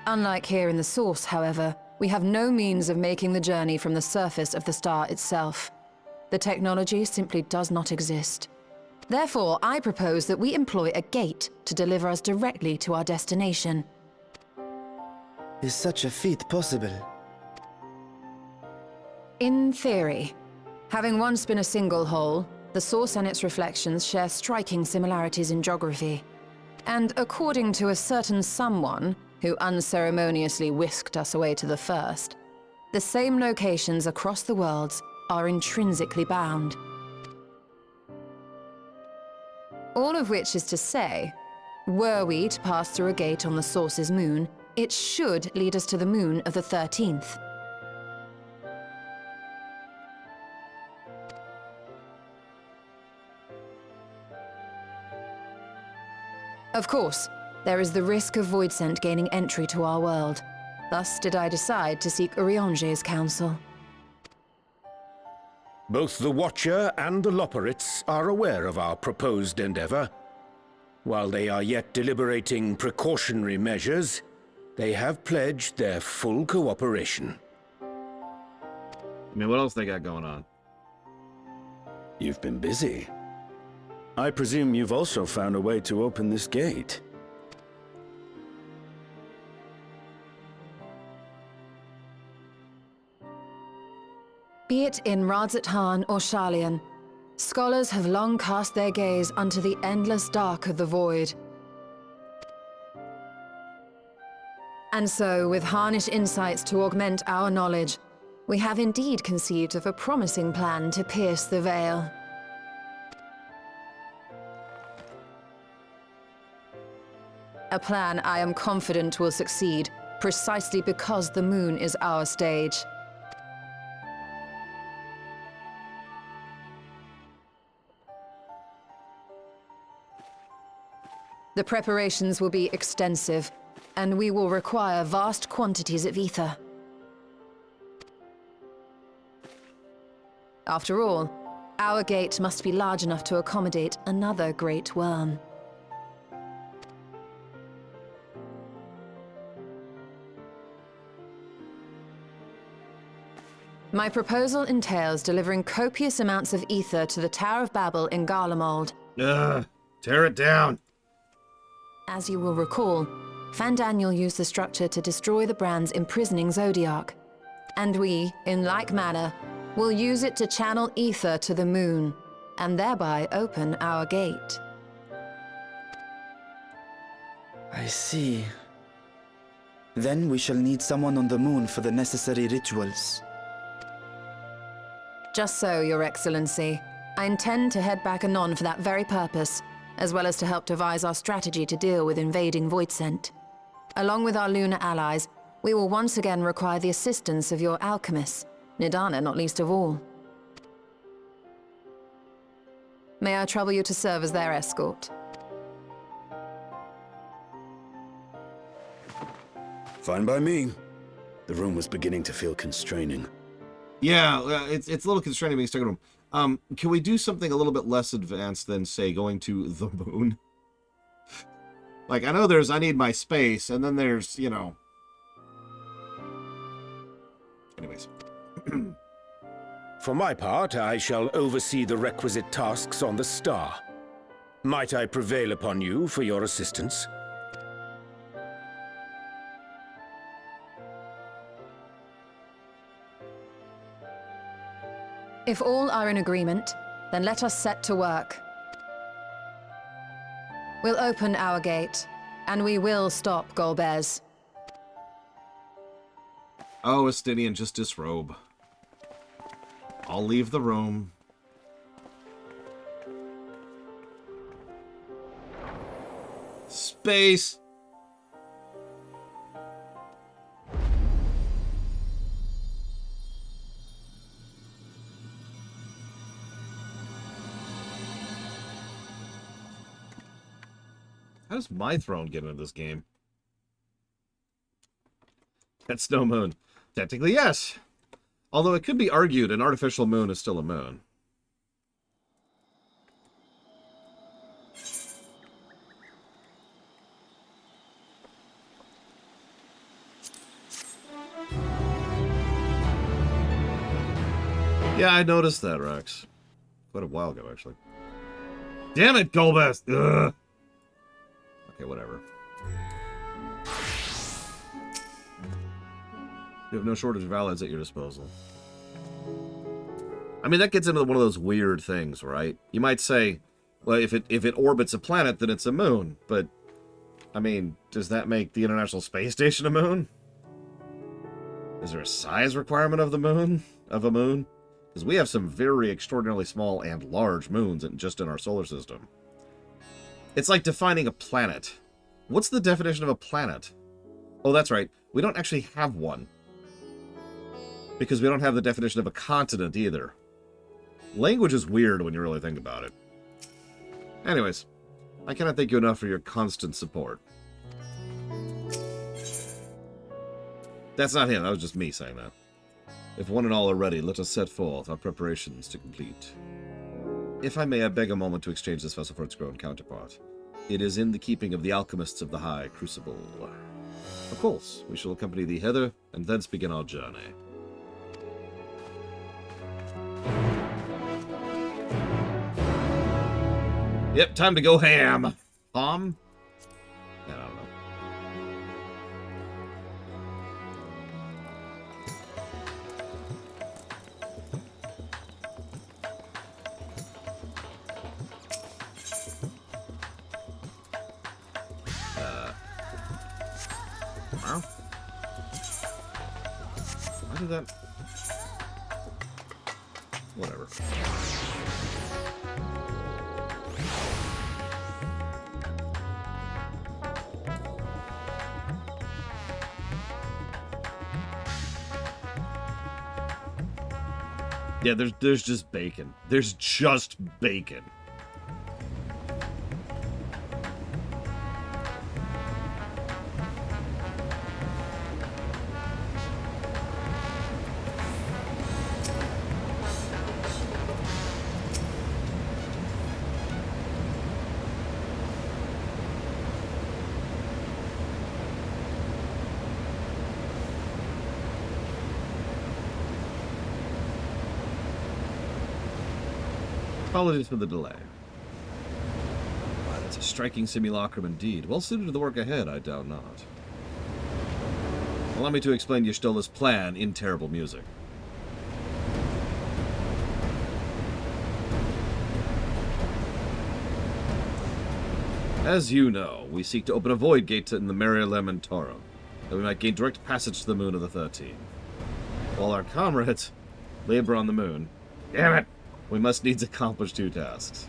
Unlike here in the Source, however, we have no means of making the journey from the surface of the star itself. The technology simply does not exist. Therefore, I propose that we employ a gate to deliver us directly to our destination. Is such a feat possible? In theory. Having once been a single hole, the Source and its reflections share striking similarities in geography. And according to a certain someone who unceremoniously whisked us away to the first, the same locations across the worlds are intrinsically bound. All of which is to say, were we to pass through a gate on the Source's moon, it should lead us to the moon of the 13th. Of course, there is the risk of Voidsent gaining entry to our world. Thus did I decide to seek Urianger's counsel. Both the Watcher and the Loporrits are aware of our proposed endeavor. While they are yet deliberating precautionary measures, they have pledged their full cooperation. I mean, what else they got going on? You've been busy. I presume you've also found a way to open this gate. Be it in Radzat-Han or Sharlayan, scholars have long cast their gaze unto the endless dark of the void. And so, with harnish insights to augment our knowledge, we have indeed conceived of a promising plan to pierce the veil. A plan I am confident will succeed, precisely because the moon is our stage. The preparations will be extensive, and we will require vast quantities of ether. After all, our gate must be large enough to accommodate another great worm. My proposal entails delivering copious amounts of ether to the Tower of Babel in Garlemald. Ugh, tear it down. As you will recall, Fandaniel used the structure to destroy the brand's imprisoning Zodiac. And we, in like manner, will use it to channel ether to the moon, and thereby open our gate. I see. Then we shall need someone on the moon for the necessary rituals. Just so, Your Excellency. I intend to head back anon for that very purpose, as well as to help devise our strategy to deal with invading Voidsent. Along with our lunar allies, we will once again require the assistance of your alchemists, Nidana not least of all. May I trouble you to serve as their escort? Fine by me. The room was beginning to feel constraining. Yeah, it's a little constraining being stuck in a room. Can we do something a little bit less advanced than, say, going to the moon? Like, I know there's I need my space, and then there's, you know... Anyways. For my part, I shall oversee the requisite tasks on the star. Might I prevail upon you for your assistance? If all are in agreement, then let us set to work. We'll open our gate, and we will stop Golbez. Oh, Estinian, just disrobe. I'll leave the room. Space! How does my throne get into this game? That's no moon. Technically, yes. Although it could be argued an artificial moon is still a moon. Yeah, I noticed that, Rex. Quite a while ago, actually. Damn it, Golbez! Ugh. Okay, whatever. You have no shortage of allies at your disposal. I mean, that gets into one of those weird things, right? You might say, well, if it orbits a planet, then it's a moon. But, I mean, does that make the International Space Station a moon? Is there a size requirement of the moon? Of a moon? Because we have some very extraordinarily small and large moons just in our solar system. It's like defining a planet. What's the definition of a planet? Oh, that's right. We don't actually have one. Because we don't have the definition of a continent either. Language is weird when you really think about it. Anyways. I cannot thank you enough for your constant support. That's not him, that was just me saying that. If one and all are ready, let us set forth our preparations to complete. If I may, I beg a moment to exchange this vessel for its grown counterpart. It is in the keeping of the alchemists of the High Crucible. Of course, we shall accompany thee hither, and thence begin our journey. Yep, time to go ham. Ham? I don't know. Wow. Why did that? Whatever. Yeah, there's just bacon. There's just bacon. Apologies for the delay. Wow, that's a striking simulacrum indeed. Well suited to the work ahead, I doubt not. Allow me to explain Y'shtola's plan in terrible music. As you know, we seek to open a void gate in the Mare Lamentorum, that we might gain direct passage to the moon of the 13th. While our comrades labor on the moon, damn it, we must needs accomplish two tasks.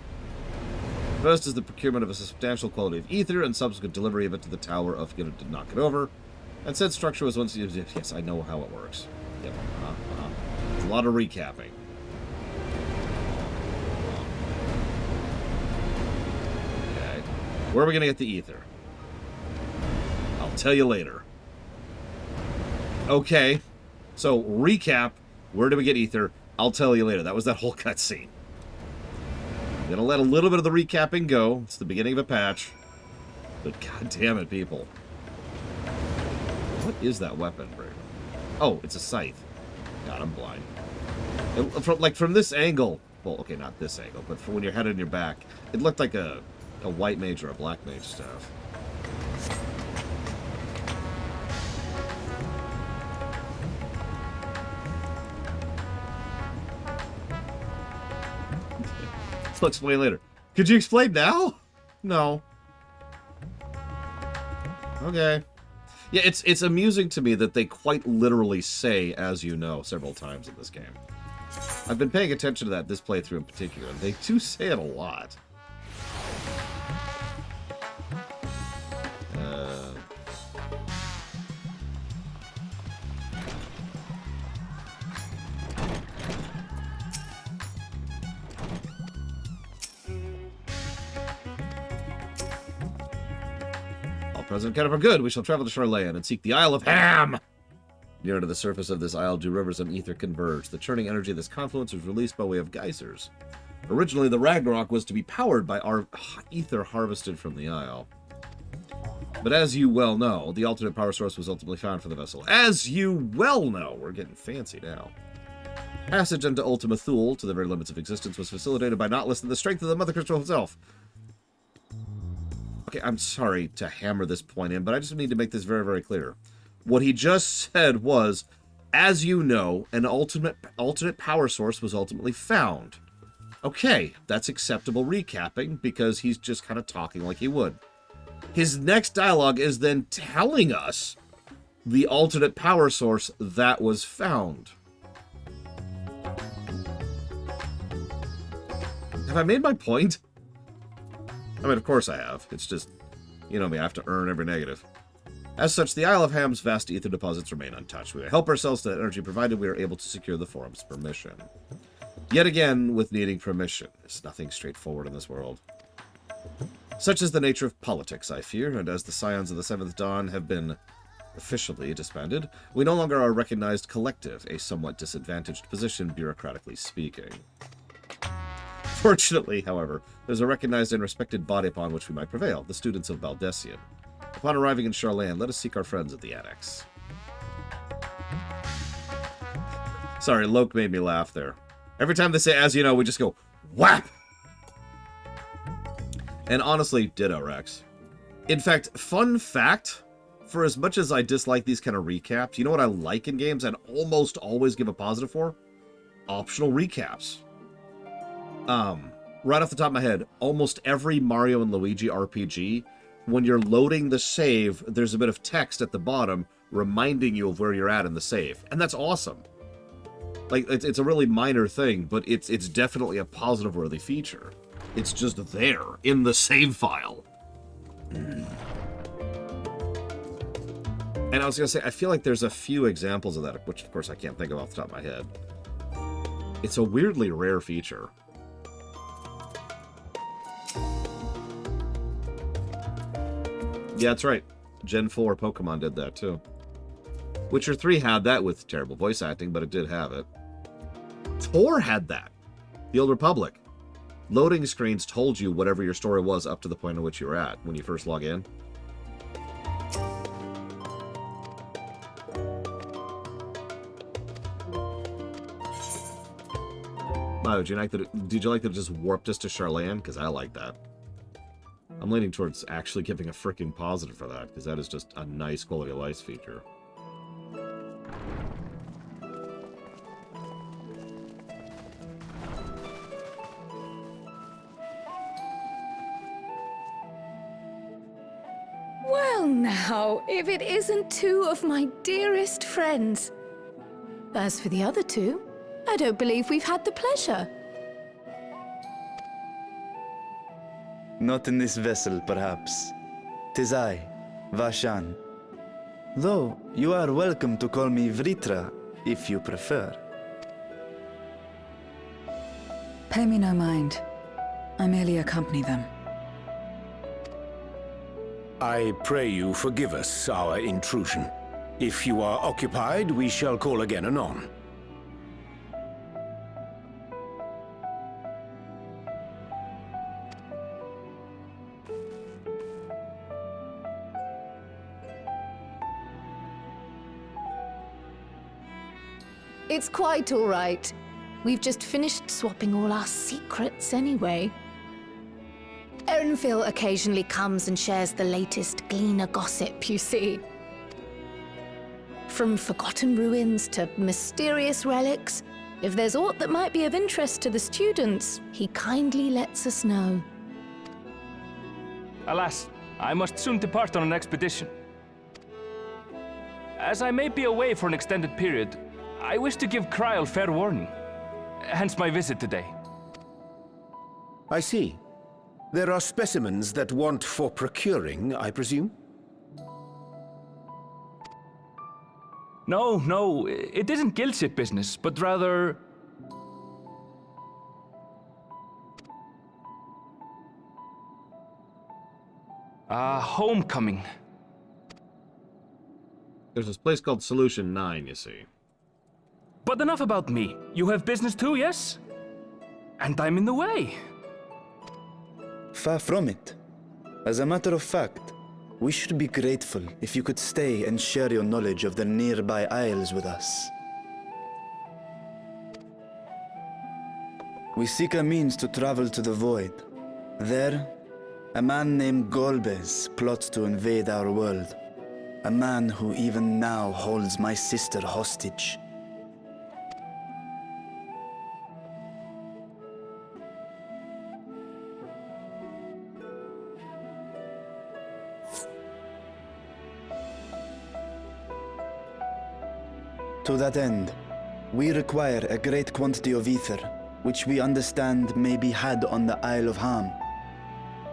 First is the procurement of a substantial quality of ether and subsequent delivery of it to the tower of to knock it over. And said structure was once used. Yes, I know how it works. Yep. It's a lot of recapping. Okay. Where are we going to get the ether? I'll tell you later. Okay. So, recap. Where do we get ether? I'll tell you later. That was that whole cutscene. I'm gonna let a little bit of the recapping go. It's the beginning of a patch. But god damn it, people. What is that weapon, Brady? Oh, it's a scythe. God, I'm blind. From this angle, well, okay, not this angle, but from when you're headed in your back, it looked like a white mage or a black mage staff. I'll explain later. Could you explain now? No. Okay. Yeah, it's amusing to me that they quite literally say, as you know, several times in this game. I've been paying attention to that this playthrough in particular, and they do say it a lot. President Kennefer, good. We shall travel to Charlayan and seek the Isle of Ham. Near to the surface of this isle, do rivers and ether converge. The churning energy of this confluence is released by way of geysers. Originally, the Ragnarok was to be powered by our ether harvested from the isle. But as you well know, the alternate power source was ultimately found for the vessel. As you well know, we're getting fancy now. Passage into Ultima Thule, to the very limits of existence, was facilitated by not less than the strength of the Mother Crystal herself. Okay, I'm sorry to hammer this point in, but I just need to make this very, very clear. What he just said was, as you know, an alternate power source was ultimately found. Okay, that's acceptable recapping, because he's just kind of talking like he would. His next dialogue is then telling us the alternate power source that was found. Have I made my point? I mean, of course I have. It's just, you know me, I have to earn every negative. As such, the Isle of Ham's vast ether deposits remain untouched. We help ourselves to that energy provided we are able to secure the forum's permission. Yet again, with needing permission. There's nothing straightforward in this world. Such is the nature of politics, I fear, and as the Scions of the Seventh Dawn have been officially disbanded, we no longer are a recognized collective, a somewhat disadvantaged position, bureaucratically speaking. Fortunately, however, there's a recognized and respected body upon which we might prevail, the students of Baldessian. Upon arriving in Charlaine, let us seek our friends at the Annex. Sorry, Loke made me laugh there. Every time they say, as you know, we just go, whap! And honestly, ditto, Rex. In fact, fun fact, for as much as I dislike these kind of recaps, you know what I like in games and almost always give a positive for? Optional recaps. Right off the top of my head, almost every Mario and Luigi RPG, when you're loading the save, there's a bit of text at the bottom reminding you of where you're at in the save. And that's awesome. Like, it's a really minor thing, but it's definitely a positive-worthy feature. It's just there, in the save file. And I was going to say, I feel like there's a few examples of that, which, of course, I can't think of off the top of my head. It's a weirdly rare feature. Yeah, that's right. Gen 4 Pokemon did that, too. Witcher 3 had that with terrible voice acting, but it did have it. 4 had that. The Old Republic. Loading screens told you whatever your story was up to the point at which you were at when you first log in. Wow, did you like that it just warped us to Charlaine? Because I like that. I'm leaning towards actually giving a freaking positive for that, because that is just a nice quality of life feature. Well now, if it isn't two of my dearest friends. As for the other two, I don't believe we've had the pleasure. Not in this vessel, perhaps. 'Tis I, Vashan. Though, you are welcome to call me Vritra, if you prefer. Pay me no mind. I merely accompany them. I pray you forgive us our intrusion. If you are occupied, we shall call again anon. It's quite all right. We've just finished swapping all our secrets anyway. Erenville occasionally comes and shares the latest Gleaner gossip, you see. From forgotten ruins to mysterious relics, if there's aught that might be of interest to the students, he kindly lets us know. Alas, I must soon depart on an expedition. As I may be away for an extended period, I wish to give Kryl fair warning. Hence my visit today. I see. There are specimens that want for procuring, I presume? No, it isn't guildship business, but rather... homecoming. There's this place called Solution 9, you see. But enough about me. You have business too, yes? And I'm in the way. Far from it. As a matter of fact, we should be grateful if you could stay and share your knowledge of the nearby isles with us. We seek a means to travel to the Void. There, a man named Golbez plots to invade our world. A man who even now holds my sister hostage. To that end, we require a great quantity of ether, which we understand may be had on the Isle of Ham.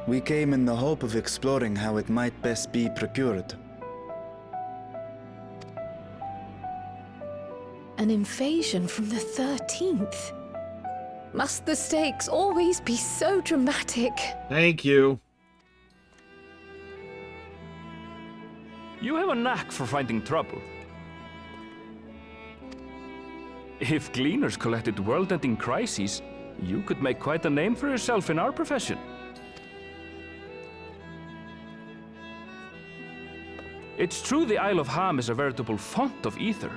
We came in the hope of exploring how it might best be procured. An invasion from the 13th? Must the stakes always be so dramatic? Thank you. You have a knack for finding trouble. If cleaners collected world-ending crises, you could make quite a name for yourself in our profession. It's true the Isle of Ham is a veritable font of ether,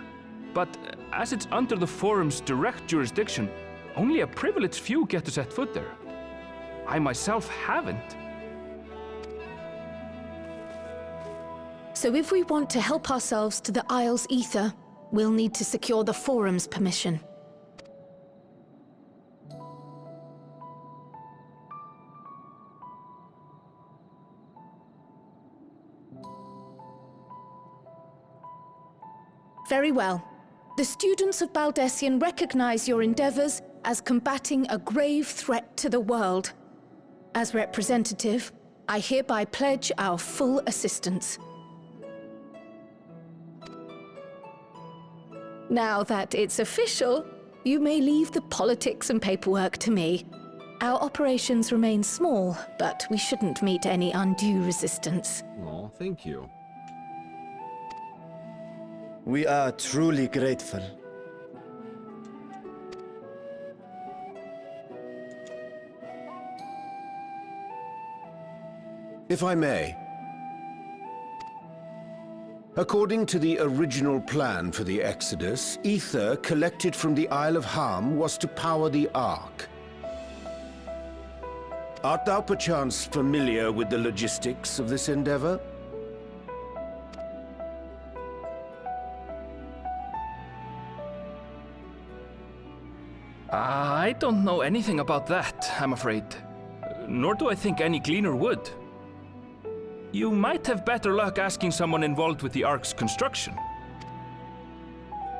but as it's under the Forum's direct jurisdiction, only a privileged few get to set foot there. I myself haven't. So if we want to help ourselves to the Isle's ether, we'll need to secure the Forum's permission. Very well. The students of Baldessian recognize your endeavors as combating a grave threat to the world. As representative, I hereby pledge our full assistance. Now that it's official, you may leave the politics and paperwork to me. Our operations remain small, but we shouldn't meet any undue resistance. Oh, thank you. We are truly grateful. If I may. According to the original plan for the Exodus, ether collected from the Isle of Ham was to power the Ark. Art thou perchance familiar with the logistics of this endeavor? I don't know anything about that, I'm afraid. Nor do I think any cleaner would. You might have better luck asking someone involved with the Ark's construction.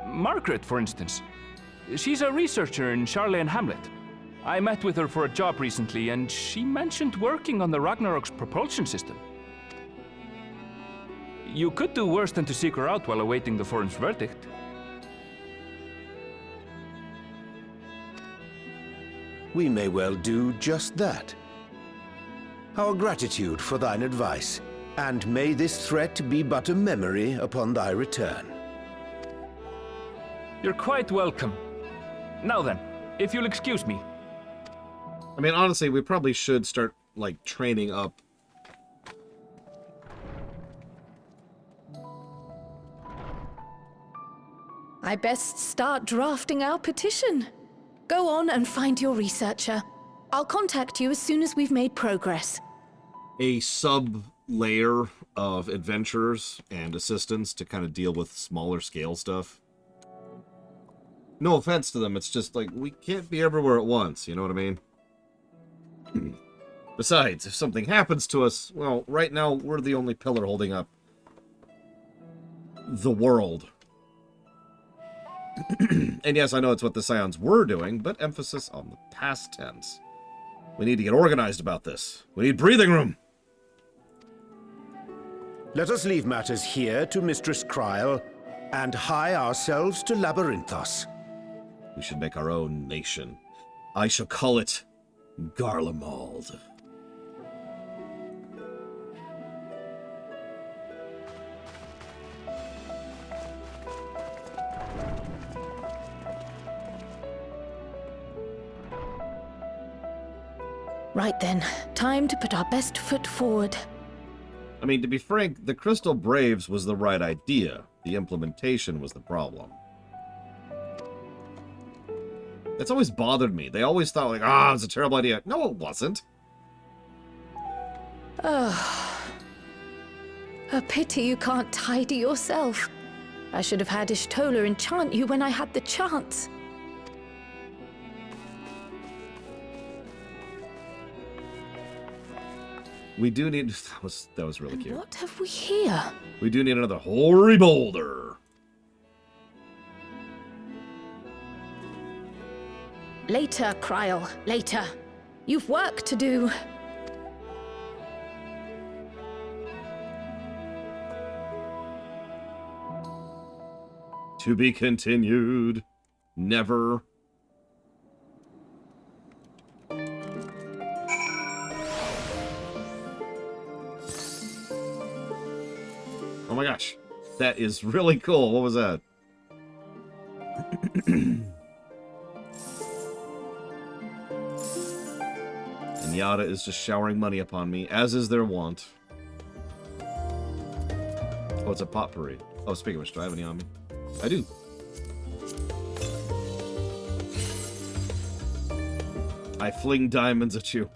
Margaret, for instance. She's a researcher in Charley and Hamlet. I met with her for a job recently, and she mentioned working on the Ragnarok's propulsion system. You could do worse than to seek her out while awaiting the Forum's verdict. We may well do just that. Our gratitude for thine advice, and may this threat be but a memory upon thy return. You're quite welcome. Now then, if you'll excuse me. I mean, honestly, we probably should start, like, training up. I best start drafting our petition. Go on and find your researcher. I'll contact you as soon as we've made progress. A sub-layer of adventurers and assistants to kind of deal with smaller scale stuff. No offense to them, it's just like, we can't be everywhere at once, you know what I mean? Besides, if something happens to us, well, right now, we're the only pillar holding up the world. And yes, I know it's what the Scions were doing, but emphasis on the past tense. We need to get organized about this. We need breathing room. Let us leave matters here to Mistress Kryl, and hie ourselves to Labyrinthos. We should make our own nation. I shall call it Garlemald. Right then, time to put our best foot forward. I mean, to be frank, the Crystal Braves was the right idea. The implementation was the problem. That's always bothered me. They always thought, like, ah, it's a terrible idea. No, it wasn't. Oh. A pity you can't tidy yourself. I should have had Ishtola enchant you when I had the chance. We do need... That was really cute. What have we here? We do need another hoary boulder. Later, Kryl, later. You've work to do. To be continued. Never. Oh my gosh. That is really cool. What was that? And Yada is just showering money upon me, as is their wont. Oh, it's a potpourri. Oh, speaking of which, do I have any on me? I do. I fling diamonds at you.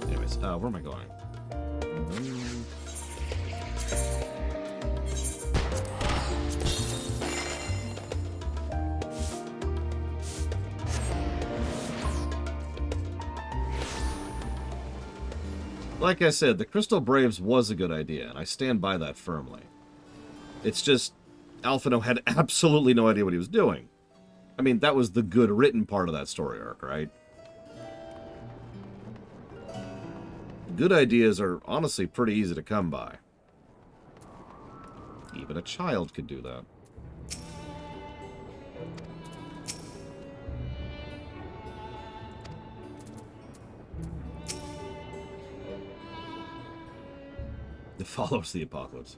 Anyways, where am I going? Like I said, the Crystal Braves was a good idea, and I stand by that firmly. It's just, Alphino had absolutely no idea what he was doing. I mean, that was the good written part of that story arc, right? Good ideas are honestly pretty easy to come by. Even a child could do that. It follows the apocalypse.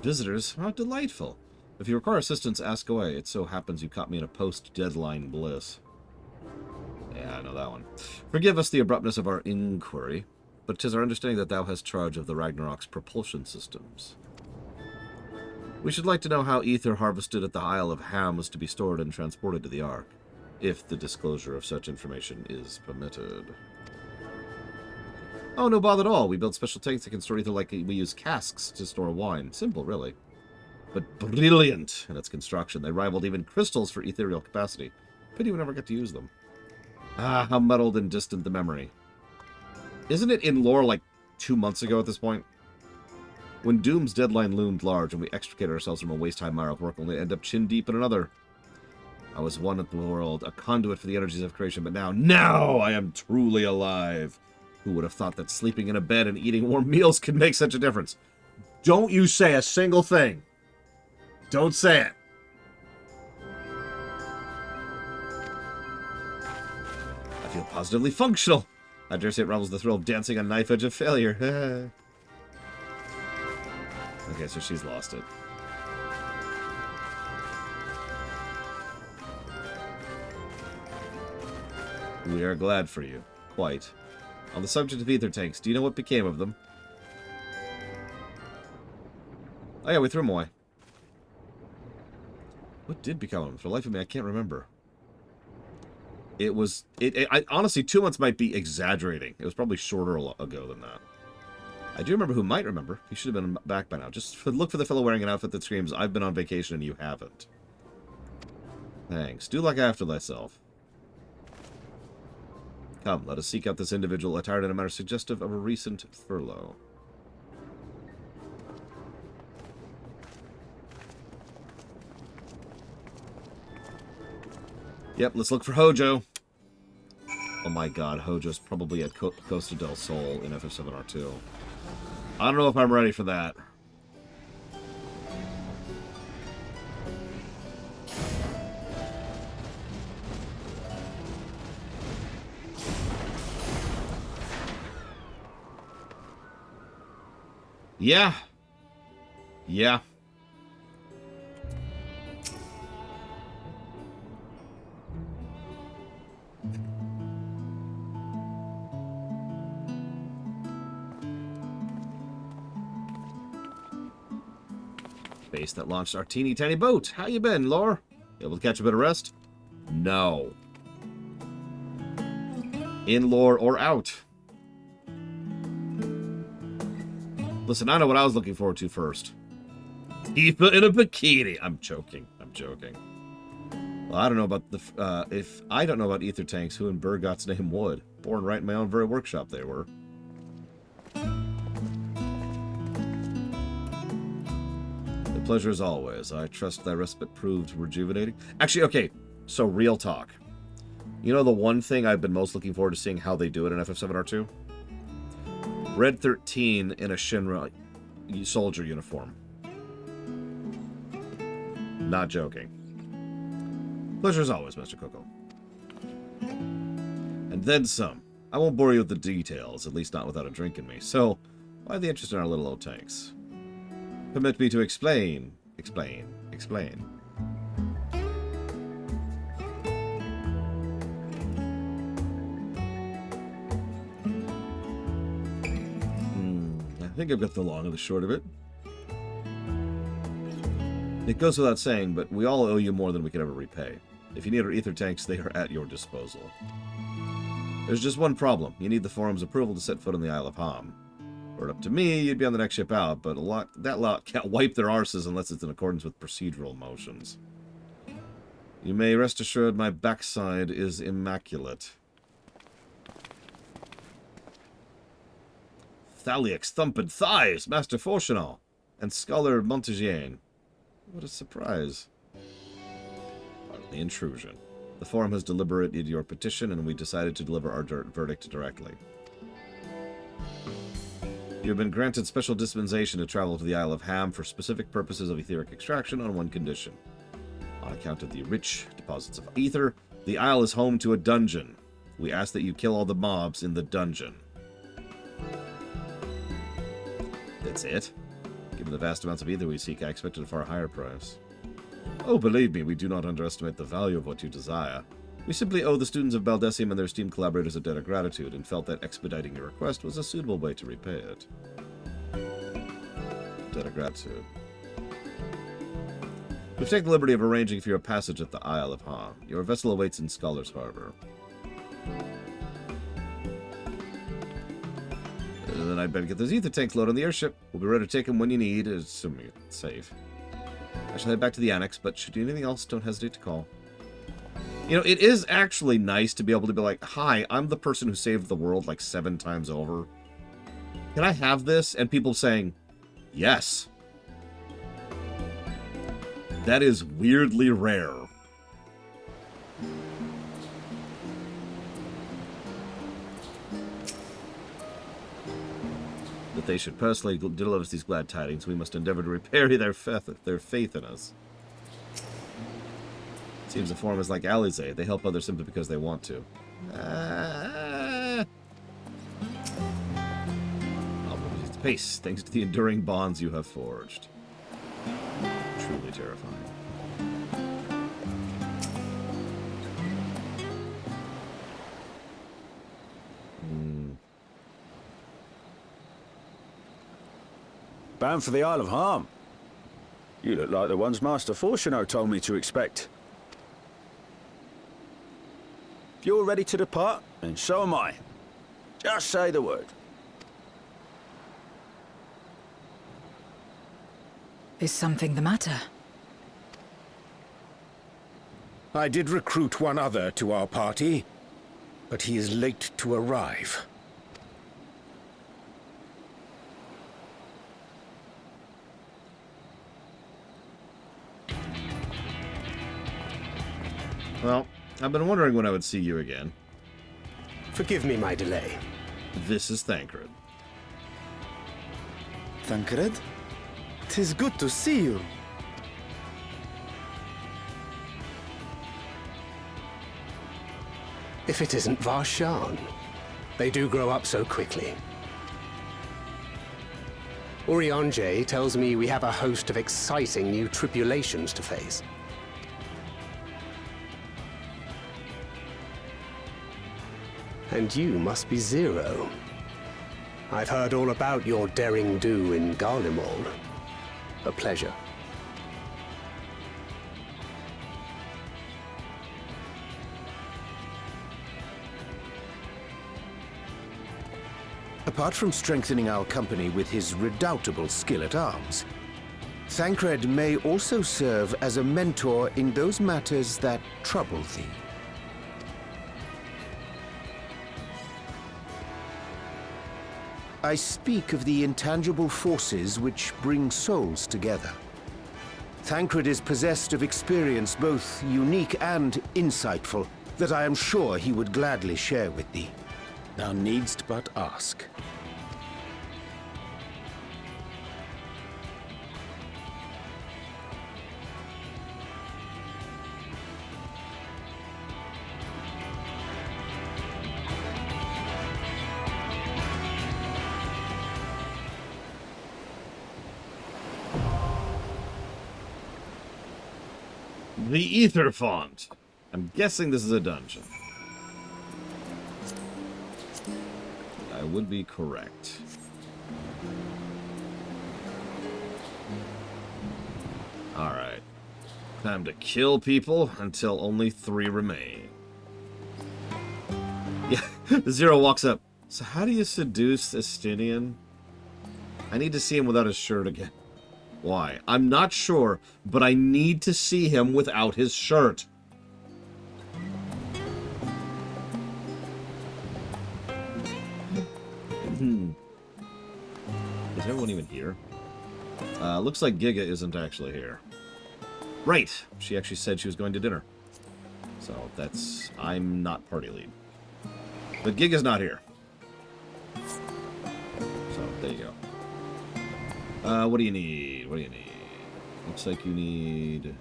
Visitors? How delightful. If you require assistance, ask away. It so happens you caught me in a post-deadline bliss. Yeah, I know that one. Forgive us the abruptness of our inquiry, but 'tis our understanding that thou hast charge of the Ragnarok's propulsion systems. We should like to know how ether harvested at the Isle of Ham was to be stored and transported to the Ark, if the disclosure of such information is permitted. Oh, no bother at all. We build special tanks that can store ether like we use casks to store wine. Simple, really. But brilliant in its construction. They rivaled even crystals for ethereal capacity. Pity we never get to use them. Ah, how muddled and distant the memory. Isn't it in lore like 2 months ago at this point? When Doom's deadline loomed large and we extricated ourselves from a waist-high mire of work, only to end up chin-deep in another. I was one with the world, a conduit for the energies of creation, but now I am truly alive. Who would have thought that sleeping in a bed and eating warm meals could make such a difference? Don't you say a single thing. Don't say it. I feel positively functional. I dare say it revels the thrill of dancing on knife edge of failure. Okay, so she's lost it. We are glad for you. Quite. On the subject of ether tanks, do you know what became of them? Oh yeah, we threw them away. What did become of them? For the life of me, I can't remember. It was... honestly, 2 months might be exaggerating. It was probably shorter ago than that. I do remember who might remember. He should have been back by now. Just look for the fellow wearing an outfit that screams, I've been on vacation and you haven't. Thanks. Do like after thyself. Come, let us seek out this individual attired in a manner suggestive of a recent furlough. Yep, let's look for Hojo. Oh my god, Hojo's probably at Costa del Sol in FF7R2. I don't know if I'm ready for that. Yeah. Yeah. Base that launched our teeny tiny boat. How you been, Lore? Able to catch a bit of rest? No. In lore or out? Listen, I know what I was looking forward to first. Tifa in a bikini. I'm joking. I'm joking. Well, I don't know about the... if I don't know about ether tanks, who in Burgot's name would? Born right in my own very workshop they were. The pleasure as always. I trust thy respite proved rejuvenating. Actually, okay. So, real talk. You know the one thing I've been most looking forward to seeing how they do it in FF7R2? Red 13 in a Shinra soldier uniform. Not joking. Pleasure as always, Mr. Coco. And then some. I won't bore you with the details, at least not without a drink in me. So, why the interest in our little old tanks? Permit me to explain. I think I've got the long and the short of it. It goes without saying, but we all owe you more than we can ever repay. If you need our ether tanks, they are at your disposal. There's just one problem. You need the Forum's approval to set foot on the Isle of Ham. Were it up to me, you'd be on the next ship out, but that lot can't wipe their arses unless it's in accordance with procedural motions. You may rest assured my backside is immaculate. Thaliax thumping thighs, Master Fortunal, and Scholar Montegiane. What a surprise. Pardon the intrusion. The Forum has deliberated your petition, and we decided to deliver our verdict directly. You have been granted special dispensation to travel to the Isle of Ham for specific purposes of etheric extraction on one condition. On account of the rich deposits of ether, the Isle is home to a dungeon. We ask that you kill all the mobs in the dungeon. That's it. Given the vast amounts of ether we seek, I expected a far higher price. Oh, believe me, we do not underestimate the value of what you desire. We simply owe the students of Baldessium and their esteemed collaborators a debt of gratitude, and felt that expediting your request was a suitable way to repay it. Debt of gratitude. We've taken the liberty of arranging for your passage at the Isle of Ham. Your vessel awaits in Scholar's Harbor. And then I'd better get those ether tanks loaded on the airship. We'll be ready to take them when you need, assuming it's safe. I shall head back to the annex, but should you need anything else, don't hesitate to call. You know, it is actually nice to be able to be like, hi, I'm the person who saved the world like 7 times over. Can I have this? And people saying, yes. That is weirdly rare. That they should personally deliver us these glad tidings, we must endeavor to repair their faith in us. Seems the Forum is like Alizé. They help others simply because they want to. I'll move at pace, thanks to the enduring bonds you have forged. Truly terrifying. Bound for the Isle of Ham. You look like the ones Master Fortuno told me to expect. If you're ready to depart, then so am I. Just say the word. Is something the matter? I did recruit one other to our party, but he is late to arrive. Well, I've been wondering when I would see you again. Forgive me my delay. This is Thancred. Thancred? 'Tis good to see you. If it isn't Varshan. They do grow up so quickly. Urianger tells me we have a host of exciting new tribulations to face. And you must be Zero. I've heard all about your daring do in Garlemald. A pleasure. Apart from strengthening our company with his redoubtable skill at arms, Thancred may also serve as a mentor in those matters that trouble thee. I speak of the intangible forces which bring souls together. Thancred is possessed of experience both unique and insightful that I am sure he would gladly share with thee. Thou needst but ask. The Ether Font. I'm guessing this is a dungeon. I would be correct. Alright. Time to kill people until only 3 remain. Yeah, Zero walks up. So how do you seduce Estinian? I need to see him without his shirt again. Why? I'm not sure, but I need to see him without his shirt. Is everyone even here? Looks like Giga isn't actually here. Right! She actually said she was going to dinner. So that's... I'm not party lead. But Giga's not here. So, there you go. What do you need? What do you need? Looks like you need...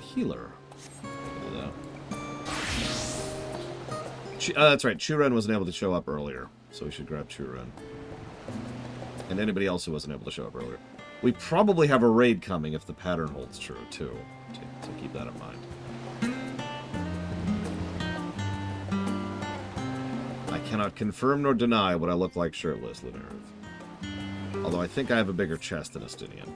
healer. That's right. Churen wasn't able to show up earlier. So we should grab Churen. And anybody else who wasn't able to show up earlier. We probably have a raid coming if the pattern holds true, too. So keep that in mind. I cannot confirm nor deny what I look like shirtless, Lunerv. Although I think I have a bigger chest than Estinian.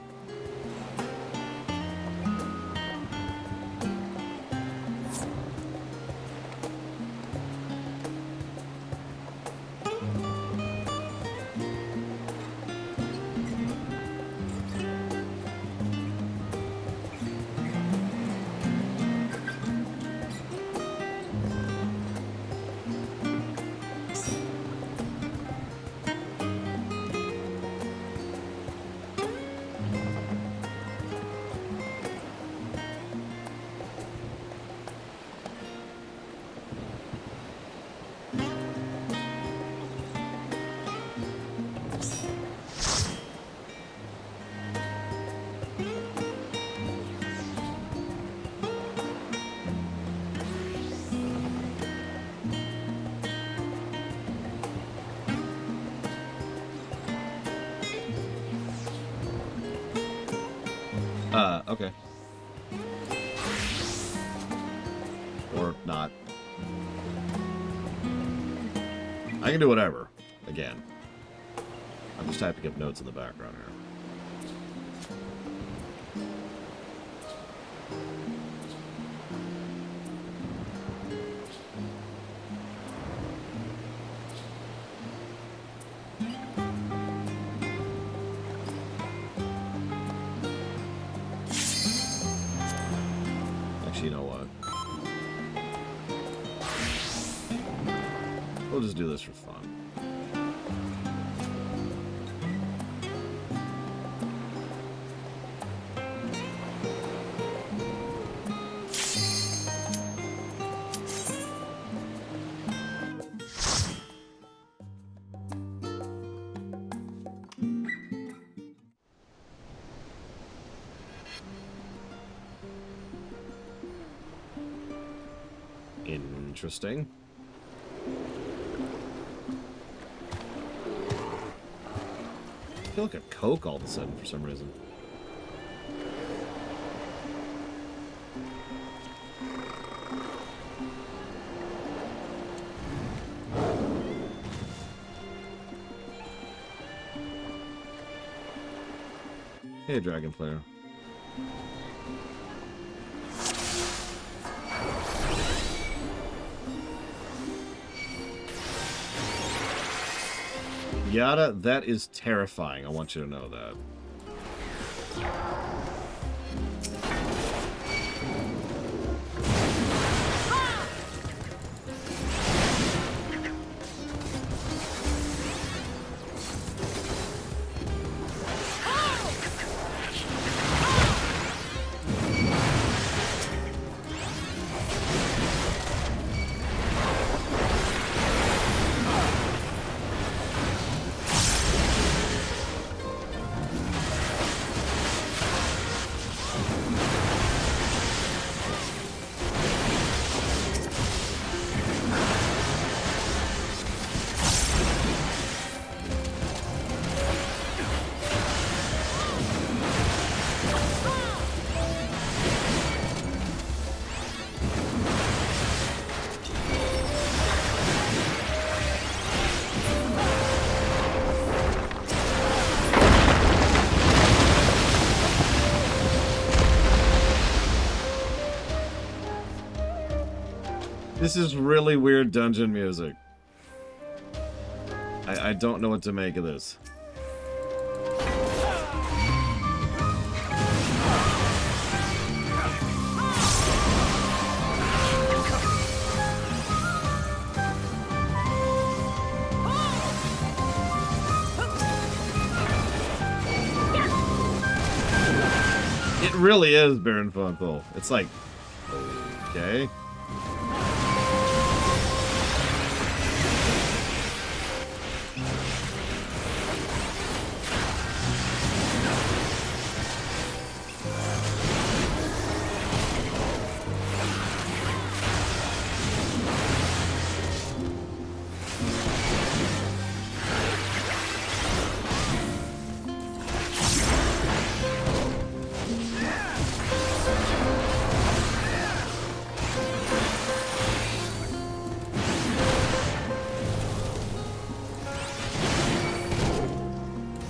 Okay. Or not. I can do whatever. Again. I'm just typing up notes in the background here. You know what? We'll just do this for fun. Interesting. I feel like a Coke all of a sudden for some reason. Hey, Dragon Player. Yada, that is terrifying. I want you to know that. This is really weird dungeon music. I don't know what to make of this. It really is Baron Fonthul. It's like, okay.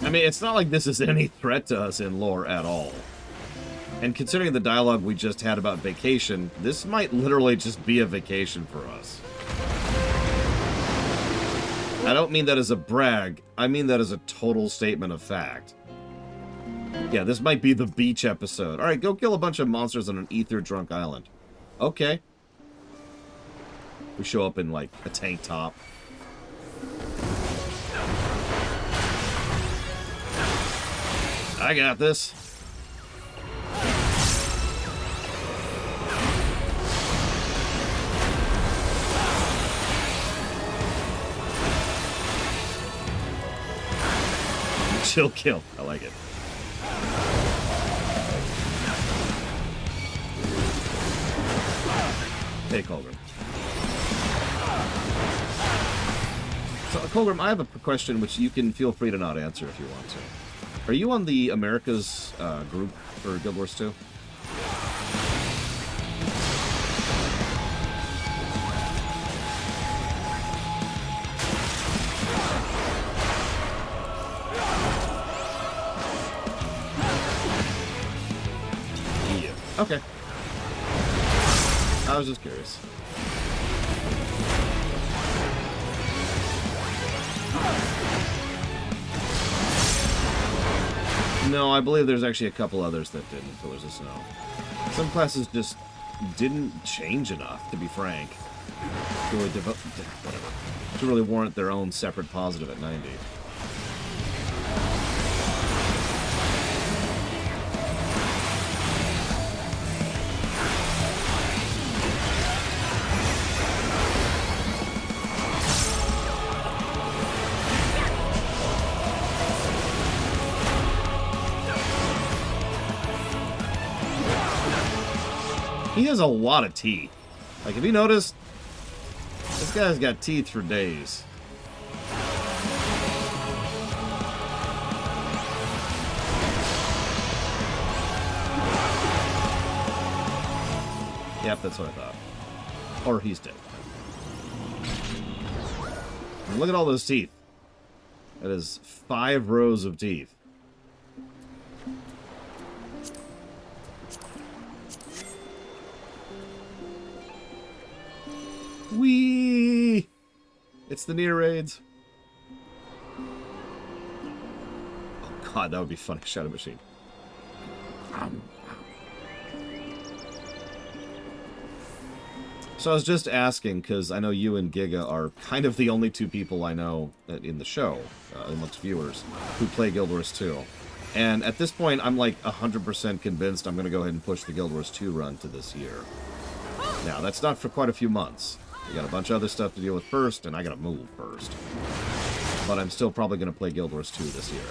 I mean, it's not like this is any threat to us in lore at all. And considering the dialogue we just had about vacation, this might literally just be a vacation for us. I don't mean that as a brag, I mean that as a total statement of fact. Yeah, this might be the beach episode. Alright, go kill a bunch of monsters on an ether-drunk island. Okay. We show up in, like, a tank top. I got this. Chill kill. I like it. Hey, Colgrim. So, Colgrim, I have a question which you can feel free to not answer if you want to. Are you on the Americas group for Guild Wars 2? Yeah. Okay. I was just curious. No, I believe there's actually a couple others that didn't, Pillars of Snow. Some classes just didn't change enough, to be frank, to really, whatever, to really warrant their own separate positive at 90. He has a lot of teeth. Like, have you noticed? This guy's got teeth for days. Yep, that's what I thought. Or he's dead. And look at all those teeth. That is 5 rows of teeth. Whee! It's the near raids. Oh god, that would be funny. Shadow Machine. So I was just asking, because I know you and Giga are kind of the only two people I know in the show, amongst viewers, who play Guild Wars 2. And at this point, I'm like 100% convinced I'm going to go ahead and push the Guild Wars 2 run to this year. Now, that's not for quite a few months. We got a bunch of other stuff to deal with first, and I gotta move first. But I'm still probably gonna play Guild Wars 2 this year.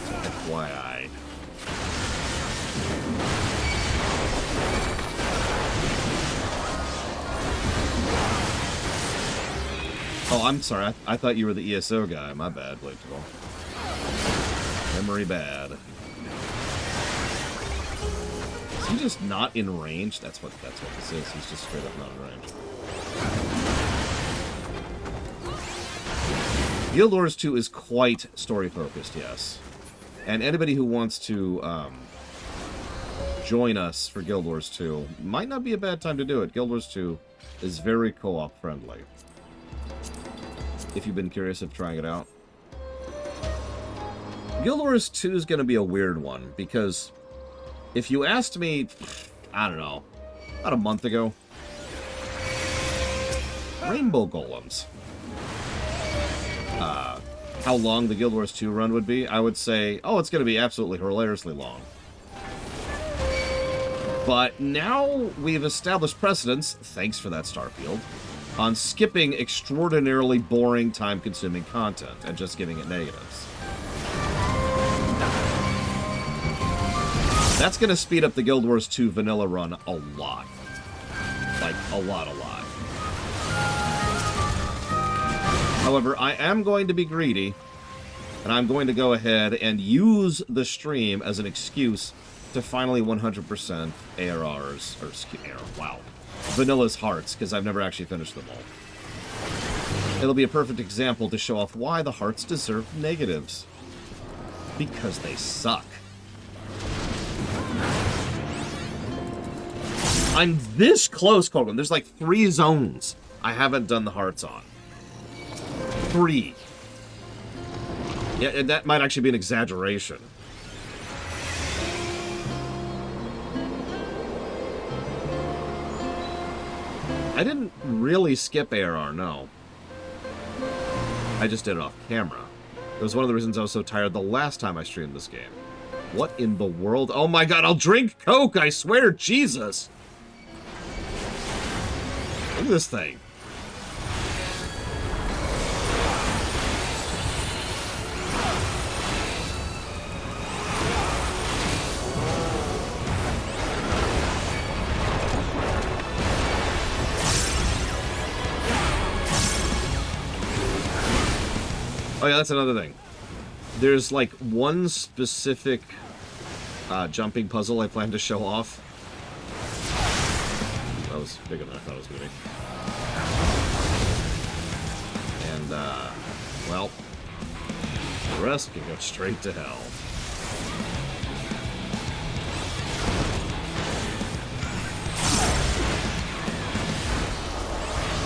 So, FYI. Oh, I'm sorry. I thought you were the ESO guy. My bad, Blade Tool. Memory bad. Is he just not in range? That's what this is. He's just straight up not in range. Guild Wars 2 is quite story-focused, yes. And anybody who wants to join us for Guild Wars 2, might not be a bad time to do it. Guild Wars 2 is very co-op friendly. If you've been curious of trying it out. Guild Wars 2 is going to be a weird one, because if you asked me, I don't know, about a month ago, Rainbow Golems, how long the Guild Wars 2 run would be, I would say, oh, it's going to be absolutely hilariously long. But now we've established precedence, thanks for that Starfield, on skipping extraordinarily boring, time-consuming content and just giving it negatives. That's going to speed up the Guild Wars 2 vanilla run a lot. Like, a lot. However, I am going to be greedy, and I'm going to go ahead and use the stream as an excuse to finally 100% ARRs, or wow, Vanilla's hearts, because I've never actually finished them all. It'll be a perfect example to show off why the hearts deserve negatives. Because they suck. I'm this close, Colgan. There's like 3 zones I haven't done the hearts on. 3. Yeah, and that might actually be an exaggeration. I didn't really skip ARR, no. I just did it off camera. It was one of the reasons I was so tired the last time I streamed this game. What in the world? Oh my god, I'll drink Coke, I swear, Jesus! Look at this thing. Oh yeah, that's another thing. There's like one specific jumping puzzle I plan to show off. That was bigger than I thought it was going to be. And, well, the rest can go straight to hell.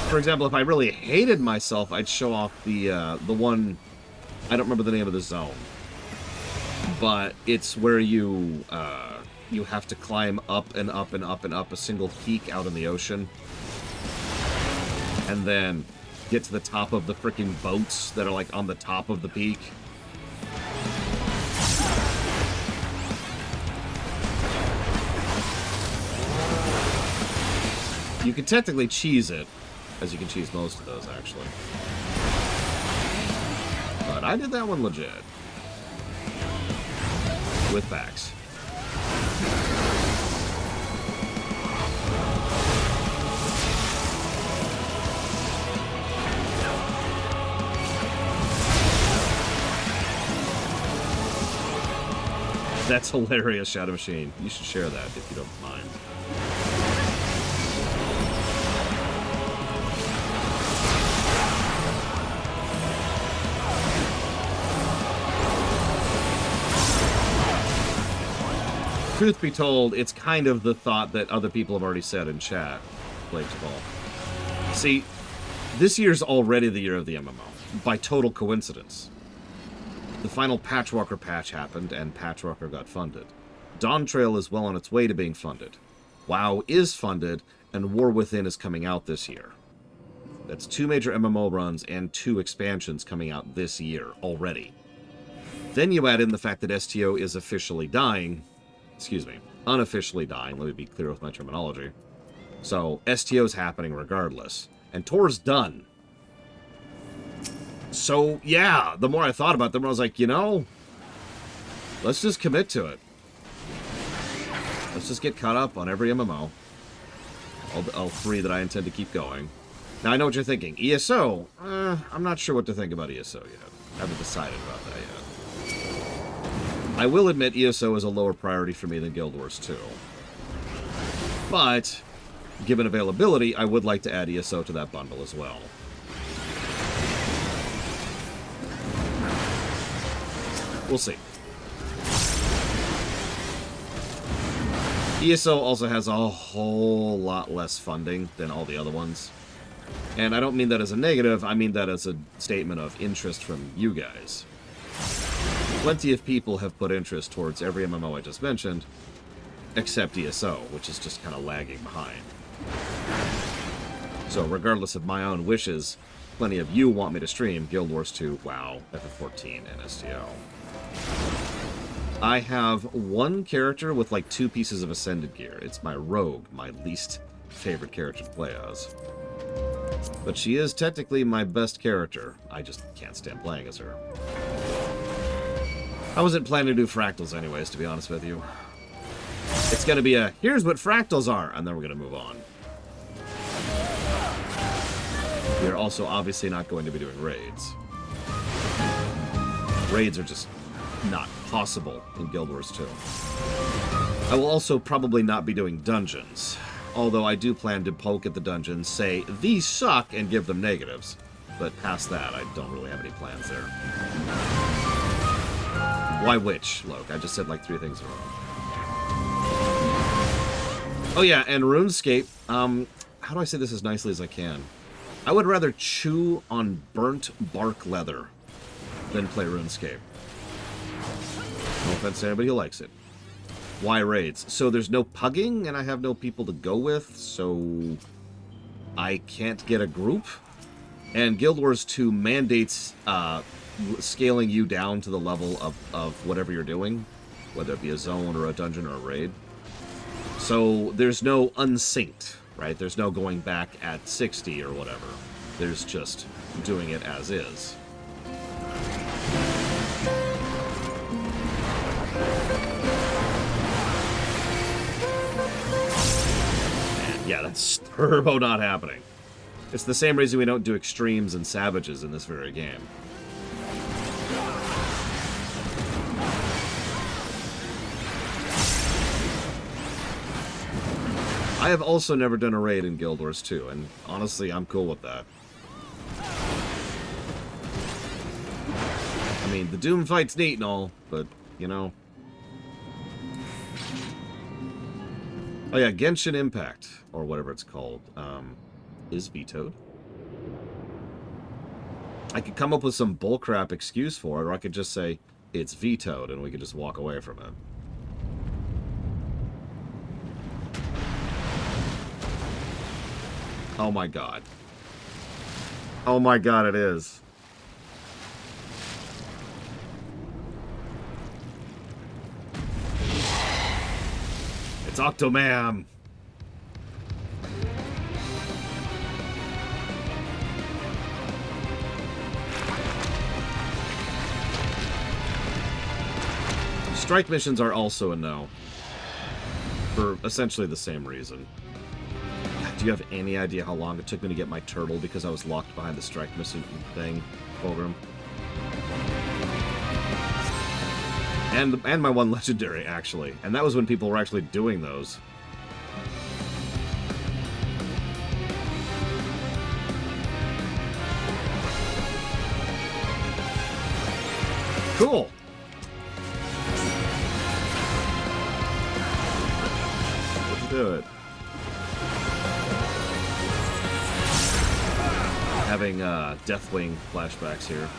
For example, if I really hated myself, I'd show off the one, I don't remember the name of the zone, but it's where you have to climb up and up and up and up a single peak out in the ocean, and then get to the top of the freaking boats that are like on the top of the peak. You can technically cheese it, as you can cheese most of those, actually. But I did that one legit. With backs. That's hilarious, Shadow Machine. You should share that if you don't mind. Truth be told, it's kind of the thought that other people have already said in chat, Plagues of All. See, this year's already the year of the MMO, by total coincidence. The final Patchwalker patch happened, and Patchwalker got funded. Dawntrail is well on its way to being funded. WoW is funded, and War Within is coming out this year. That's 2 major MMO runs and 2 expansions coming out this year already. Then you add in the fact that STO is officially dying. Excuse me, unofficially dying, let me be clear with my terminology. So, STO's happening regardless. And Tor's done. So, yeah, the more I thought about it, the more I was like, you know, let's just commit to it. Let's just get caught up on every MMO. All 3 that I intend to keep going. Now, I know what you're thinking. ESO? I'm not sure what to think about ESO yet. I haven't decided about that yet. I will admit ESO is a lower priority for me than Guild Wars 2. But, given availability, I would like to add ESO to that bundle as well. We'll see. ESO also has a whole lot less funding than all the other ones. And I don't mean that as a negative, I mean that as a statement of interest from you guys. Plenty of people have put interest towards every MMO I just mentioned, except ESO, which is just kind of lagging behind. So regardless of my own wishes, plenty of you want me to stream Guild Wars 2, WoW, FF14, and STO. I have one character with like 2 pieces of Ascended gear. It's my Rogue, my least favorite character to play as. But she is technically my best character. I just can't stand playing as her. I wasn't planning to do fractals anyways, to be honest with you. It's going to be a, here's what fractals are, and then we're going to move on. We're also obviously not going to be doing raids. Raids are just not possible in Guild Wars 2. I will also probably not be doing dungeons, although I do plan to poke at the dungeons, say, these suck, and give them negatives. But past that, I don't really have any plans there. Why which, Loke? I just said like 3 things in a row. Oh yeah, and RuneScape, how do I say this as nicely as I can? I would rather chew on burnt bark leather than play RuneScape. No offense to anybody who likes it. Why raids? So there's no pugging, and I have no people to go with, so I can't get a group. And Guild Wars 2 mandates scaling you down to the level of whatever you're doing, whether it be a zone or a dungeon or a raid. So there's no unsynced, right? There's no going back at 60 or whatever. There's just doing it as is. And yeah, that's turbo not happening. It's the same reason we don't do extremes and savages in this very game. I have also never done a raid in Guild Wars 2, and honestly, I'm cool with that. I mean, the Doom fight's neat and all, but, you know. Oh yeah, Genshin Impact, or whatever it's called, is vetoed. I could come up with some bullcrap excuse for it, or I could just say, it's vetoed, and we could just walk away from it. Oh my god. Oh my god, it is. It's Octomam! Strike missions are also a no. For essentially the same reason. Do you have any idea how long it took me to get my turtle because I was locked behind the strike mission thing, Fulgrim? And my one legendary, actually. And that was when people were actually doing those. Cool! Let's do it. Having Deathwing flashbacks here.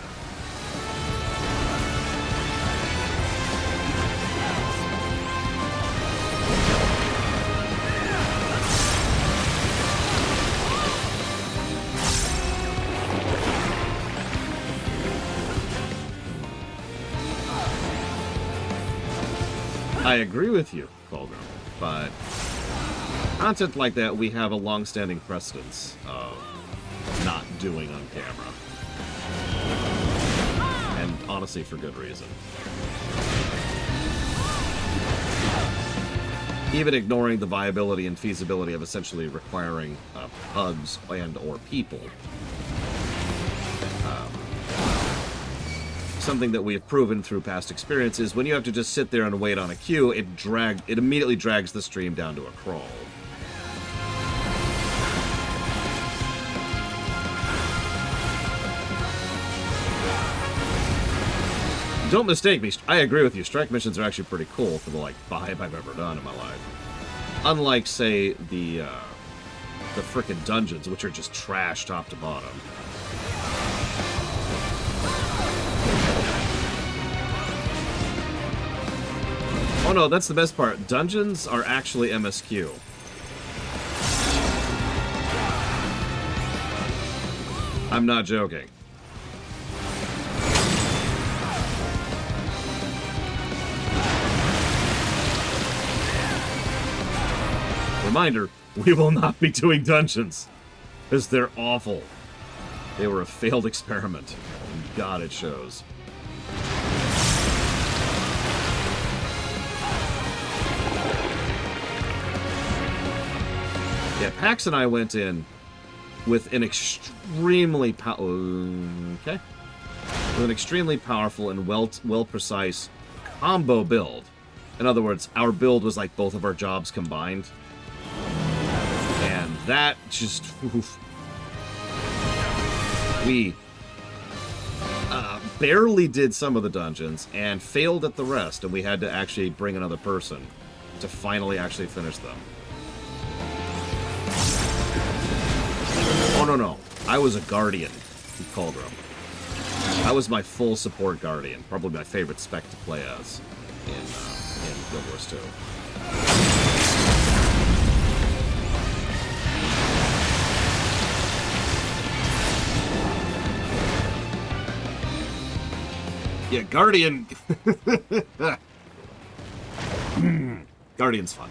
I agree with you, Fulgrim, but content like that we have a long-standing precedence of not doing on camera. And honestly, for good reason. Even ignoring the viability and feasibility of essentially requiring hugs and or people. Something that we have proven through past experiences, when you have to just sit there and wait on a queue, it immediately drags the stream down to a crawl. Don't mistake me, I agree with you. Strike missions are actually pretty cool for the, like, 5 I've ever done in my life. Unlike, say, the frickin' dungeons, which are just trash top to bottom. Oh no, that's the best part. Dungeons are actually MSQ. I'm not joking. Reminder, we will not be doing dungeons, because they're awful. They were a failed experiment. And God, it shows. Yeah, Pax and I went in with an extremely with an extremely powerful and well precise combo build. In other words, our build was like both of our jobs combined. And that just... Oof. We barely did some of the dungeons and failed at the rest, and we had to actually bring another person to finally actually finish them. Oh, no. I was a Guardian in Fulgrim. I was my full support Guardian. Probably my favorite spec to play as in Guild Wars 2. Yeah, Guardian. Guardian's fun.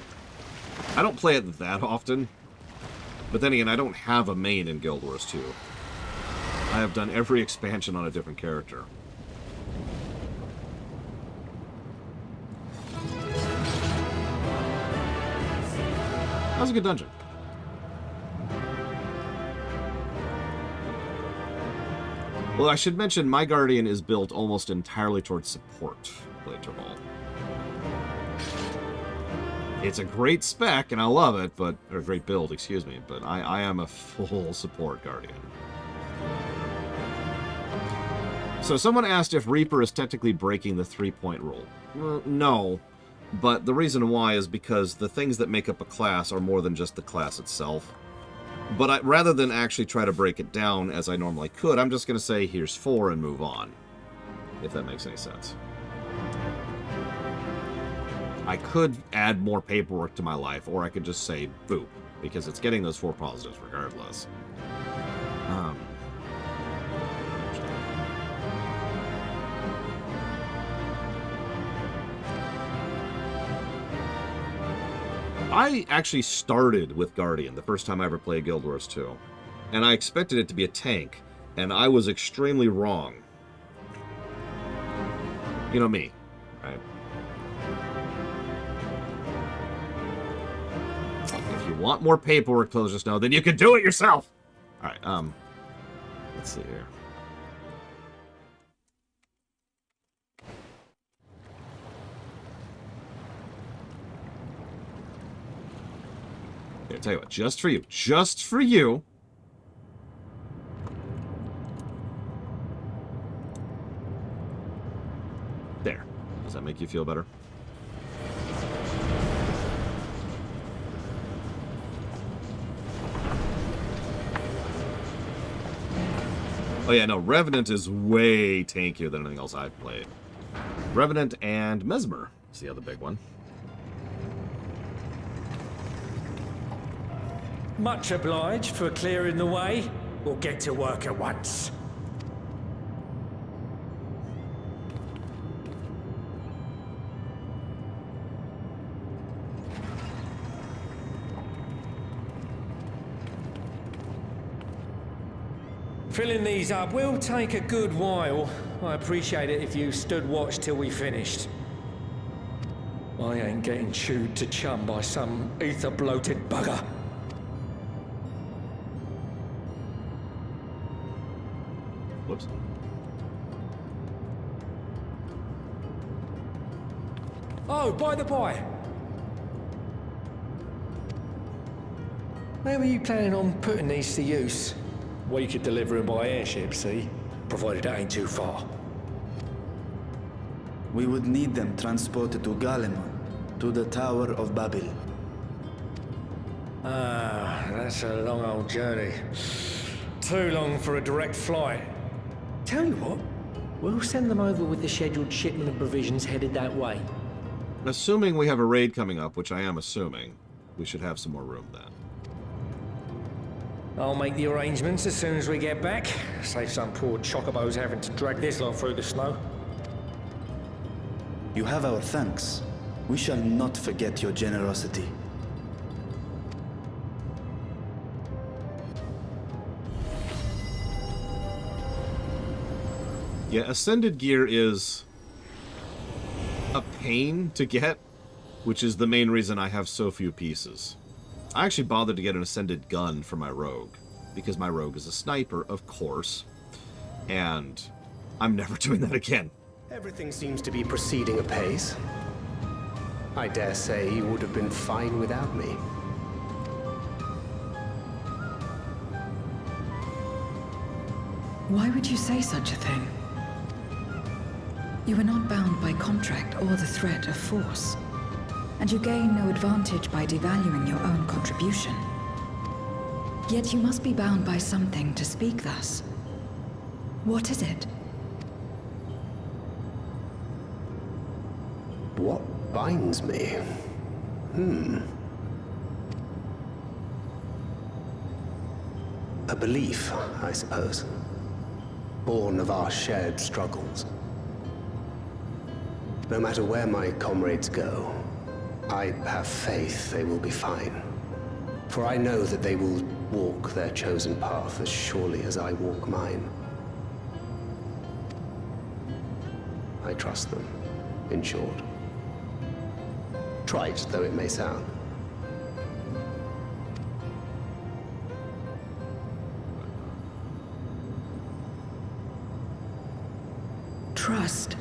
I don't play it that often. But then again, I don't have a main in Guild Wars 2. I have done every expansion on a different character. That was a good dungeon. Well, I should mention, my Guardian is built almost entirely towards support, later on. It's a great spec, and I love it, but... or great build, excuse me, but I am a full support Guardian. So someone asked if Reaper is technically breaking the 3-point rule. Well, no, but the reason why is because the things that make up a class are more than just the class itself. But rather than actually try to break it down as I normally could, I'm just going to say, here's 4 and move on. If that makes any sense. I could add more paperwork to my life, or I could just say, boop, because it's getting those 4 positives regardless. I actually started with Guardian the first time I ever played Guild Wars 2, and I expected it to be a tank, and I was extremely wrong. You know me, right? If you want more paperwork, please just know, then you can do it yourself! Alright, let's see here. Here, tell you what, just for you. There. Does that make you feel better? Oh yeah, no, Revenant is way tankier than anything else I've played. Revenant and Mesmer is the other big one. Much obliged for clearing the way. We'll get to work at once. Filling these up will take a good while. I appreciate it if you stood watch till we finished. I ain't getting chewed to chum by some ether-bloated bugger. Whoops. Oh, by the by. Where were you planning on putting these to use? We could deliver them by airship, see? Provided it ain't too far. We would need them transported to Galemon, to the Tower of Babel. Ah, that's a long old journey. Too long for a direct flight. Tell you what, we'll send them over with the scheduled shipment of provisions headed that way. Assuming we have a raid coming up, which I am assuming, we should have some more room then. I'll make the arrangements as soon as we get back. Save some poor chocobos having to drag this lot through the snow. You have our thanks. We shall not forget your generosity. Yeah, Ascended gear is a pain to get, which is the main reason I have so few pieces. I actually bothered to get an Ascended gun for my rogue, because my rogue is a sniper, of course, and I'm never doing that again. Everything seems to be proceeding apace. I dare say you would have been fine without me. Why would you say such a thing? You are not bound by contract or the threat of force, and you gain no advantage by devaluing your own contribution. Yet you must be bound by something to speak thus. What is it? What binds me? A belief, I suppose. Born of our shared struggles. No matter where my comrades go, I have faith they will be fine. For I know that they will walk their chosen path as surely as I walk mine. I trust them, in short. Trite though it may sound. Trust.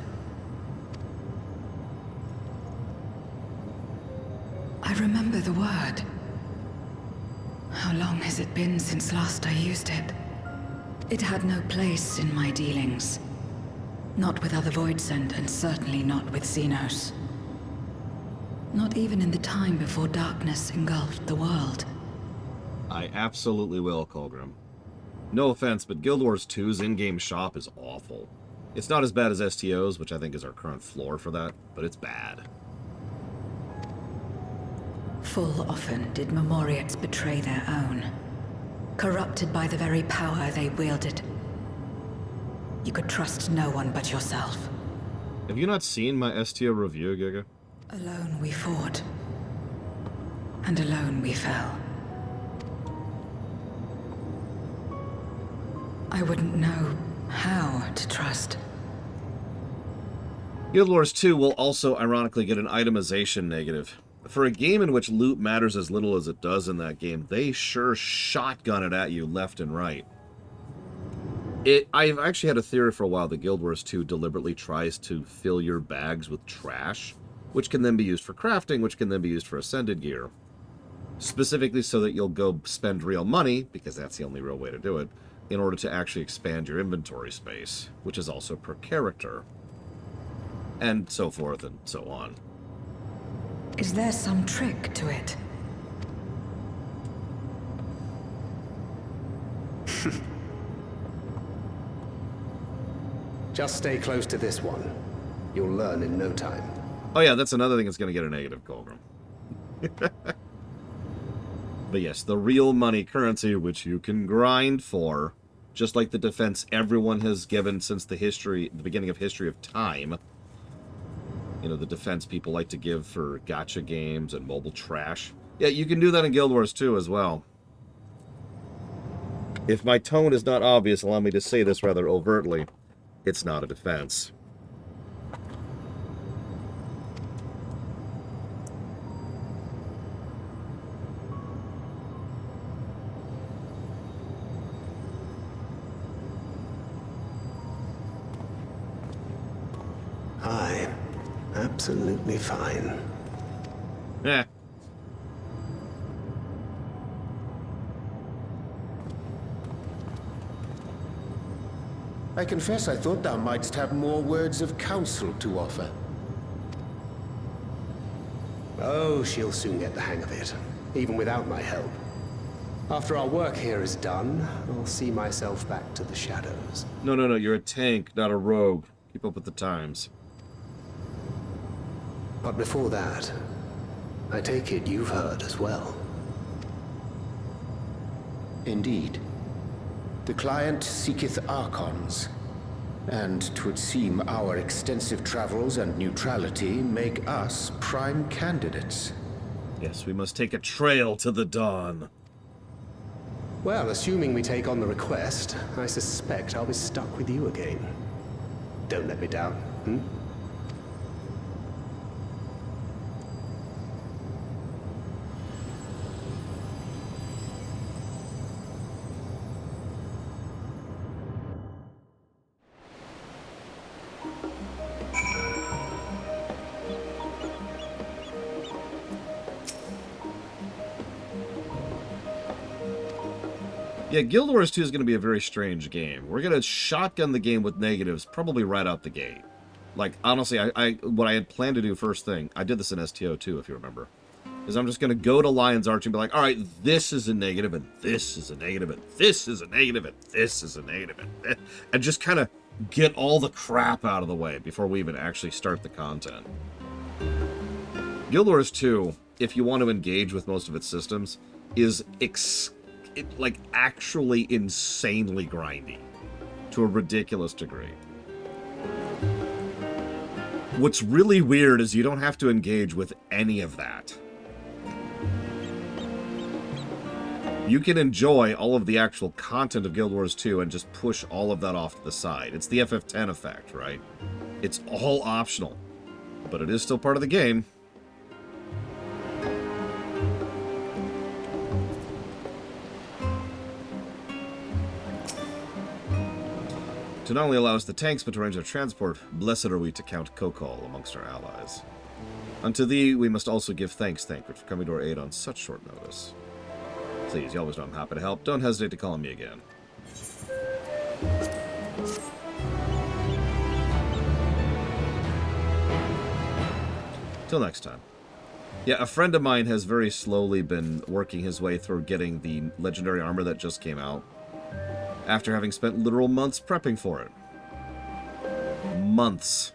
I remember the word. How long has it been since last I used it? It had no place in my dealings. Not with other Voidsent, and certainly not with Xenos. Not even in the time before darkness engulfed the world. I absolutely will, Colgrim. No offense, but Guild Wars 2's in-game shop is awful. It's not as bad as STO's, which I think is our current floor for that, but it's bad. Full often did Memoriates betray their own, corrupted by the very power they wielded. You could trust no one but yourself. Have you not seen my STO review, Giga? Alone we fought, and alone we fell. I wouldn't know how to trust. Guild Wars 2 will also ironically get an itemization negative. For a game in which loot matters as little as it does in that game, they sure shotgun it at you left and right. I've actually had a theory for a while that Guild Wars 2 deliberately tries to fill your bags with trash, which can then be used for crafting, which can then be used for Ascended gear. Specifically so that you'll go spend real money, because that's the only real way to do it, in order to actually expand your inventory space, which is also per character. And so forth and so on. Is there some trick to it? Just stay close to this one. You'll learn in no time. Oh yeah, that's another thing that's going to get a negative, Colgrim. But yes, the real money currency, which you can grind for, just like the defense everyone has given since the beginning of history of time. You know, the defense people like to give for gacha games and mobile trash. Yeah, you can do that in Guild Wars 2 as well. If my tone is not obvious, allow me to say this rather overtly. It's not a defense. Absolutely fine. Eh. I confess I thought thou mightst have more words of counsel to offer. Oh, she'll soon get the hang of it. even without my help. After our work here is done, I'll see myself back to the shadows. No, no, no, you're a tank, not a rogue. Keep up with the times. But before that, I take it you've heard as well. Indeed. The client seeketh Archons, and 'twould seem our extensive travels and neutrality make us prime candidates. Yes, we must take a trail to the dawn. Well, assuming we take on the request, I suspect I'll be stuck with you again. Don't let me down, hmm? Yeah, Guild Wars 2 is going to be a very strange game. We're going to shotgun the game with negatives probably right out the gate. Like, honestly, what I had planned to do first thing, I did this in STO too, if you remember, is I'm just going to go to Lion's Arch and be like, all right, this is a negative, and this is a negative, and this is a negative, and this is a negative, and just kind of get all the crap out of the way before we even actually start the content. Guild Wars 2, if you want to engage with most of its systems, is like actually insanely grindy to a ridiculous degree. What's really weird is you don't have to engage with any of that. You can enjoy all of the actual content of Guild Wars 2 and just push all of that off to the side. It's the FF10 effect, right? It's all optional, but it is still part of the game. To not only allow us the tanks, but to arrange our transport, blessed are we to count Kokol amongst our allies. Unto thee we must also give thanks, Thancred, for coming to our aid on such short notice. Please, you always know I'm happy to help. Don't hesitate to call on me again. Till next time. Yeah, a friend of mine has very slowly been working his way through getting the legendary armor that just came out, after having spent literal months prepping for it. Months.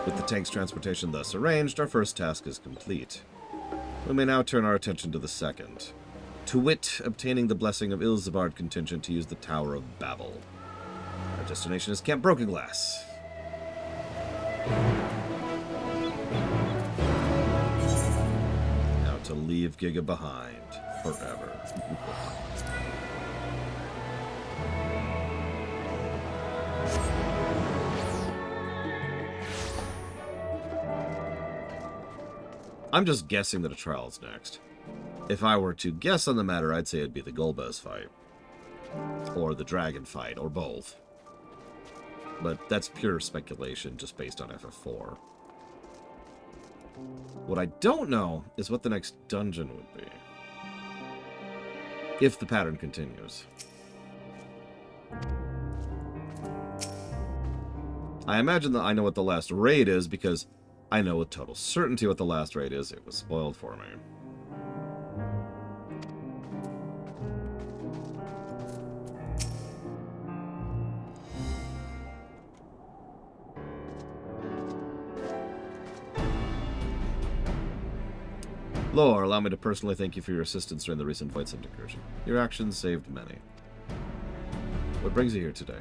With the tank's transportation thus arranged, our first task is complete. We may now turn our attention to the second. To wit, obtaining the blessing of Ilzabard contingent to use the Tower of Babel. Our destination is Camp Broken Glass. To leave Giga behind forever. I'm just guessing that a trial is next. If I were to guess on the matter, I'd say it'd be the Golbez fight. Or the Dragon fight, or both. But that's pure speculation, just based on FF4. What I don't know is what the next dungeon would be. If the pattern continues. I imagine that I know what the last raid is because I know with total certainty what the last raid is. It was spoiled for me. Lore, allow me to personally thank you for your assistance during the recent Void Sent incursion. Your actions saved many. What brings you here today?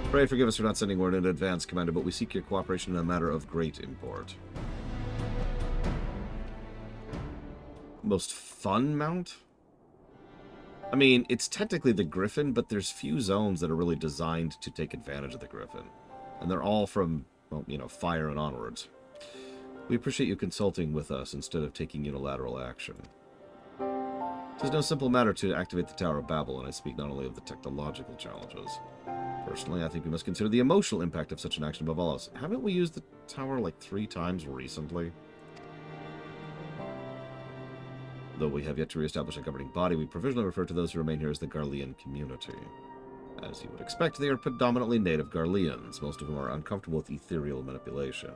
Pray forgive us for not sending word in advance, Commander, but we seek your cooperation in a matter of great import. Most fun mount? I mean, it's technically the Griffin, but there's few zones that are really designed to take advantage of the Griffin. And they're all from, well, you know, fire and onwards. We appreciate you consulting with us instead of taking unilateral action. It is no simple matter to activate the Tower of Babel, and I speak not only of the technological challenges. Personally, I think we must consider the emotional impact of such an action above all else. Haven't we used the tower like 3 times recently? Though we have yet to reestablish a governing body, we provisionally refer to those who remain here as the Garlean community. As you would expect, they are predominantly native Garleans, most of whom are uncomfortable with ethereal manipulation.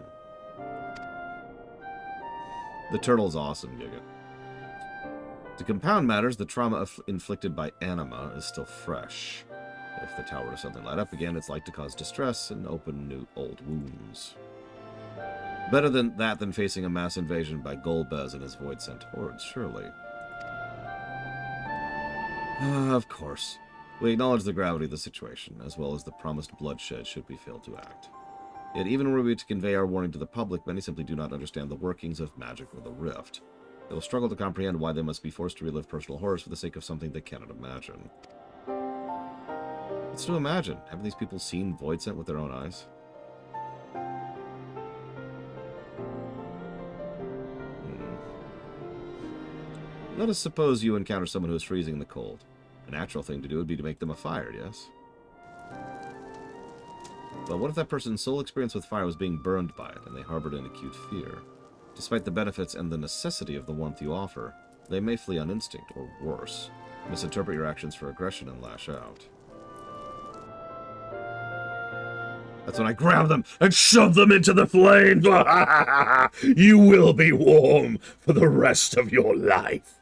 The turtle's awesome, Giga. To compound matters, the trauma inflicted by anima is still fresh. If the tower to suddenly light up again, it's like to cause distress and open new old wounds. Better than that than facing a mass invasion by Golbez and his void-sent hordes, surely. Of course. We acknowledge the gravity of the situation, as well as the promised bloodshed should we fail to act. Yet even were we to convey our warning to the public, many simply do not understand the workings of magic or the rift. They will struggle to comprehend why they must be forced to relive personal horrors for the sake of something they cannot imagine. What's to imagine? Haven't these people seen void-sent with their own eyes? Let us suppose you encounter someone who is freezing in the cold. A natural thing to do would be to make them a fire, yes? But what if that person's sole experience with fire was being burned by it, and they harbored an acute fear? Despite the benefits and the necessity of the warmth you offer, they may flee on instinct, or worse, misinterpret your actions for aggression and lash out. That's when I grab them and shove them into the flames! You will be warm for the rest of your life!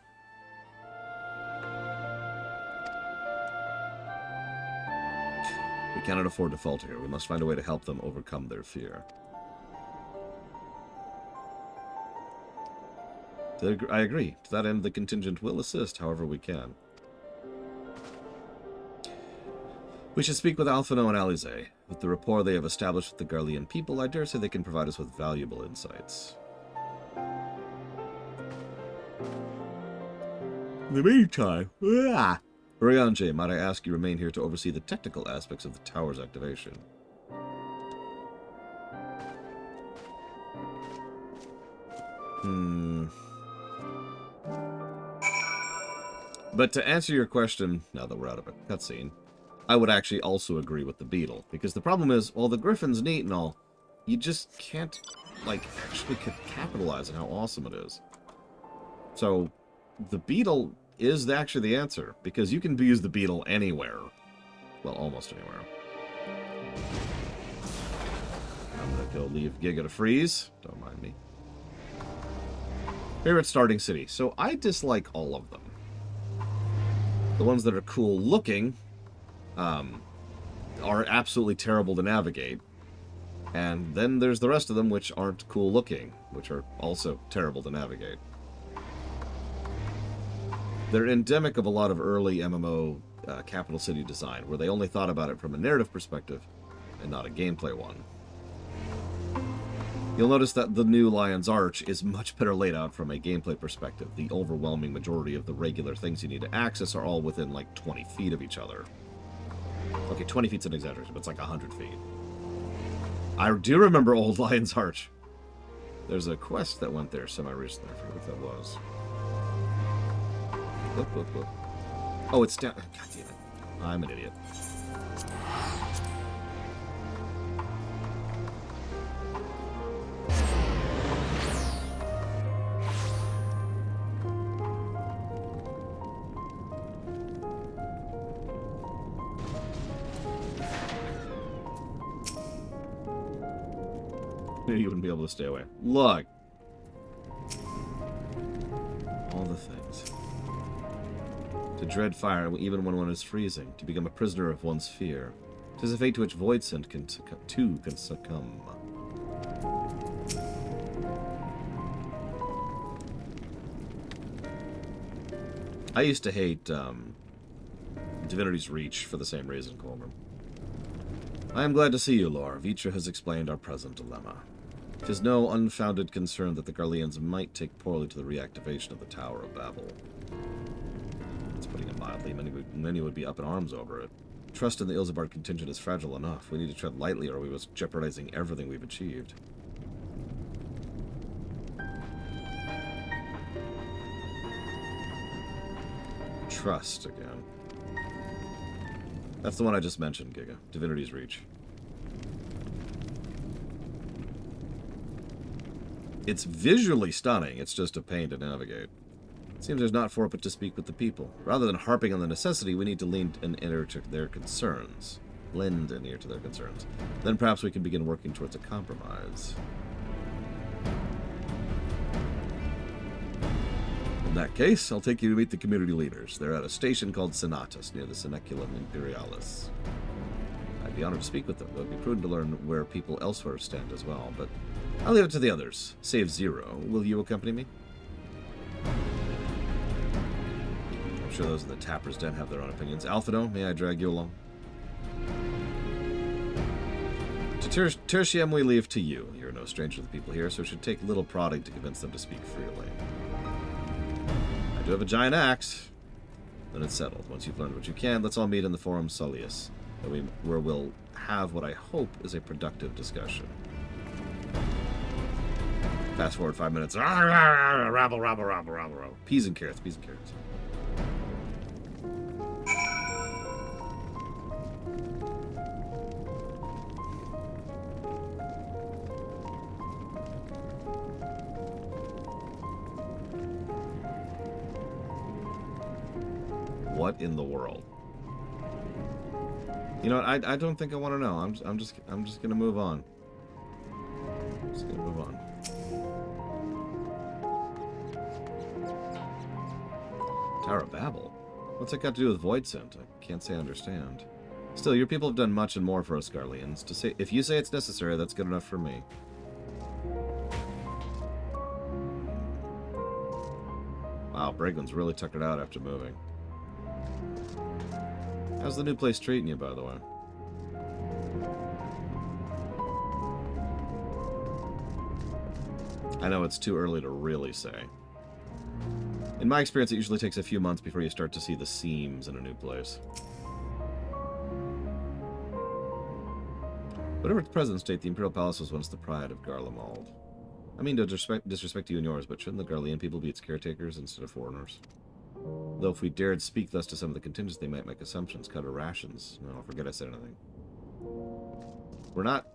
We cannot afford to falter here. We must find a way to help them overcome their fear. I agree. To that end, the contingent will assist however we can. We should speak with Alphino and Alize. With the rapport they have established with the Garlean people, I dare say they can provide us with valuable insights. In the meantime, Ryanje, might I ask you remain here to oversee the technical aspects of the tower's activation? But to answer your question, now that we're out of a cutscene, I would actually also agree with the beetle. Because the problem is, while the griffin's neat and all, you just can't, like, actually capitalize on how awesome it is. So, the beetle is actually the answer, because you can use the beetle anywhere. Well, almost anywhere. I'm gonna go leave Giga to freeze. Don't mind me. Favorite starting city. So, I dislike all of them. The ones that are cool looking are absolutely terrible to navigate. And then there's the rest of them which aren't cool looking, which are also terrible to navigate. They're endemic of a lot of early MMO capital city design, where they only thought about it from a narrative perspective and not a gameplay one. You'll notice that the new Lion's Arch is much better laid out from a gameplay perspective. The overwhelming majority of the regular things you need to access are all within like 20 feet of each other. Okay, 20 feet's an exaggeration, but it's like 100 feet. I do remember old Lion's Arch. There's a quest that went there semi-recently. I forget what that was. Look, look, look. Oh, it's down. God damn it. I'm an idiot. You wouldn't be able to stay away. Look. All the things. To dread fire even when one is freezing. To become a prisoner of one's fear. 'Tis a fate to which Voidsent can succumb. I used to hate Divinity's Reach for the same reason, Colburn. I am glad to see you, Lore. Vitra has explained our present dilemma. 'Tis no unfounded concern that the Garleans might take poorly to the reactivation of the Tower of Babel. It's putting it mildly. Many would be up in arms over it. Trust in the Ilzabard contingent is fragile enough. We need to tread lightly or we risk jeopardizing everything we've achieved. Trust again. That's the one I just mentioned, Giga. Divinity's Reach. It's visually stunning, it's just a pain to navigate. It seems there's not forethought to speak with the people. Rather than harping on the necessity, we need to lend an ear to their concerns. Then perhaps we can begin working towards a compromise. In that case, I'll take you to meet the community leaders. They're at a station called Senatus, near the Seneculum Imperialis. I'd be honored to speak with them, though it'd be prudent to learn where people elsewhere stand as well, but I'll leave it to the others. Save Zero. Will you accompany me? I'm sure those in the Tapper's Den have their own opinions. Alphino, may I drag you along? To Tertium we leave to you. You're no stranger to the people here, so it should take little prodding to convince them to speak freely. I do have a giant axe. Then it's settled. Once you've learned what you can, let's all meet in the Forum Solius, where we'll have what I hope is a productive discussion. Fast forward 5 minutes. Rabble, rabble, rabble, rabble, rabble. Peas and carrots, peas and carrots. What in the world? You know what? I don't think I want to know. I'm just gonna move on. Just gonna move on. Tower of Babel? What's that got to do with Void Scent? I can't say I understand. Still, your people have done much and more for us Garleans. To say, if you say it's necessary, that's good enough for me. Wow, Briglin's really tuckered out after moving. How's the new place treating you, by the way? I know it's too early to really say. In my experience, it usually takes a few months before you start to see the seams in a new place. Whatever its present state, the Imperial Palace was once the pride of Garlemald. I mean, to disrespect you and yours, but shouldn't the Garlean people be its caretakers instead of foreigners? Though if we dared speak thus to some of the contingents, they might make assumptions, cut our rations. No, forget I said anything. We're not...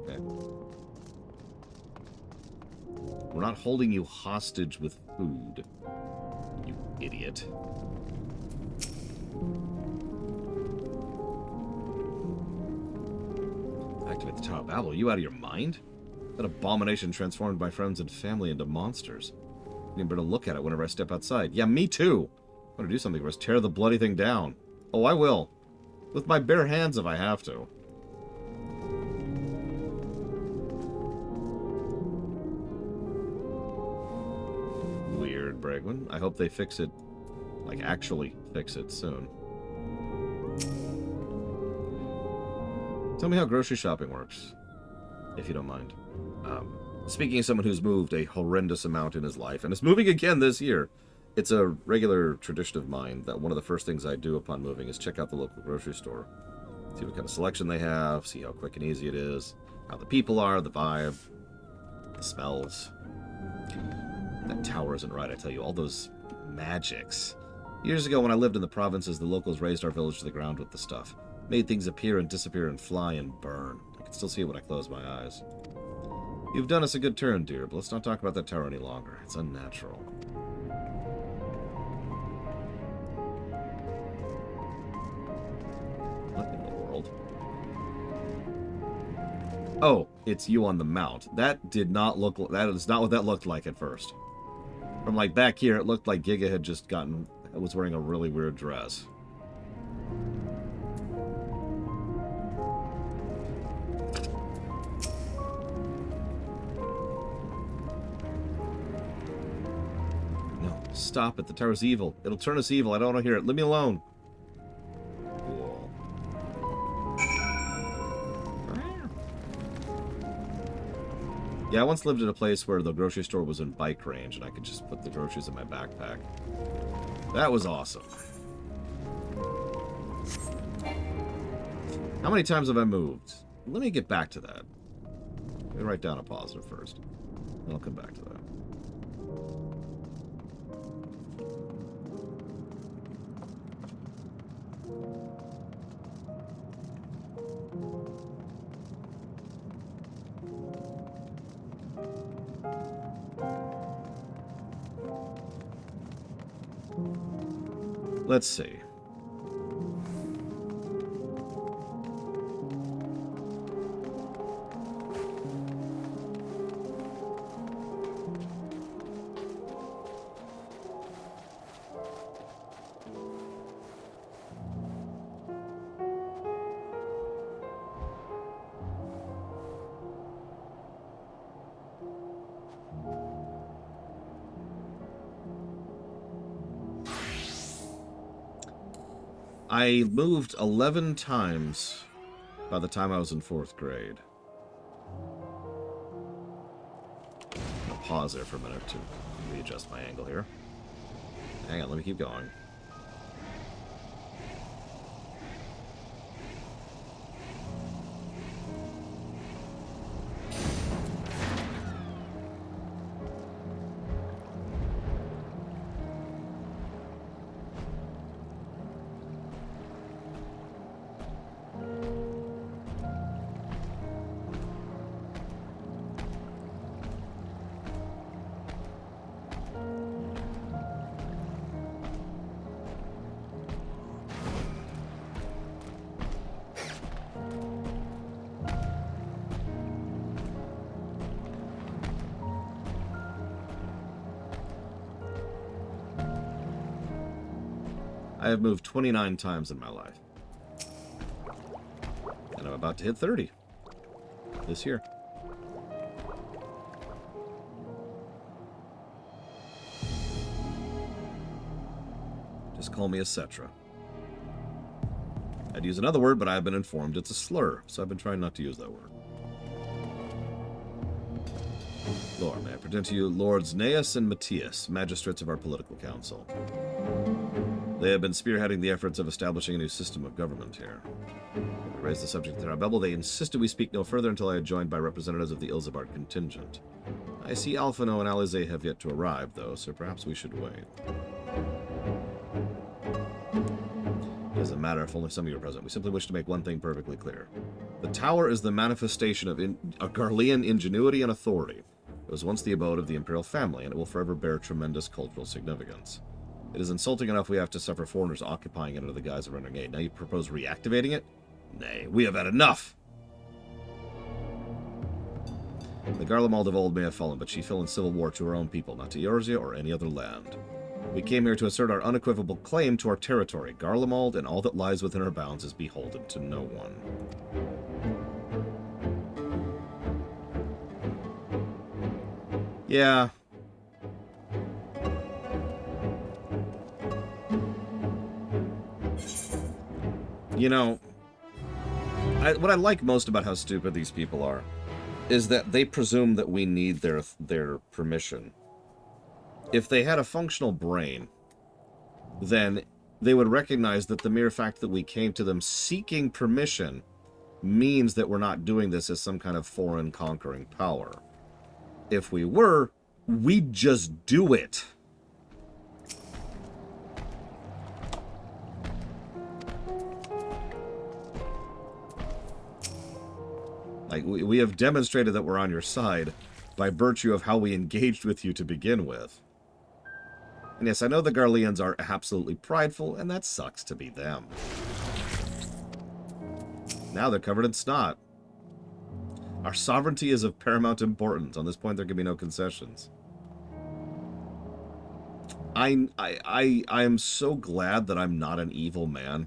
Okay. We're not holding you hostage with food, you idiot. Activate the Tower of Babel. Are you out of your mind? That abomination transformed my friends and family into monsters. I need better look at it whenever I step outside. Yeah, me too. I want to do something for us. Tear the bloody thing down. Oh, I will. With my bare hands if I have to. Weird, Bragwin. I hope they fix it. Like, actually fix it soon. Tell me how grocery shopping works. If you don't mind. Speaking of someone who's moved a horrendous amount in his life, and is moving again this year, it's a regular tradition of mine that one of the first things I do upon moving is check out the local grocery store. See what kind of selection they have, see how quick and easy it is, how the people are, the vibe, the smells. That tower isn't right, I tell you. All those magics. Years ago when I lived in the provinces, the locals razed our village to the ground with the stuff. Made things appear and disappear and fly and burn. I can still see it when I close my eyes. You've done us a good turn, dear, but let's not talk about that tower any longer. It's unnatural. What in the world? Oh, it's you on the mount. That did not look... That is not what that looked like at first. From, like, back here, it looked like Giga had just gotten... was wearing a really weird dress. Stop it. The tower's evil. It'll turn us evil. I don't want to hear it. Leave me alone. Cool. Yeah, I once lived in a place where the grocery store was in bike range, and I could just put the groceries in my backpack. That was awesome. How many times have I moved? Let me get back to that. Let me write down a positive first. Then I'll come back to that. Let's see. I moved 11 times by the time I was in 4th grade. I'll pause there for a minute to readjust my angle here. Hang on, let me keep going. I have moved 29 times in my life. And I'm about to hit 30 this year. Just call me a Cetra. I'd use another word, but I've been informed it's a slur, so I've been trying not to use that word. Lord, may I present to you Lords Neas and Matthias, magistrates of our political council. They have been spearheading the efforts of establishing a new system of government here. When we raised the subject to Tarabebel, they insisted we speak no further until I had joined by representatives of the Ilzabard contingent. I see Alphino and Alize have yet to arrive, though, so perhaps we should wait. It doesn't matter if only some of you are present. We simply wish to make one thing perfectly clear. The tower is the manifestation of Garlean ingenuity and authority. It was once the abode of the imperial family, and it will forever bear tremendous cultural significance. It is insulting enough we have to suffer foreigners occupying it under the guise of rendering aid. Now you propose reactivating it? Nay, we have had enough! The Garlemald of old may have fallen, but she fell in civil war to her own people, not to Eorzea or any other land. We came here to assert our unequivocal claim to our territory. Garlemald and all that lies within her bounds is beholden to no one. Yeah. You know, what I like most about how stupid these people are is that they presume that we need their permission. If they had a functional brain, then they would recognize that the mere fact that we came to them seeking permission means that we're not doing this as some kind of foreign conquering power. If we were, we'd just do it. Like, we have demonstrated that we're on your side by virtue of how we engaged with you to begin with. And yes, I know the Garleans are absolutely prideful, and that sucks to be them. Now they're covered in snot. Our sovereignty is of paramount importance. On this point, there can be no concessions. I am so glad that I'm not an evil man.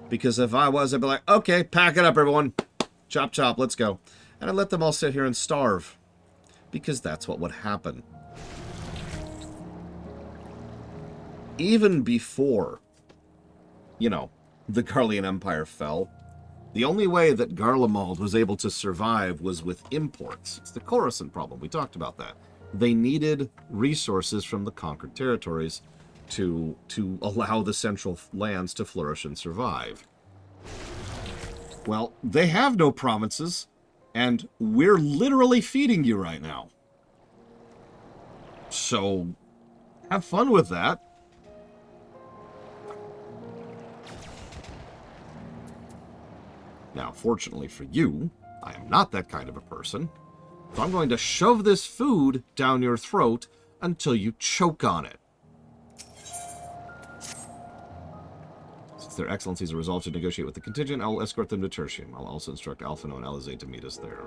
Because if I was, I'd be like, okay, pack it up, everyone. Chop, chop, let's go. And I'd let them all sit here and starve. Because that's what would happen. Even before, you know, the Garlean Empire fell, the only way that Garlemald was able to survive was with imports. It's the Coruscant problem. We talked about that. They needed resources from the conquered territories to allow the central lands to flourish and survive. Well, they have no provinces, and we're literally feeding you right now. So, have fun with that. Now, fortunately for you, I am not that kind of a person. So I'm going to shove this food down your throat until you choke on it. Since their excellencies are resolved to negotiate with the contingent, I will escort them to Tertium. I'll also instruct Alphino and Alize to meet us there.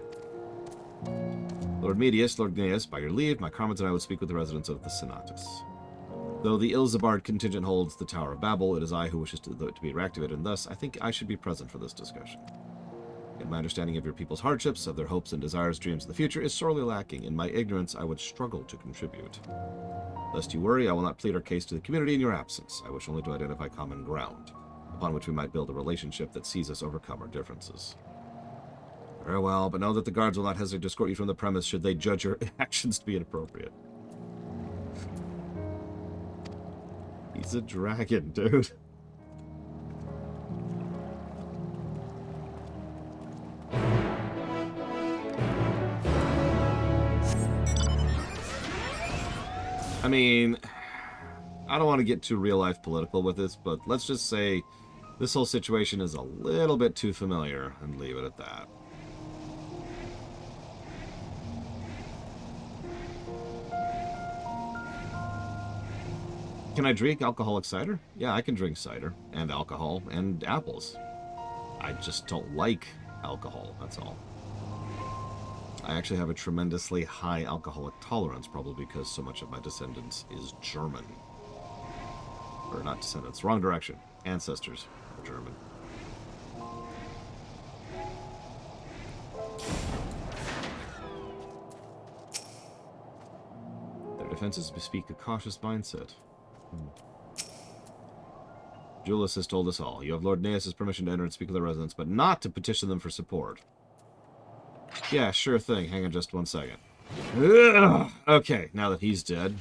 Lord Medius, Lord Gnaeus, by your leave, my Carmens and I would speak with the residents of the Senatus. Though the Ilzabard contingent holds the Tower of Babel, it is I who wishes to be reactivated, and thus I think I should be present for this discussion. In my understanding of your people's hardships, of their hopes and desires, dreams of the future, is sorely lacking. In my ignorance, I would struggle to contribute. Lest you worry, I will not plead our case to the community in your absence. I wish only to identify common ground. upon which we might build a relationship that sees us overcome our differences. Very well, but know that the guards will not hesitate to escort you from the premise should they judge your actions to be inappropriate. He's a dragon, dude. I mean, I don't want to get too real-life political with this, but let's just say this whole situation is a little bit too familiar and leave it at that. Can I drink alcoholic cider? Yeah, I can drink cider and alcohol and apples. I just don't like alcohol, that's all. I actually have a tremendously high alcoholic tolerance, probably because so much of my descendants is German. Or not descendants, wrong direction. Ancestors are German. Their defenses bespeak a cautious mindset. Julius has told us all. You have Lord Naeus' permission to enter and speak with the residents, but not to petition them for support. Yeah, sure thing. Hang on just 1 second. Ugh. Okay, now that he's dead.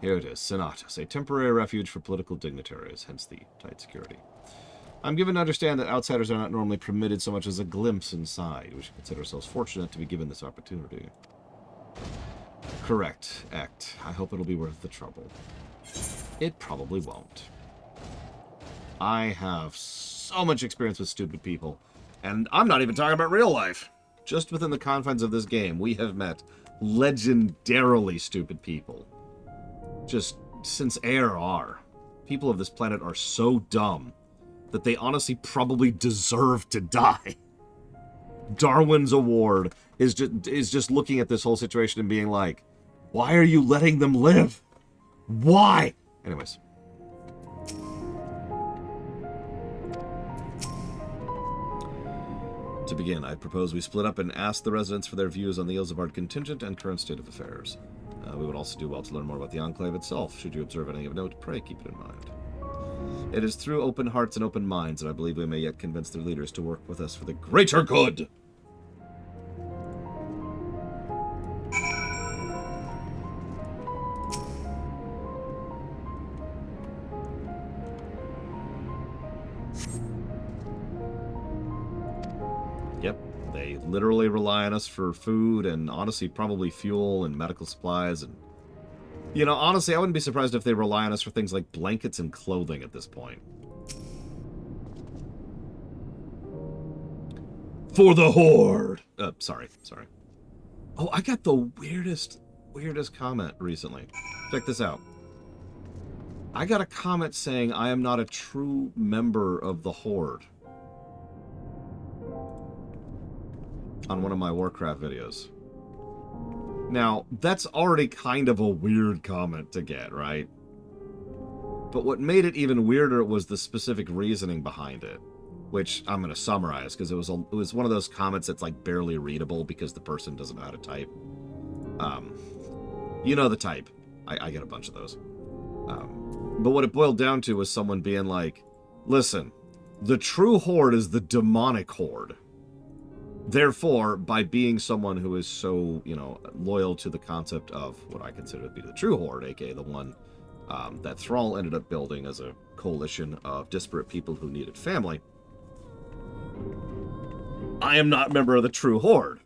Here it is, Senatus, a temporary refuge for political dignitaries, hence the tight security. I'm given to understand that outsiders are not normally permitted so much as a glimpse inside. We should consider ourselves fortunate to be given this opportunity. Correct, Act. I hope it'll be worth the trouble. It probably won't. I have so much experience with stupid people, and I'm not even talking about real life. Just within the confines of this game, we have met legendarily stupid people. Just since ARR, people of this planet are so dumb that they honestly probably deserve to die. Darwin's Award is just looking at this whole situation and being like, why are you letting them live? Why? Anyways. To begin, I propose we split up and ask the residents for their views on the Ilsabard contingent and current state of affairs. We would also do well to learn more about the Enclave itself. Should you observe any of note, pray keep it in mind. It is through open hearts and open minds that I believe we may yet convince their leaders to work with us for the greater good. Yep, they literally rely on us for food and honestly probably fuel and medical supplies and... You know, honestly, I wouldn't be surprised if they rely on us for things like blankets and clothing at this point. For the Horde! Sorry. Oh, I got the weirdest comment recently. Check this out. I got a comment saying I am not a true member of the Horde. On one of my Warcraft videos. Now, that's already kind of a weird comment to get, right? But what made it even weirder was the specific reasoning behind it, which I'm going to summarize, because it was one of those comments that's like barely readable because the person doesn't know how to type. You know the type. I get a bunch of those. But what it boiled down to was someone being like, listen, the true Horde is the demonic Horde. Therefore, by being someone who is so, you know, loyal to the concept of what I consider to be the true Horde, aka the one that Thrall ended up building as a coalition of disparate people who needed family, I am not a member of the true Horde.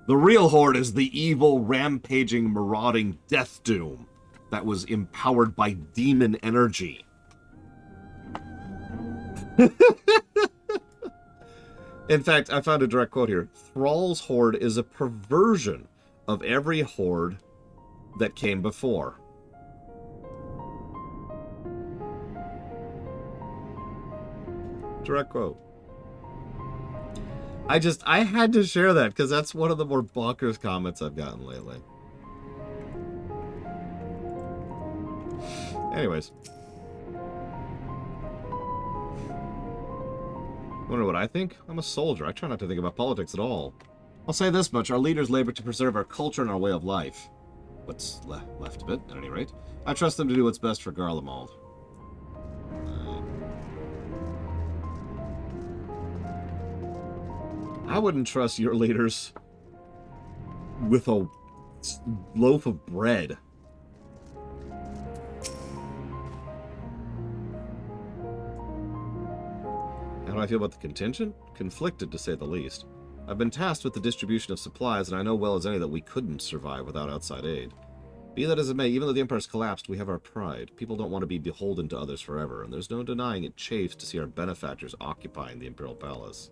The real Horde is the evil, rampaging, marauding Death Doom that was empowered by demon energy. In fact, I found a direct quote here. Thrall's Horde is a perversion of every Horde that came before. Direct quote. I had to share that because that's one of the more bonkers comments I've gotten lately. Anyways. Wonder what I think? I'm a soldier. I try not to think about politics at all. I'll say this much. Our leaders labor to preserve our culture and our way of life. what's left of it, at any rate. I trust them to do what's best for Garlemald. I wouldn't trust your leaders with a loaf of bread. How do I feel about the contingent? Conflicted, to say the least. I've been tasked with the distribution of supplies, and I know well as any that we couldn't survive without outside aid. Be that as it may, even though the Empire's collapsed, we have our pride. People don't want to be beholden to others forever, and there's no denying it chafes to see our benefactors occupying the Imperial Palace.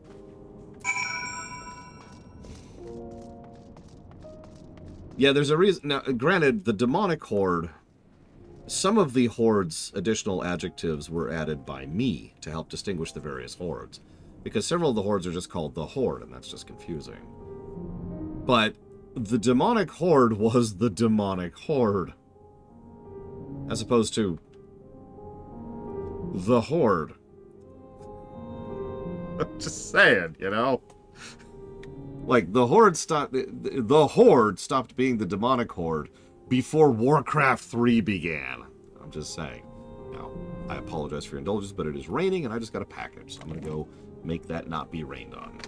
Yeah, there's a reason. Now, granted, the demonic horde, some of the horde's additional adjectives were added by me to help distinguish the various hordes, because several of the hordes are just called the horde, and that's just confusing. But the demonic horde was the demonic horde, as opposed to the horde. I'm just saying, you know? Like, the horde stopped being the demonic horde before Warcraft 3 began. I'm just saying. Now, I apologize for your indulgence, but it is raining and I just got a package, so I'm going to go make that not be rained on.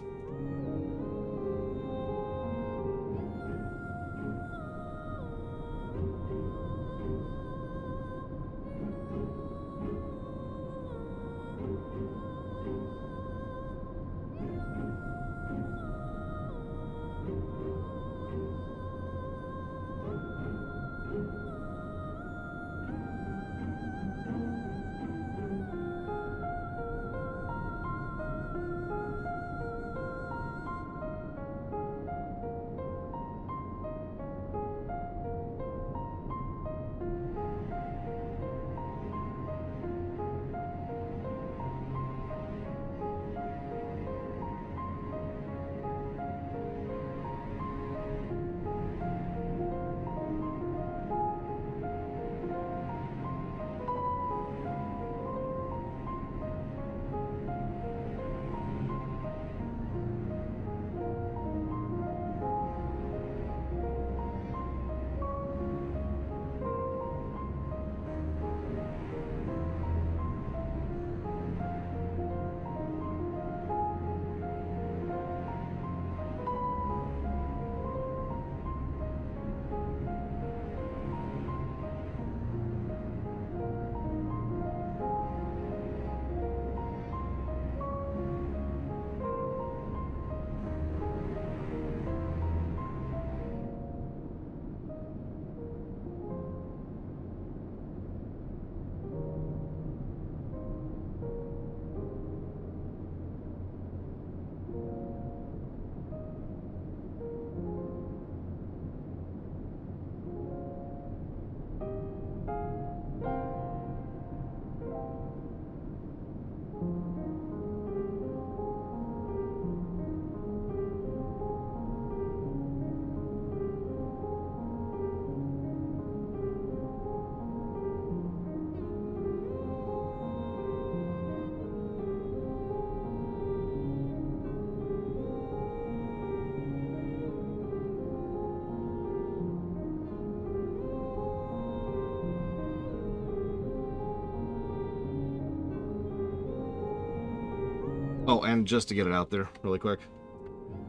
Oh, and just to get it out there really quick.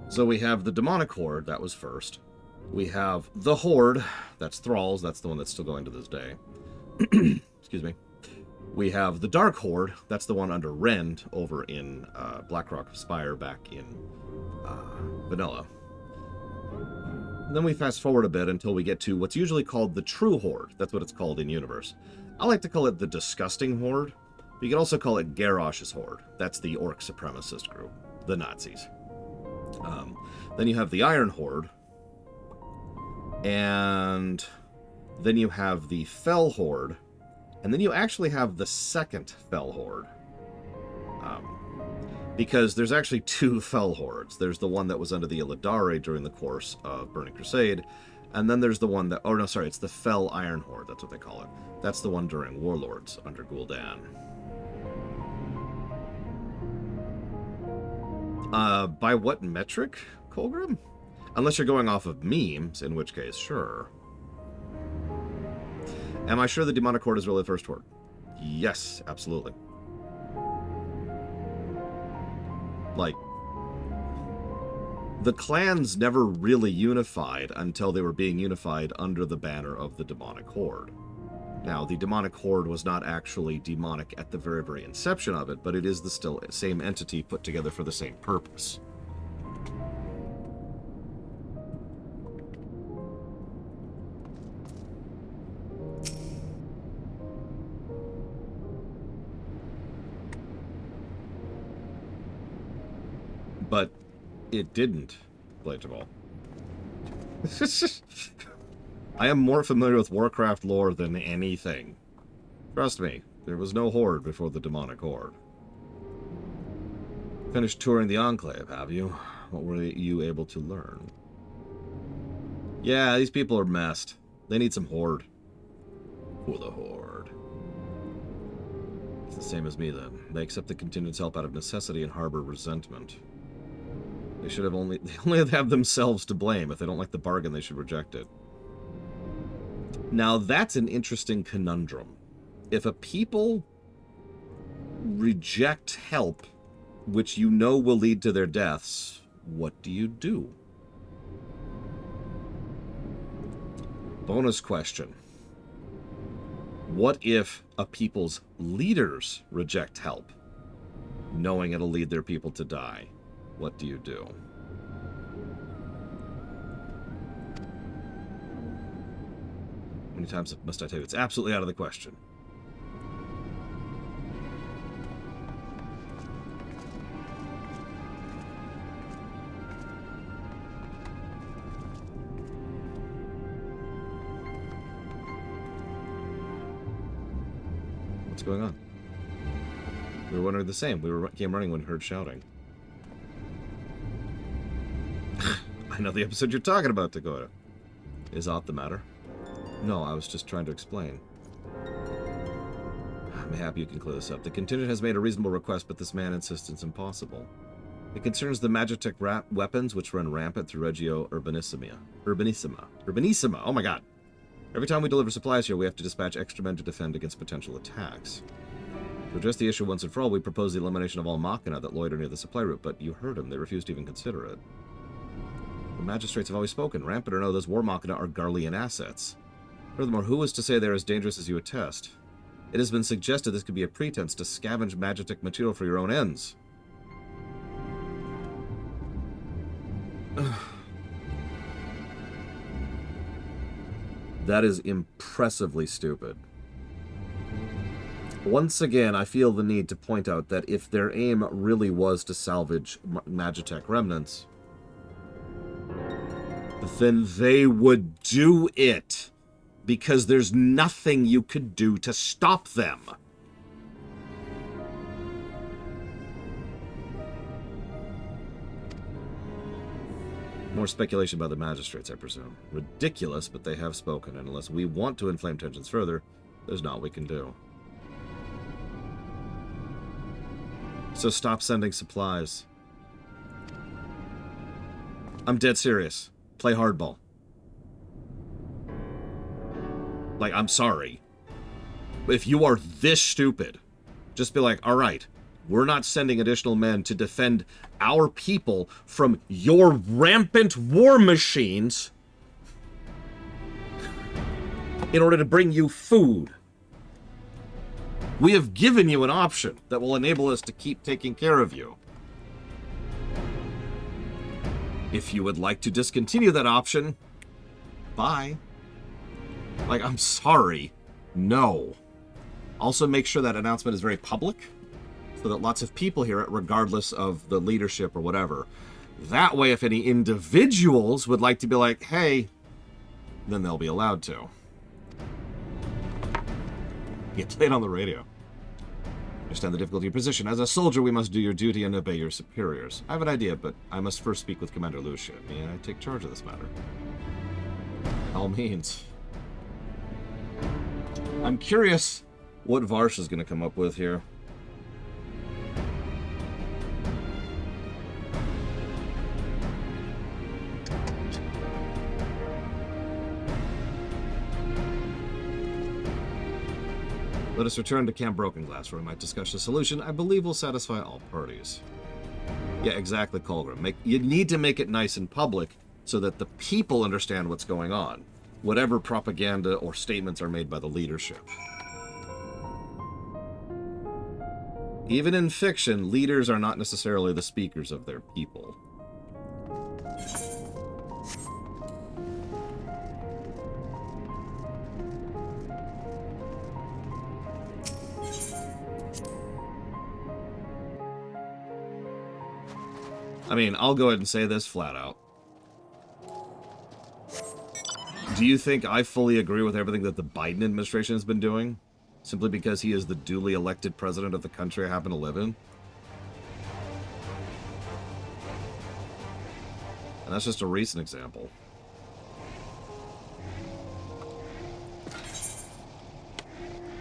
So we have the demonic horde, that was first. We have the horde, that's thralls, that's the one that's still going to this day. Excuse me. We have the dark horde, that's the one under Rend over in Blackrock Spire back in Vanilla. And then we fast forward a bit until we get to what's usually called the true horde. That's what it's called in universe. I like to call it the disgusting horde. You can also call it Garrosh's horde. That's the orc supremacist group, the Nazis. Then you have the Iron Horde, and then you have the Fell Horde, and then you actually have the second Fell Horde. Because there's actually two Fell Hordes. There's the one that was under the Illidari during the course of Burning Crusade, and then there's the one that... Oh, no, sorry, it's the Fell Iron Horde, that's what they call it. That's the one during Warlords under Gul'dan. By what metric, Colgrim? Unless you're going off of memes, in which case, sure. Am I sure the demonic horde is really the first horde? Yes, absolutely. Like, the clans never really unified until they were being unified under the banner of the demonic horde. Now, the demonic horde was not actually demonic at the very, very inception of it, but it is the still same entity put together for the same purpose. But it didn't, Blade of All. I am more familiar with Warcraft lore than anything. Trust me, there was no horde before the demonic horde. Finished touring the Enclave, have you? What were you able to learn? Yeah, these people are messed. They need some horde. For the horde. It's the same as me, then. They accept the contingent's help out of necessity and harbor resentment. They should have they only have themselves to blame. If they don't like the bargain, they should reject it. Now, that's an interesting conundrum. If a people reject help, which you know will lead to their deaths, what do you do? Bonus question. What if a people's leaders reject help, knowing it'll lead their people to die? What do you do? How many times must I tell you? It's absolutely out of the question. What's going on? We were wondering the same. We came running when we heard shouting. I know the episode you're talking about, Dakota. Is aught the matter? No, I was just trying to explain. I'm happy you can clear this up. The contingent has made a reasonable request, but this man insists it's impossible. It concerns the Magitech weapons, which run rampant through Regio Urbanissima. Urbanissima! Oh my god. Every time we deliver supplies here, we have to dispatch extra men to defend against potential attacks. To address the issue once and for all, we propose the elimination of all Machina that loiter near the supply route, but you heard them. They refused to even consider it. The magistrates have always spoken. Rampant or no, those war Machina are Garlean assets. Furthermore, who is to say they're as dangerous as you attest? It has been suggested this could be a pretense to scavenge Magitech material for your own ends. That is impressively stupid. Once again, I feel the need to point out that if their aim really was to salvage Magitech remnants, then they would do it, because there's nothing you could do to stop them. More speculation by the magistrates, I presume. Ridiculous, but they have spoken, and unless we want to inflame tensions further, there's not what we can do. So stop sending supplies. I'm dead serious. Play hardball. Like, I'm sorry. If you are this stupid, just be like, all right, we're not sending additional men to defend our people from your rampant war machines in order to bring you food. We have given you an option that will enable us to keep taking care of you. If you would like to discontinue that option, bye. Like, I'm sorry. No. Also, make sure that announcement is very public, so that lots of people hear it, regardless of the leadership or whatever. That way, if any individuals would like to be like, hey, then they'll be allowed to. You play it on the radio. Understand the difficulty of your position. As a soldier, we must do your duty and obey your superiors. I have an idea, but I must first speak with Commander Lucia. May I take charge of this matter? By all means. I'm curious what Varsh is going to come up with here. Let us return to Camp Broken Glass, where we might discuss a solution I believe will satisfy all parties. Yeah, exactly, Colgrim. You need to make it nice and public so that the people understand what's going on, whatever propaganda or statements are made by the leadership. Even in fiction, leaders are not necessarily the speakers of their people. I mean, I'll go ahead and say this flat out. Do you think I fully agree with everything that the Biden administration has been doing? Simply because he is the duly elected president of the country I happen to live in? And that's just a recent example.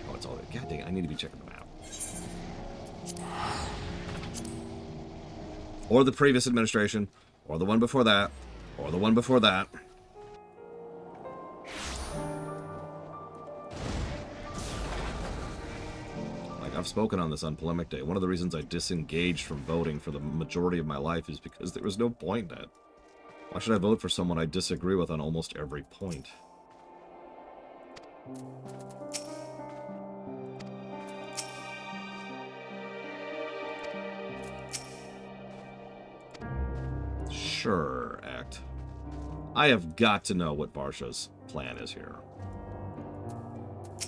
Oh, it's all good. God dang it, I need to be checking the map. Or the previous administration, or the one before that, or the one before that. Like, I've spoken on this on Polemic Day. One of the reasons I disengaged from voting for the majority of my life is because there was no point in it. Why should I vote for someone I disagree with on almost every point? Sure, Act. I have got to know what Varsha's plan is here.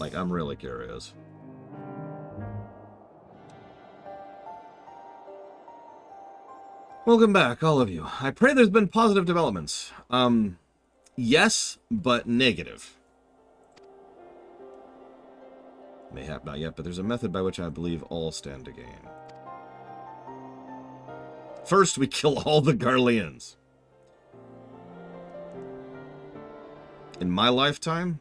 Like, I'm really curious. Welcome back, all of you. I pray there's been positive developments. Yes, but negative. Mayhap not yet, but there's a method by which I believe all stand to gain. First, we kill all the Garleans. In my lifetime?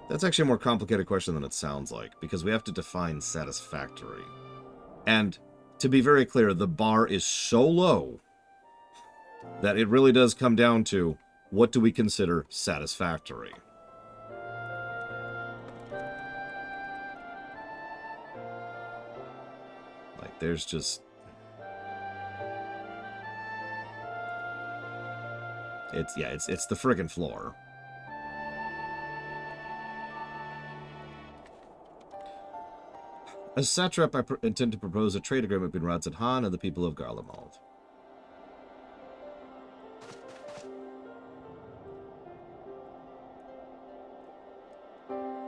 That's actually a more complicated question than it sounds like, because we have to define satisfactory. And, to be very clear, the bar is so low that it really does come down to, what do we consider satisfactory? Like, there's just... It's the friggin' floor. As satrap, I intend to propose a trade agreement between Radzat Han and the people of Garlemald.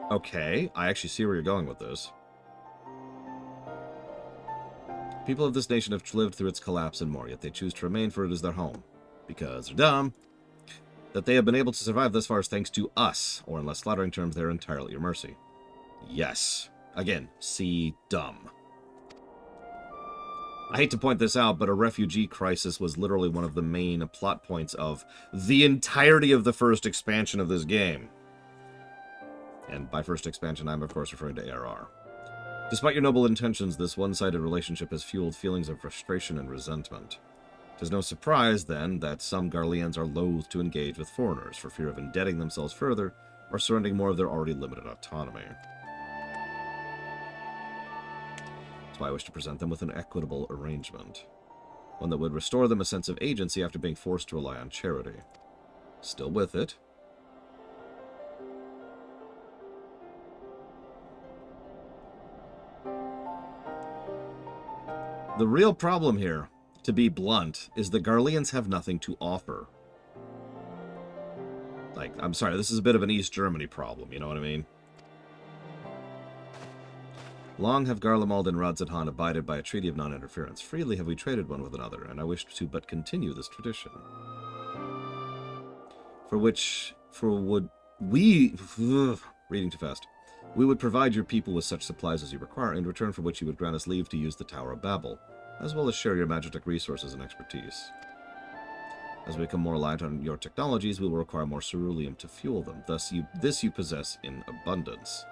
Okay, I actually see where you're going with this. People of this nation have lived through its collapse and more, yet they choose to remain, for it is their home. Because they're dumb. That they have been able to survive thus far is thanks to us, or in less flattering terms, they're entirely at your mercy. Yes. Again, see dumb. I hate to point this out, but a refugee crisis was literally one of the main plot points of the entirety of the first expansion of this game. And by first expansion, I'm of course referring to ARR. Despite your noble intentions, this one-sided relationship has fueled feelings of frustration and resentment. It is no surprise, then, that some Garleans are loath to engage with foreigners for fear of indebting themselves further or surrendering more of their already limited autonomy. That's why I wish to present them with an equitable arrangement. One that would restore them a sense of agency after being forced to rely on charity. Still with it. The real problem here, to be blunt, is the Garleans have nothing to offer. Like, I'm sorry, this is a bit of an East Germany problem, you know what I mean? Long have Garlemald and Radzat Han abided by a treaty of non-interference. Freely have we traded one with another, and I wish to but continue this tradition. Reading too fast. We would provide your people with such supplies as you require, in return for which you would grant us leave to use the Tower of Babel, as well as share your magic resources and expertise. As we become more reliant on your technologies, we will require more ceruleum to fuel them. Thus, this you possess in abundance,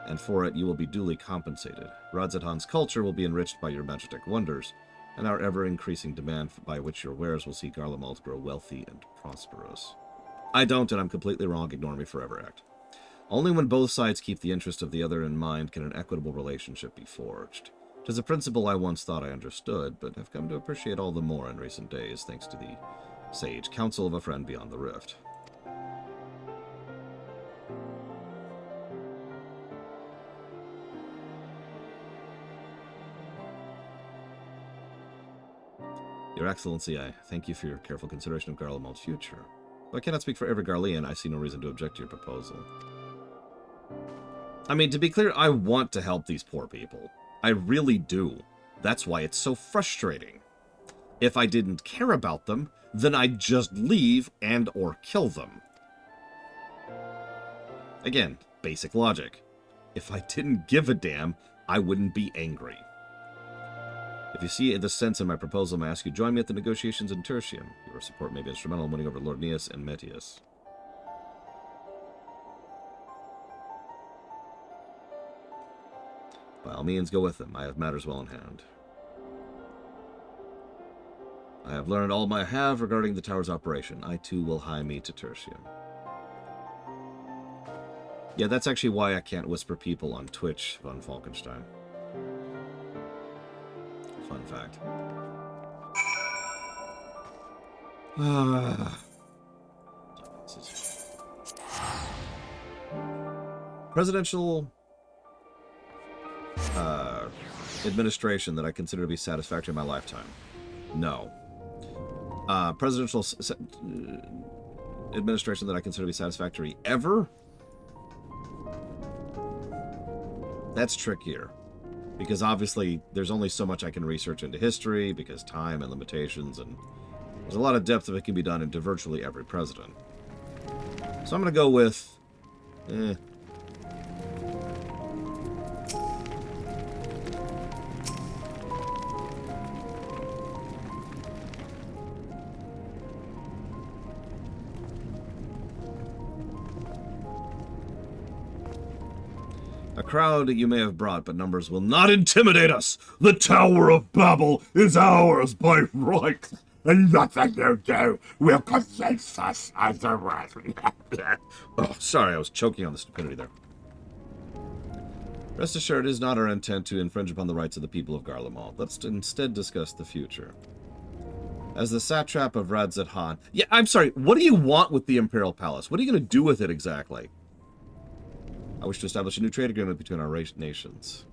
and for it you will be duly compensated. Radzat Han's culture will be enriched by your magic wonders, and our ever-increasing demand by which your wares will see Garlemald grow wealthy and prosperous. I don't, and I'm completely wrong. Ignore me forever, Act. Only when both sides keep the interest of the other in mind can an equitable relationship be forged. 'Tis a principle I once thought I understood, but have come to appreciate all the more in recent days, thanks to the sage counsel of a friend beyond the rift. Your Excellency, I thank you for your careful consideration of Garlemald's future. Though I cannot speak for every Garlean, I see no reason to object to your proposal. I mean, to be clear, I want to help these poor people. I really do. That's why it's so frustrating. If I didn't care about them, then I'd just leave and or kill them. Again, basic logic. If I didn't give a damn, I wouldn't be angry. If you see the sense in my proposal, I ask you join me at the negotiations in Tertium. Your support may be instrumental in winning over Lord Neas and Metius. By all means, go with them. I have matters well in hand. I have learned all I have regarding the tower's operation. I too will hie me to Tertium. Yeah, that's actually why I can't whisper people on Twitch, von Falkenstein. Fun fact. Presidential administration that I consider to be satisfactory in my lifetime. No. Presidential administration that I consider to be satisfactory ever? That's trickier. Because obviously, there's only so much I can research into history, because time and limitations, and there's a lot of depth that can be done into virtually every president. So I'm going to go with... A crowd you may have brought, but numbers will not intimidate us. The Tower of Babel is ours by right, and nothing you do will convince us otherwise. Oh, sorry, I was choking on the stupidity there. Rest assured, it is not our intent to infringe upon the rights of the people of Garlemald. Let's instead discuss the future. As the satrap of Radzat-Han... Yeah, I'm sorry, what do you want with the Imperial Palace? What are you going to do with it exactly? I wish to establish a new trade agreement between our nations.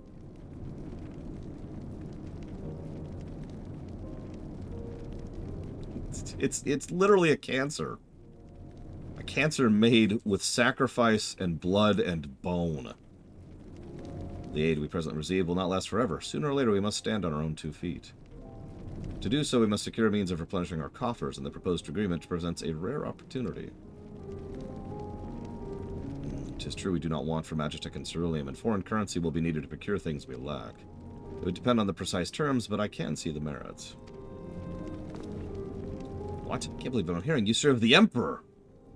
It's literally a cancer. A cancer made with sacrifice and blood and bone. The aid we presently receive will not last forever. Sooner or later we must stand on our own 2 feet. To do so, we must secure a means of replenishing our coffers, and the proposed agreement presents a rare opportunity. 'Tis true we do not want for Magitek and Ceruleum, and foreign currency will be needed to procure things we lack. It would depend on the precise terms, but I can see the merits. What? I can't believe what I'm hearing. You serve the Emperor!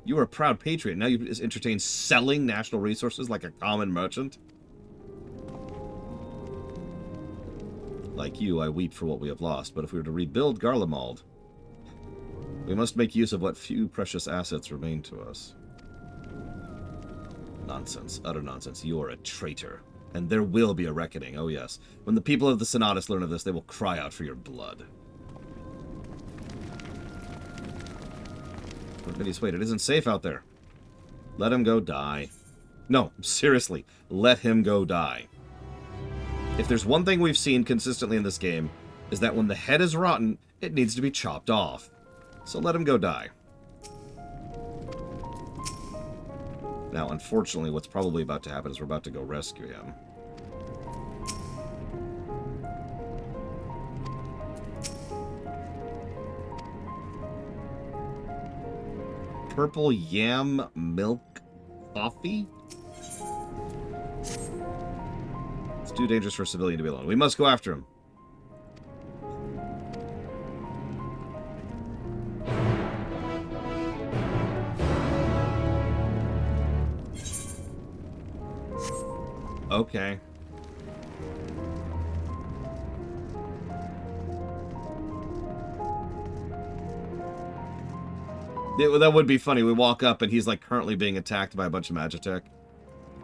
You are a proud patriot, now you entertain selling national resources like a common merchant? Like you, I weep for what we have lost, but if we were to rebuild Garlemald, we must make use of what few precious assets remain to us. Nonsense. Utter nonsense. You are a traitor. And there will be a reckoning, oh yes. When the people of the Senatus learn of this, they will cry out for your blood. But wait, it isn't safe out there. Let him go die. No, seriously. Let him go die. If there's one thing we've seen consistently in this game, is that when the head is rotten, it needs to be chopped off. So let him go die. Now, unfortunately, what's probably about to happen is we're about to go rescue him. Purple yam milk coffee? It's too dangerous for a civilian to be alone. We must go after him. Okay. That would be funny. We walk up and he's like currently being attacked by a bunch of Magitech.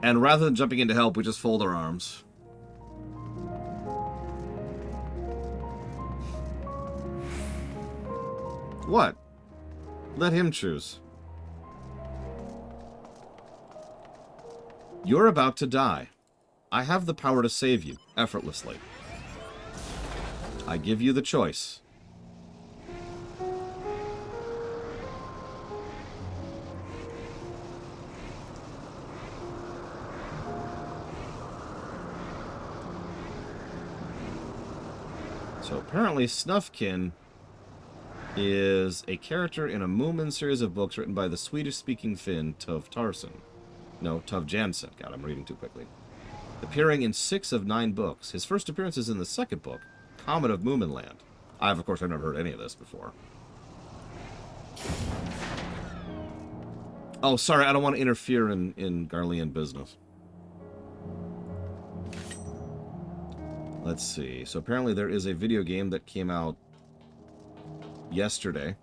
And rather than jumping in to help, we just fold our arms. What? Let him choose. You're about to die. I have the power to save you, effortlessly. I give you the choice. So apparently Snufkin is a character in a Moomin series of books written by the Swedish-speaking Finn Tove Tarsson. No, Tove Jansson. God, I'm reading too quickly. Appearing in 6 of 9 books. His first appearance is in the second book, Comet of Moominland. Of course, I've never heard any of this before. Oh, sorry, I don't want to interfere in Garlean business. Let's see. So apparently there is a video game that came out yesterday.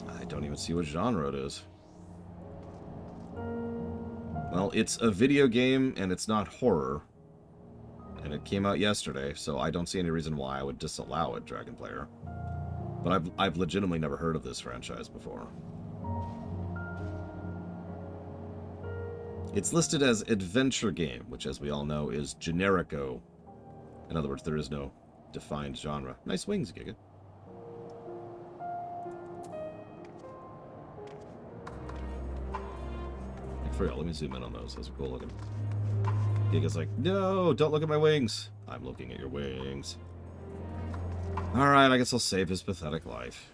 I don't even see what genre it is. Well, it's a video game and it's not horror. And it came out yesterday, so I don't see any reason why I would disallow it, Dragon Player. But I've legitimately never heard of this franchise before. It's listed as adventure game, which, as we all know, is generico. In other words, there is no defined genre. Nice wings, Giga. For real, let me zoom in on those. Those are cool looking. Giga's like, no, don't look at my wings. I'm looking at your wings. Alright, I guess I'll save his pathetic life.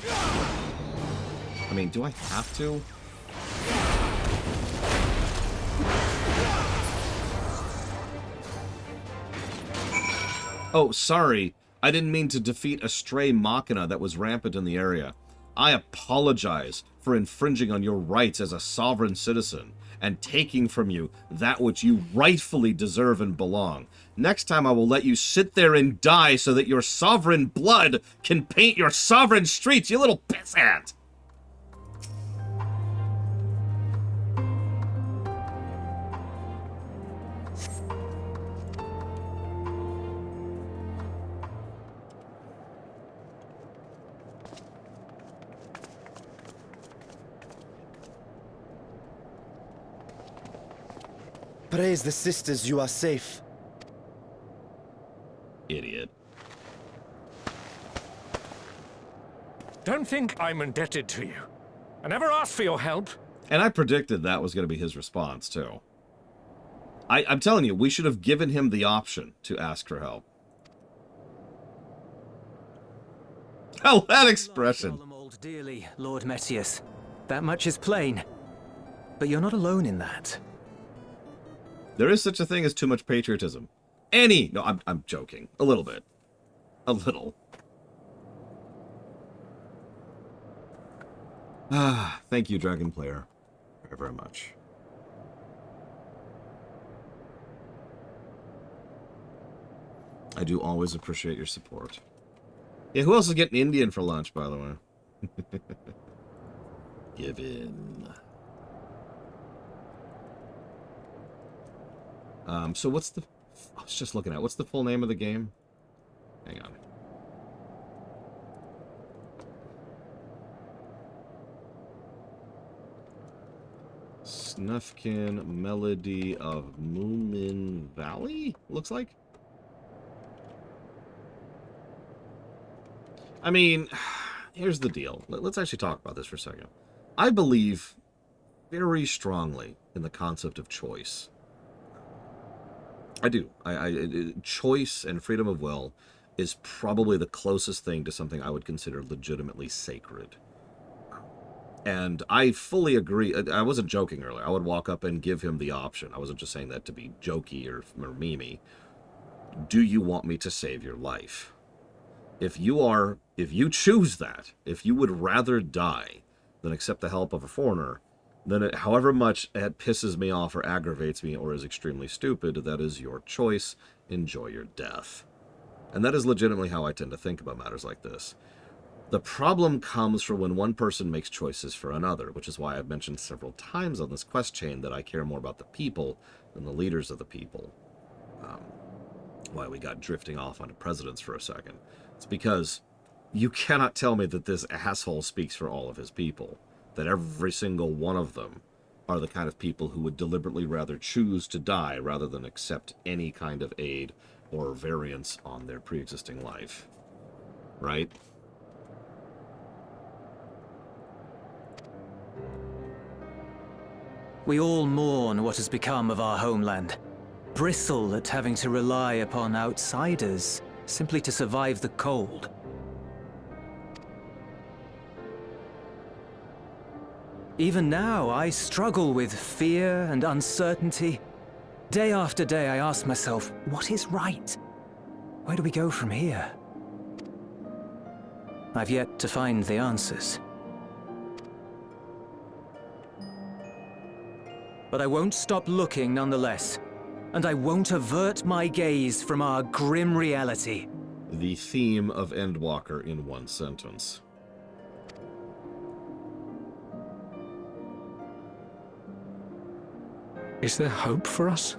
I mean, do I have to? Oh, sorry. I didn't mean to defeat a stray machina that was rampant in the area. I apologize for infringing on your rights as a sovereign citizen and taking from you that which you rightfully deserve and belong. Next time I will let you sit there and die so that your sovereign blood can paint your sovereign streets, you little pissant! Praise the sisters, you are safe. Idiot. Don't think I'm indebted to you. I never asked for your help. And I predicted that was going to be his response, too. I'm telling you, we should have given him the option to ask for help. Oh, that expression. Dearly, Lord Metius. That much is plain. But you're not alone in that. There is such a thing as too much patriotism. No, I'm joking. A little bit. A little. Thank you, Dragon Player. Very, very much. I do always appreciate your support. Yeah, who else is getting Indian for lunch, by the way? Give in. So what's the... I was just looking at... What's the full name of the game? Hang on. Snufkin Melody of Moomin Valley? Looks like? I mean, here's the deal. Let's actually talk about this for a second. I believe very strongly in the concept of choice. I do. Choice and freedom of will is probably the closest thing to something I would consider legitimately sacred. And I fully agree. I wasn't joking earlier. I would walk up and give him the option. I wasn't just saying that to be jokey or memey. Do you want me to save your life? If you choose that, if you would rather die than accept the help of a foreigner, then however much it pisses me off or aggravates me or is extremely stupid, that is your choice. Enjoy your death. And that is legitimately how I tend to think about matters like this. The problem comes from when one person makes choices for another, which is why I've mentioned several times on this quest chain that I care more about the people than the leaders of the people. Why we got drifting off onto presidents for a second. It's because you cannot tell me that this asshole speaks for all of his people, that every single one of them are the kind of people who would deliberately rather choose to die rather than accept any kind of aid or variance on their pre-existing life. Right? We all mourn what has become of our homeland. Bristle at having to rely upon outsiders simply to survive the cold. Even now, I struggle with fear and uncertainty. Day after day, I ask myself, what is right? Where do we go from here? I've yet to find the answers. But I won't stop looking nonetheless. And I won't avert my gaze from our grim reality. The theme of Endwalker in one sentence. Is there hope for us?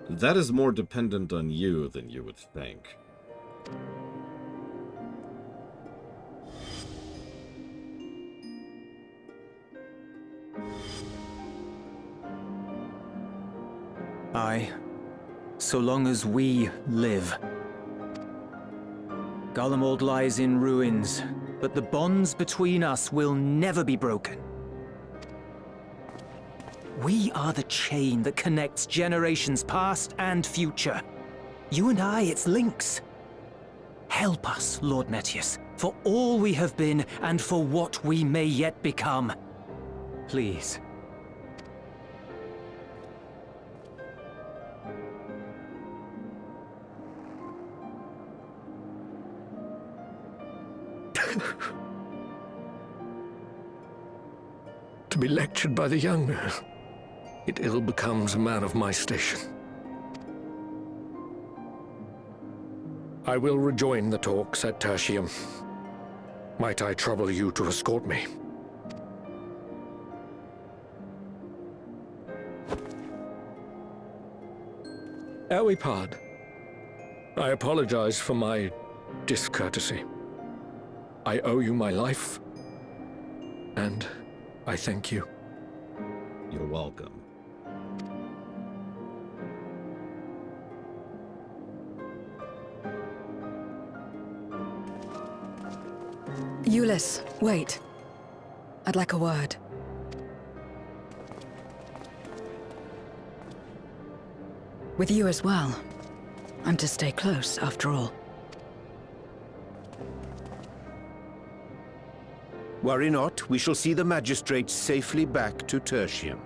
That is more dependent on you than you would think. Aye, so long as we live. Garlemald lies in ruins, but the bonds between us will never be broken. We are the chain that connects generations past and future. You and I, it's links. Help us, Lord Metius, for all we have been and for what we may yet become. Please. To be lectured by the young, it ill becomes a man of my station. I will rejoin the talks at Tertium. Might I trouble you to escort me? Ere we part, I apologize for my discourtesy. I owe you my life, and I thank you. You're welcome. Euless, wait. I'd like a word. With you as well. I'm to stay close, after all. Worry not, we shall see the magistrate safely back to Tertium.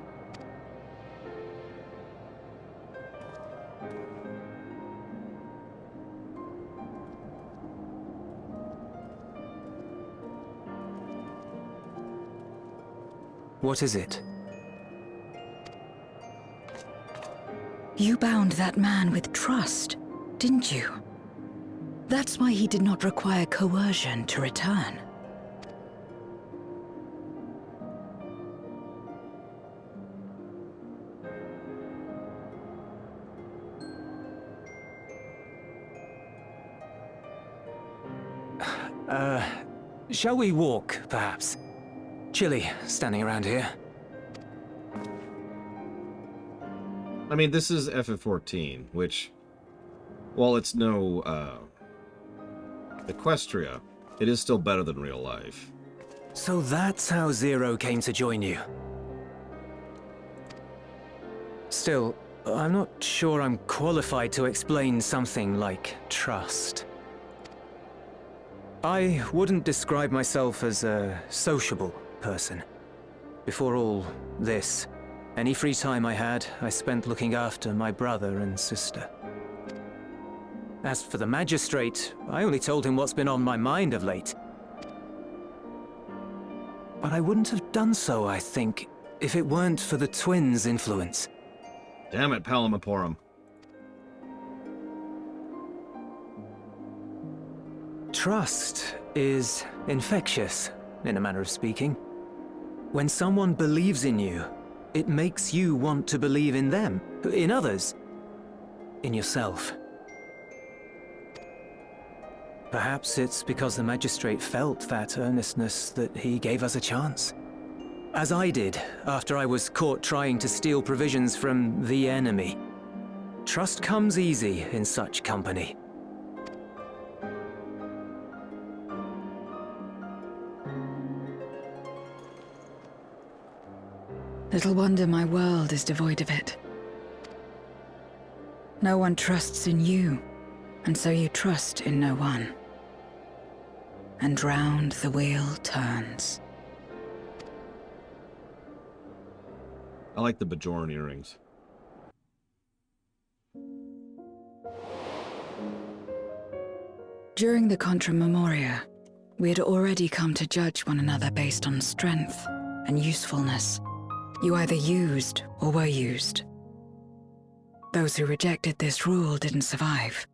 What is it? You bound that man with trust, didn't you? That's why he did not require coercion to return. Shall we walk, perhaps? Chilly, standing around here. I mean, this is FF14, which, while it's no, Equestria, it is still better than real life. So that's how Zero came to join you. Still, I'm not sure I'm qualified to explain something like trust. I wouldn't describe myself as a sociable person. Before all this, any free time I had, I spent looking after my brother and sister. As for the magistrate, I only told him what's been on my mind of late. But I wouldn't have done so, I think, if it weren't for the twins' influence. Damn it, Palamaporum. Trust is infectious, in a manner of speaking. When someone believes in you, it makes you want to believe in them, in others, in yourself. Perhaps it's because the magistrate felt that earnestness that he gave us a chance. As I did after I was caught trying to steal provisions from the enemy. Trust comes easy in such company. Little wonder my world is devoid of it. No one trusts in you, and so you trust in no one. And round the wheel turns. I like the Bajoran earrings. During the Contra Memoria, we had already come to judge one another based on strength and usefulness. You either used or were used. Those who rejected this rule didn't survive.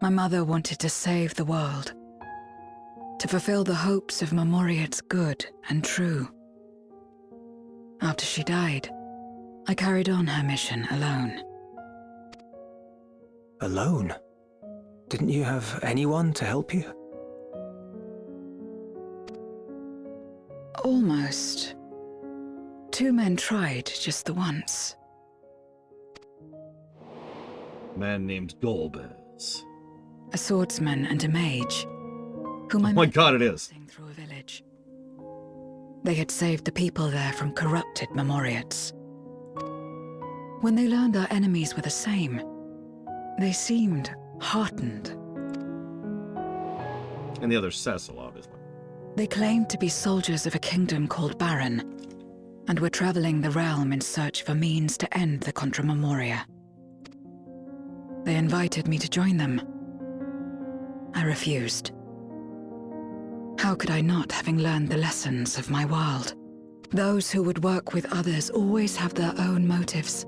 My mother wanted to save the world, to fulfill the hopes of Memoria's good and true. After she died, I carried on her mission alone. Alone? Didn't you have anyone to help you? Almost. 2 men tried just the once. Man named Golbez. A swordsman and a mage, whom I Oh my met god, it is. through a village. They had saved the people there from corrupted Memoriates. When they learned our enemies were the same, they seemed heartened. And the other Cecil, obviously. They claimed to be soldiers of a kingdom called Baron, and were traveling the realm in search of a means to end the Contra Memoria. They invited me to join them. I refused. How could I not, having learned the lessons of my world? Those who would work with others always have their own motives.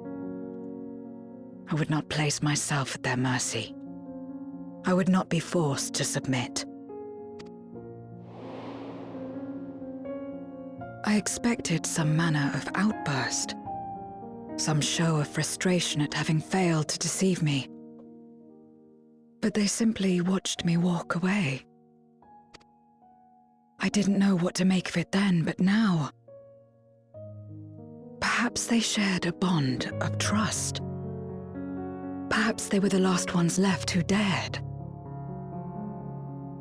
I would not place myself at their mercy. I would not be forced to submit. I expected some manner of outburst, some show of frustration at having failed to deceive me. But they simply watched me walk away. I didn't know what to make of it then, but now... Perhaps they shared a bond of trust. Perhaps they were the last ones left who dared.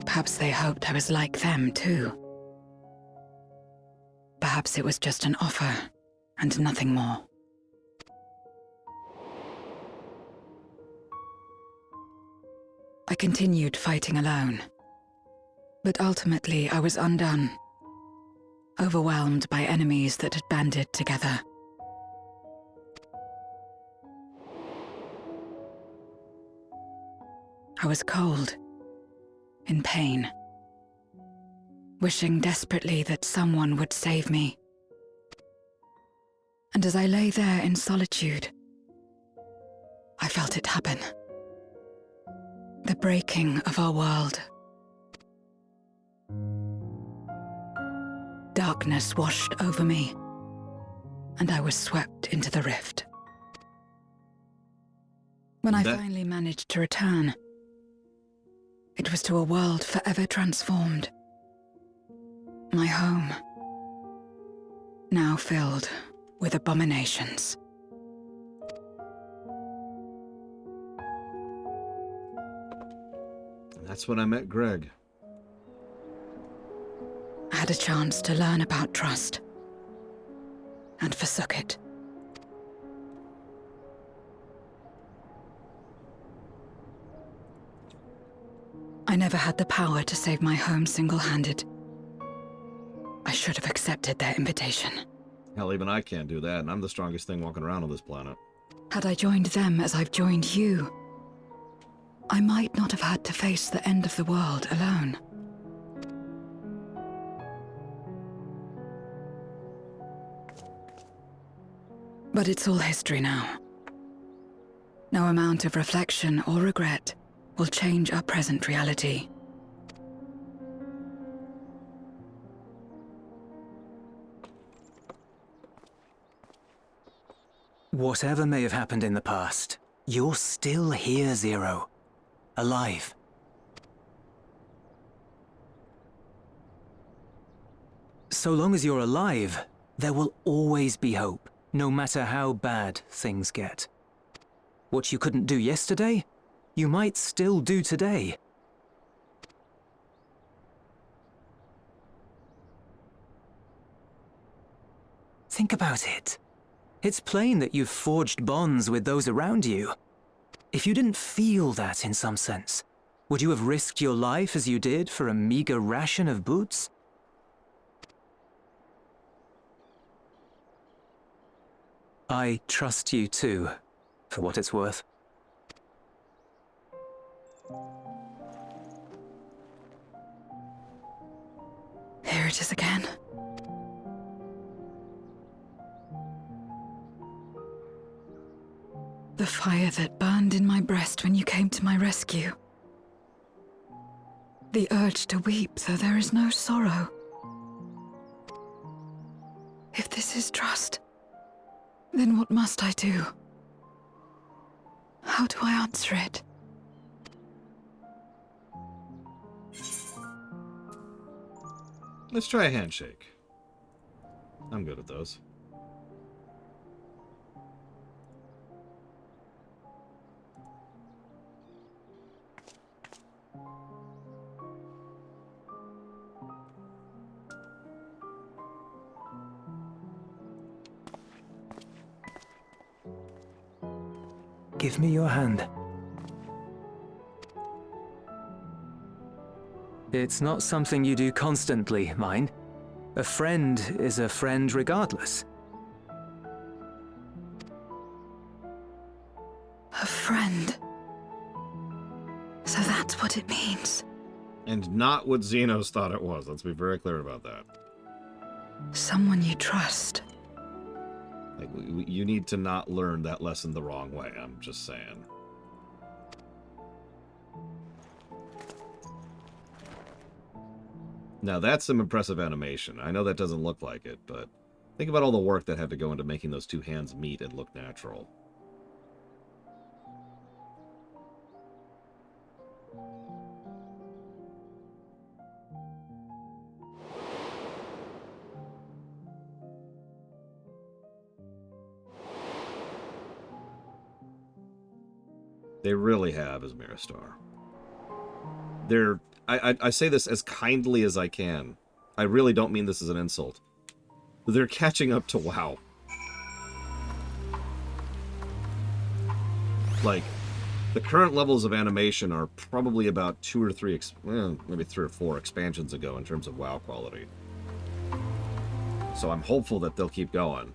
Perhaps they hoped I was like them too. Perhaps it was just an offer, and nothing more. I continued fighting alone. But ultimately I was undone, overwhelmed by enemies that had banded together. I was cold, in pain, wishing desperately that someone would save me. And as I lay there in solitude, I felt it happen. The breaking of our world. Darkness washed over me, and I was swept into the rift. When I finally managed to return, it was to a world forever transformed. My home, now filled with abominations. And that's when I met Greg. I had a chance to learn about trust, and forsook it. I never had the power to save my home single-handed. I should have accepted their invitation. Hell, even I can't do that, and I'm the strongest thing walking around on this planet. Had I joined them as I've joined you, I might not have had to face the end of the world alone. But it's all history now. No amount of reflection or regret will change our present reality. Whatever may have happened in the past, you're still here, Zero. Alive. So long as you're alive, there will always be hope, no matter how bad things get. What you couldn't do yesterday, you might still do today. Think about it. It's plain that you've forged bonds with those around you. If you didn't feel that in some sense, would you have risked your life as you did for a meager ration of boots? I trust you too, for what it's worth. Here it is again. The fire that burned in my breast when you came to my rescue. The urge to weep, though there is no sorrow. If this is trust, then what must I do? How do I answer it? Let's try a handshake. I'm good at those. Give me your hand. It's not something you do constantly, mind. A friend is a friend regardless. A friend. So that's what it means. And not what Xenos thought it was. Let's be very clear about that. Someone you trust. Like, you need to not learn that lesson the wrong way, I'm just saying. Now, that's some impressive animation. I know that doesn't look like it, but think about all the work that had to go into making those two hands meet and look natural. They really have, as Miristar. They're... I say this as kindly as I can. I really don't mean this as an insult. They're catching up to WoW. Like, the current levels of animation are probably about 2 or 3, well, maybe 3 or 4 expansions ago in terms of WoW quality. So I'm hopeful that they'll keep going.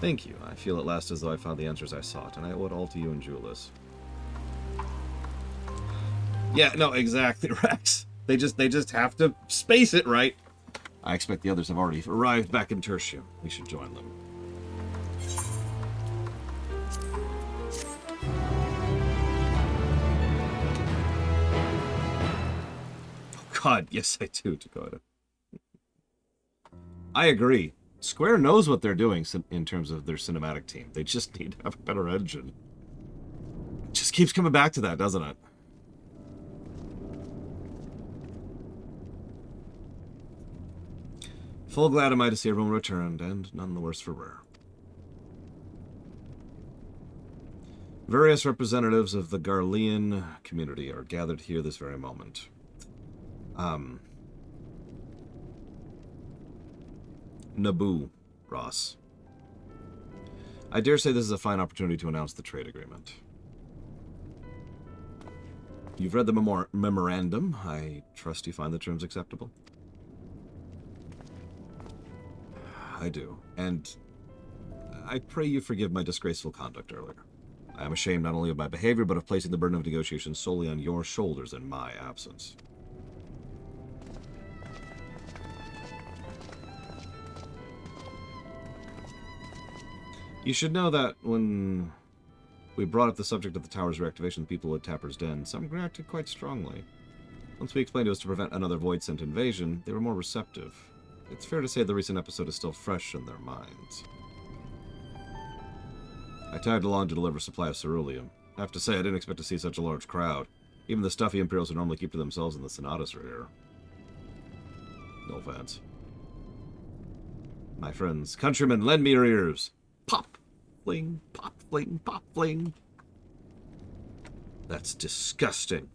Thank you. I feel at last as though I found the answers I sought, and I owe it all to you and Julius. Yeah, no, exactly, Rex. They just have to space it right. I expect the others have already arrived back in Tertium. We should join them. Oh God, yes I do, Dakota. I agree. Square knows what they're doing in terms of their cinematic team. They just need to have a better engine. It just keeps coming back to that, doesn't it? Full glad am I to see everyone returned, and none the worse for wear. Various representatives of the Garlean community are gathered here this very moment. Naboo, Ross. I dare say this is a fine opportunity to announce the trade agreement. You've read the memorandum. I trust you find the terms acceptable? I do, and I pray you forgive my disgraceful conduct earlier. I am ashamed not only of my behavior, but of placing the burden of negotiations solely on your shoulders in my absence. You should know that when we brought up the subject of the tower's reactivation, the people at Tapper's Den, some reacted quite strongly. Once we explained it was to prevent another Void-sent invasion, they were more receptive. It's fair to say the recent episode is still fresh in their minds. I tagged along to deliver a supply of ceruleum. I have to say, I didn't expect to see such a large crowd. Even the stuffy Imperials who normally keep to themselves in the Sonatas are here. No offense. My friends, countrymen, lend me your ears. Pop, fling, pop, fling, pop, fling. That's disgusting.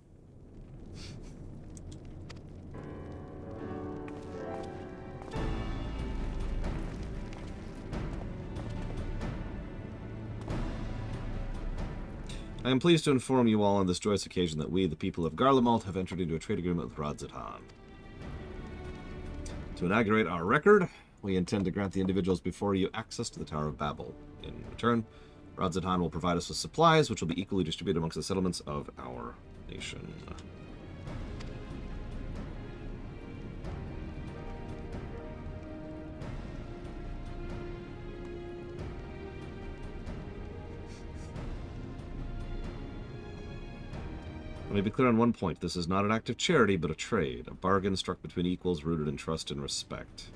I am pleased to inform you all on this joyous occasion that we, the people of Garlemald, have entered into a trade agreement with Radzidhan. To inaugurate our record, we intend to grant the individuals before you access to the Tower of Babel. In return, Radzidhan will provide us with supplies, which will be equally distributed amongst the settlements of our nation. Let me be clear on one point. This is not an act of charity, but a trade. A bargain struck between equals rooted in trust and respect.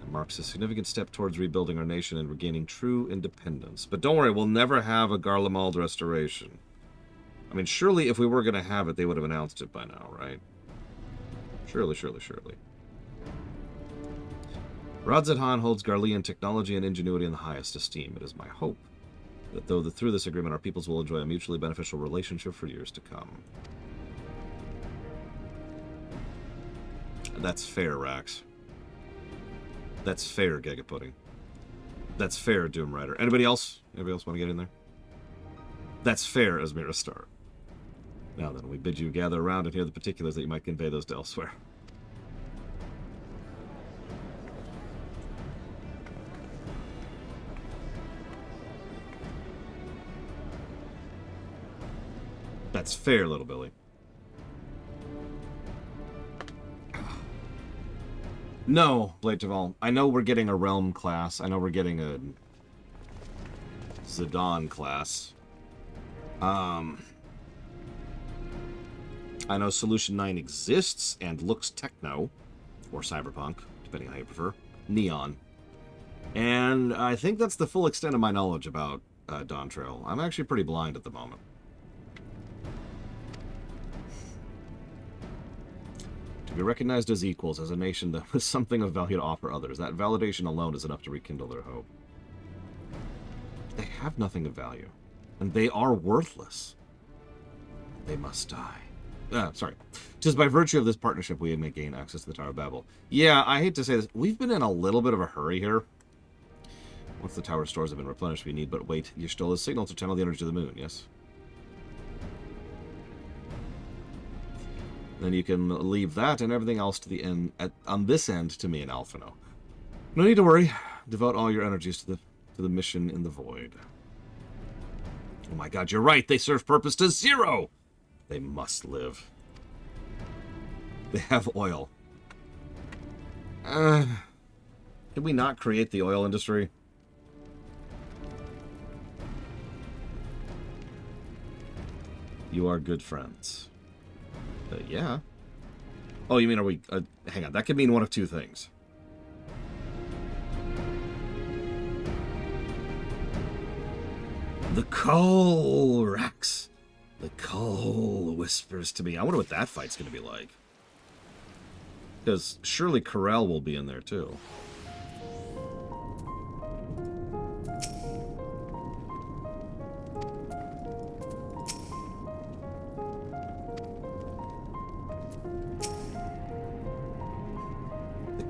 It marks a significant step towards rebuilding our nation and regaining true independence. But don't worry, we'll never have a Garlemald restoration. I mean, surely if we were going to have it, they would have announced it by now, right? Surely, surely, surely. Radzidhan holds Garlean technology and ingenuity in the highest esteem. It is my hope that through this agreement our peoples will enjoy a mutually beneficial relationship for years to come. That's fair, Rax. That's fair, Giga Pudding. That's fair, Doom Rider. Anybody else? Anybody else want to get in there? That's fair, Asmira Star. Now then, we bid you gather around and hear the particulars that you might convey those to elsewhere. That's fair, little Billy. No, Blade Taval. I know we're getting a Realm class. I know we're getting a Zidane class. I know Solution 9 exists and looks techno, or cyberpunk, depending on how you prefer. Neon. And I think that's the full extent of my knowledge about Dawn Trail. I'm actually pretty blind at the moment. To be recognized as equals, as a nation that has something of value to offer others, that validation alone is enough to rekindle their hope. They have nothing of value, and they are worthless. They must die. Sorry. Tis by virtue of this partnership we may gain access to the Tower of Babel. Yeah, I hate to say this. We've been in a little bit of a hurry here. Once the tower stores have been replenished, we need but wait Yshtola's signal to channel the energy to the moon, yes? Then you can leave that and everything else to the end on this end to me and Alphino. No need to worry. Devote all your energies to the mission in the void. Oh my god, you're right. They serve purpose to zero. They must live. They have oil. Can we not create the oil industry? You are good friends. Yeah. Oh, you mean are we... hang on, that could mean one of two things. The call, Rax. The call whispers to me. I wonder what that fight's going to be like. Because surely Corel will be in there, too.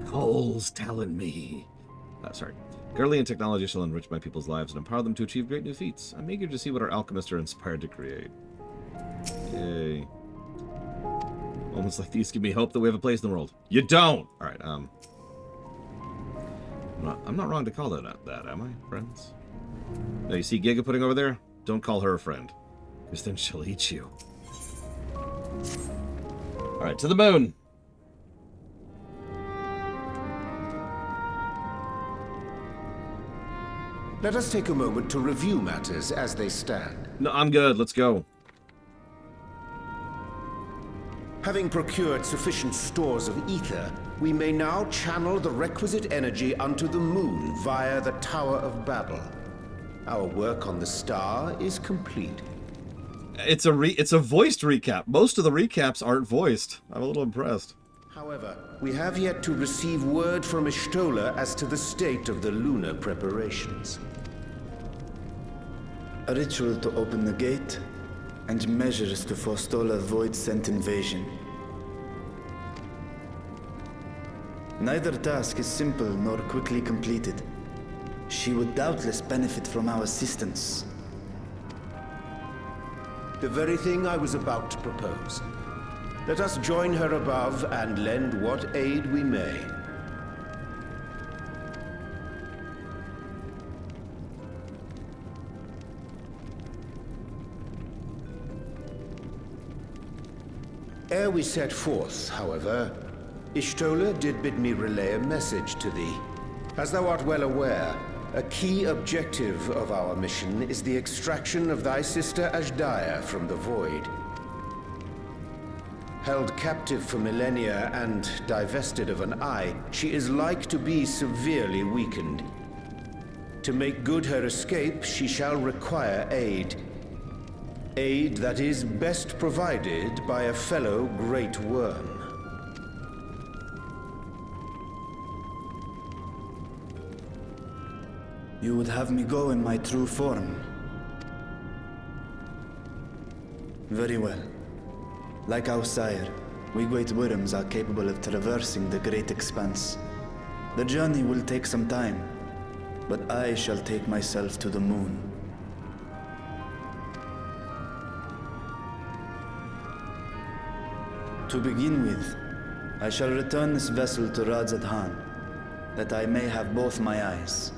Cole's telling me. Sorry. Garlean technology shall enrich my people's lives and empower them to achieve great new feats. I'm eager to see what our alchemists are inspired to create. Yay. Moments like these give me hope that we have a place in the world. You don't! Alright, I'm not wrong to call that, am I, friends? Now, you see Giga Pudding over there? Don't call her a friend, because then she'll eat you. Alright, to the moon! Let us take a moment to review matters as they stand. No, I'm good. Let's go. Having procured sufficient stores of ether, we may now channel the requisite energy unto the moon via the Tower of Babel. Our work on the star is complete. It's a voiced recap. Most of the recaps aren't voiced. I'm a little impressed. However, we have yet to receive word from Ishtola as to the state of the lunar preparations. A ritual to open the gate, and measures to forestall a void-sent invasion. Neither task is simple nor quickly completed. She would doubtless benefit from our assistance. The very thing I was about to propose. Let us join her above and lend what aid we may. Ere we set forth, however, Ishtola did bid me relay a message to thee. As thou art well aware, a key objective of our mission is the extraction of thy sister Ashdaya from the Void. Held captive for millennia and divested of an eye, she is like to be severely weakened. To make good her escape, she shall require aid. Aid that is best provided by a fellow Great Worm. You would have me go in my true form? Very well. Like our sire, we Great Worms are capable of traversing the great expanse. The journey will take some time, but I shall take myself to the moon. To begin with, I shall return this vessel to Radzadhan, that I may have both my eyes.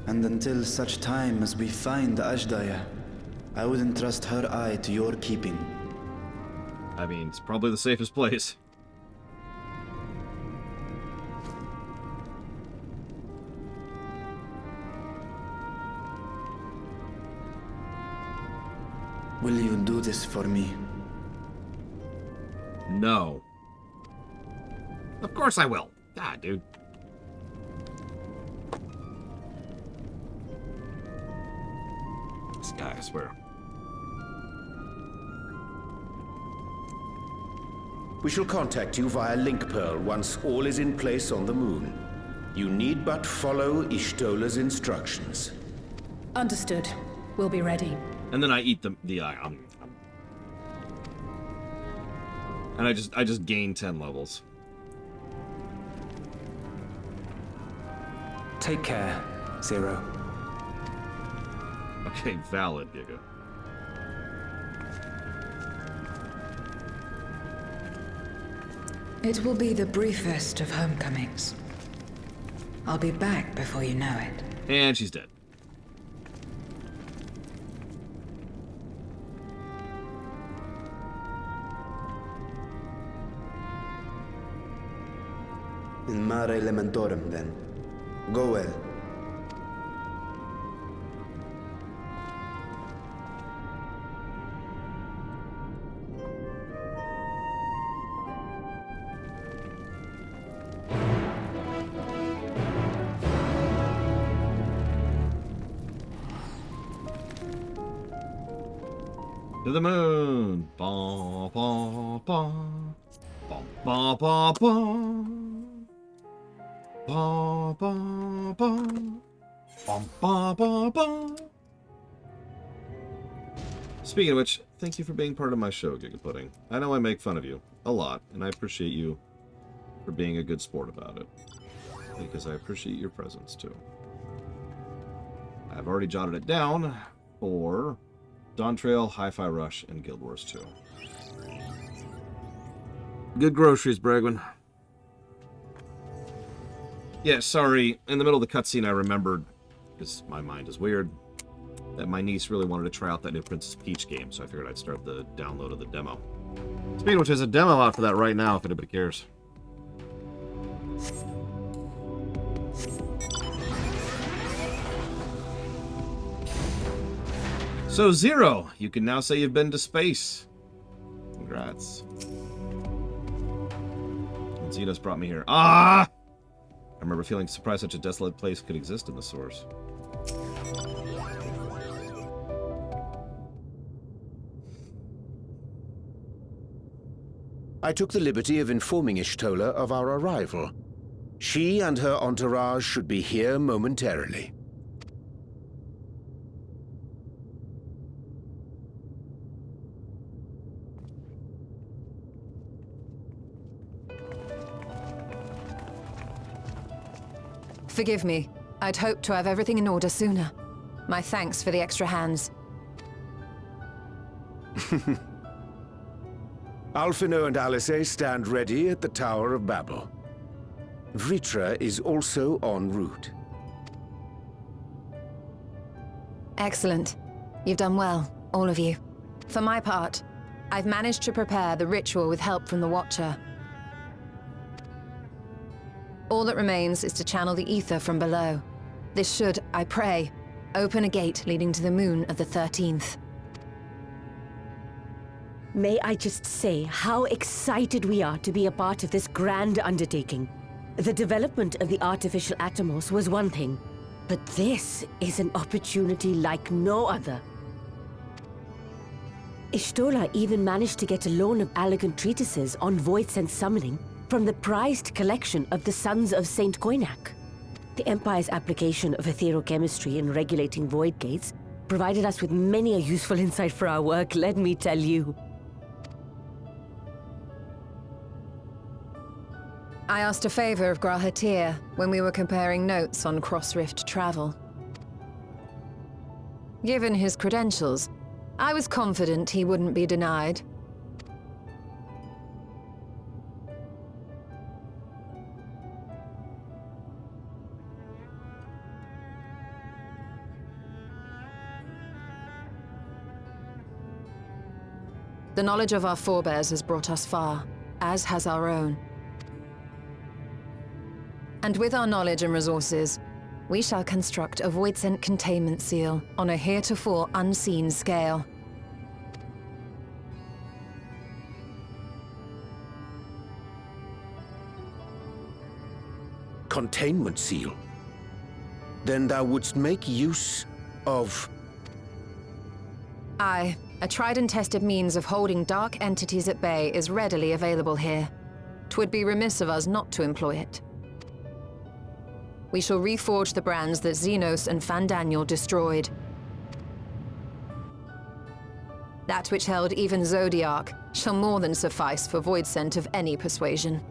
And until such time as we find Ashdaya, I would entrust her eye to your keeping. I mean, it's probably the safest place. Will you do this for me? No. Of course I will. Ah, dude. This guy, I swear. We shall contact you via Link Pearl once all is in place on the moon. You need but follow Ishtola's instructions. Understood. We'll be ready. And then I eat the eye. And I just gain 10 levels. Take care, Zero. Okay, valid, Giga. It will be the briefest of homecomings. I'll be back before you know it. And she's dead. In Mare Elementorum, then. Go well. To the moon. Ba ba ba. Ba ba ba ba. Ba ba ba. Ba ba ba ba. Speaking of which, thank you for being part of my show, Giga Pudding. I know I make fun of you a lot, and I appreciate you for being a good sport about it. Because I appreciate your presence, too. I've already jotted it down for Dawn Trail, Hi-Fi Rush, and Guild Wars 2. Good groceries, Bregwin. Yeah, sorry. In the middle of the cutscene, I remembered, because my mind is weird, that my niece really wanted to try out that new Princess Peach game, so I figured I'd start the download of the demo. Speaking of which, there's a demo out for that right now, if anybody cares. So, Zero, you can now say you've been to space. Congrats. And Xenos brought me here. Ah! I remember feeling surprised such a desolate place could exist in the source. I took the liberty of informing Ishtola of our arrival. She and her entourage should be here momentarily. Forgive me. I'd hoped to have everything in order sooner. My thanks for the extra hands. Alphino and Alice stand ready at the Tower of Babel. Vritra is also en route. Excellent. You've done well, all of you. For my part, I've managed to prepare the ritual with help from the Watcher. All that remains is to channel the ether from below. This should, I pray, open a gate leading to the moon of the 13th. May I just say how excited we are to be a part of this grand undertaking. The development of the artificial Atomos was one thing, but this is an opportunity like no other. Ishtola even managed to get a loan of elegant treatises on void sense summoning from the prized collection of the Sons of Saint Koinak. The Empire's application of etherochemistry in regulating void gates provided us with many a useful insight for our work, let me tell you. I asked a favor of Grahatir when we were comparing notes on cross-rift travel. Given his credentials, I was confident he wouldn't be denied. The knowledge of our forebears has brought us far, as has our own. And with our knowledge and resources, we shall construct a void-sent containment seal on a heretofore unseen scale. Containment seal? Then thou wouldst make use of... Aye, a tried and tested means of holding dark entities at bay is readily available here. 'Twould be remiss of us not to employ it. We shall reforge the brands that Xenos and Fandaniel destroyed. That which held even Zodiark shall more than suffice for void scent of any persuasion.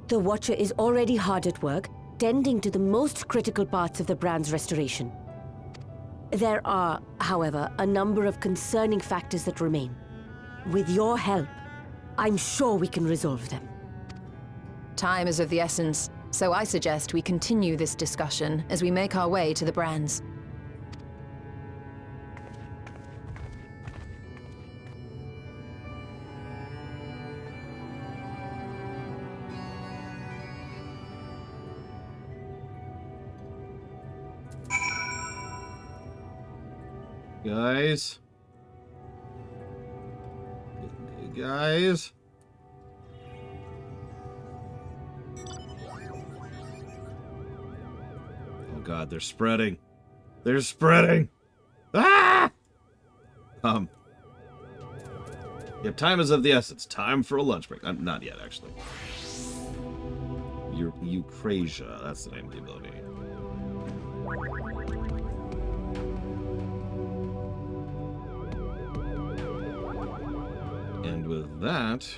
The Watcher is already hard at work, tending to the most critical parts of the brand's restoration. There are, however, a number of concerning factors that remain. With your help, I'm sure we can resolve them. Time is of the essence, so I suggest we continue this discussion as we make our way to the brands. Guys. Guys. Oh god, they're spreading. They're spreading. Ah! Yeah, time is of the essence. Time for a lunch break. Not yet, actually. Eucrasia, that's the name of the ability. And with that...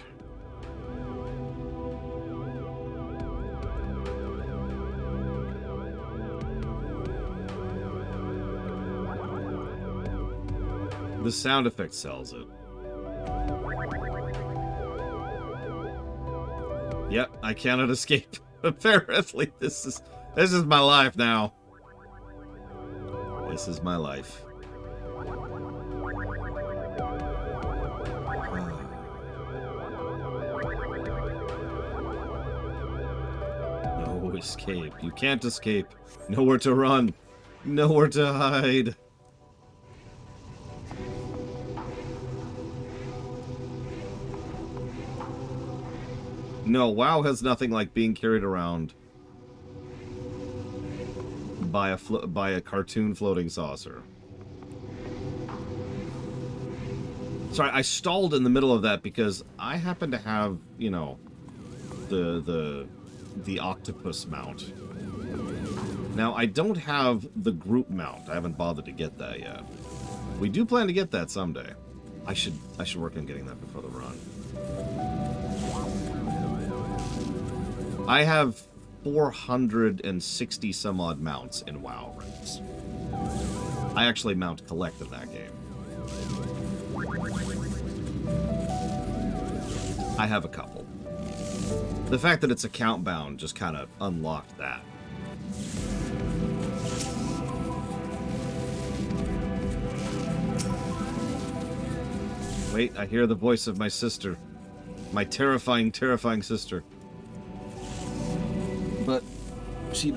the sound effect sells it. Yep, I cannot escape. Apparently, this is my life now. This is my life. No escape. You can't escape. Nowhere to run. Nowhere to hide. No, WoW has nothing like being carried around by a cartoon floating saucer. Sorry, I stalled in the middle of that because I happen to have, you know, the octopus mount. Now, I don't have the group mount. I haven't bothered to get that yet. We do plan to get that someday. I should work on getting that before the run. I have 460 some odd mounts in WoW ranks. I actually mount collect in that game. I have a couple. The fact that it's account bound just kind of unlocked that. Wait, I hear the voice of my sister. My terrifying, terrifying sister. But she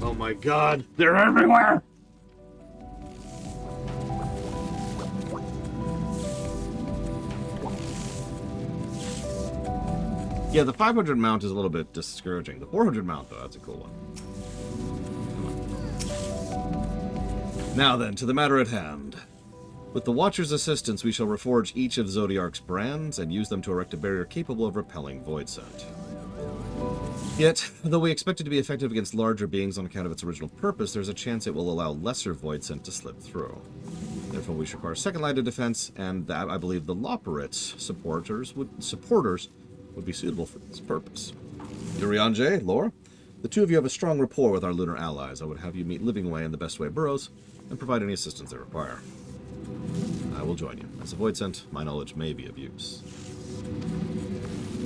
Oh my god, they're everywhere! Yeah, the 500 mount is a little bit discouraging. The 400 mount, though, that's a cool one. Now then, to the matter at hand. With the Watcher's assistance, we shall reforge each of Zodiark's brands and use them to erect a barrier capable of repelling Void Scent. Yet, though we expect it to be effective against larger beings on account of its original purpose, there's a chance it will allow lesser Void Scent to slip through. Therefore, we should require a second line of defense, and that, I believe, the Loporrit's supporters would be suitable for this purpose. Urianger, Lore, the two of you have a strong rapport with our lunar allies. I would have you meet Livingway and the Best Way Burrows, and provide any assistance they require. I will join you. As a Void Scent, my knowledge may be of use.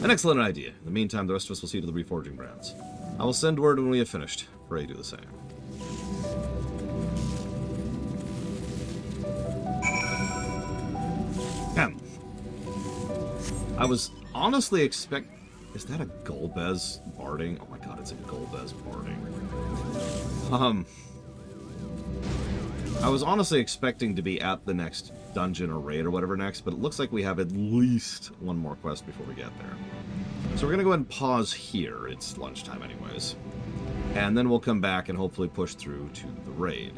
An excellent idea. In the meantime, the rest of us will see to the reforging brands. I will send word when we have finished. Pray do the same. I was honestly Is that a Golbez barding? Oh my god, it's a Golbez barding. I was honestly expecting to be at the next dungeon or raid or whatever next, but it looks like we have at least one more quest before we get there. So we're going to go ahead and pause here. It's lunchtime anyways. And then we'll come back and hopefully push through to the raid.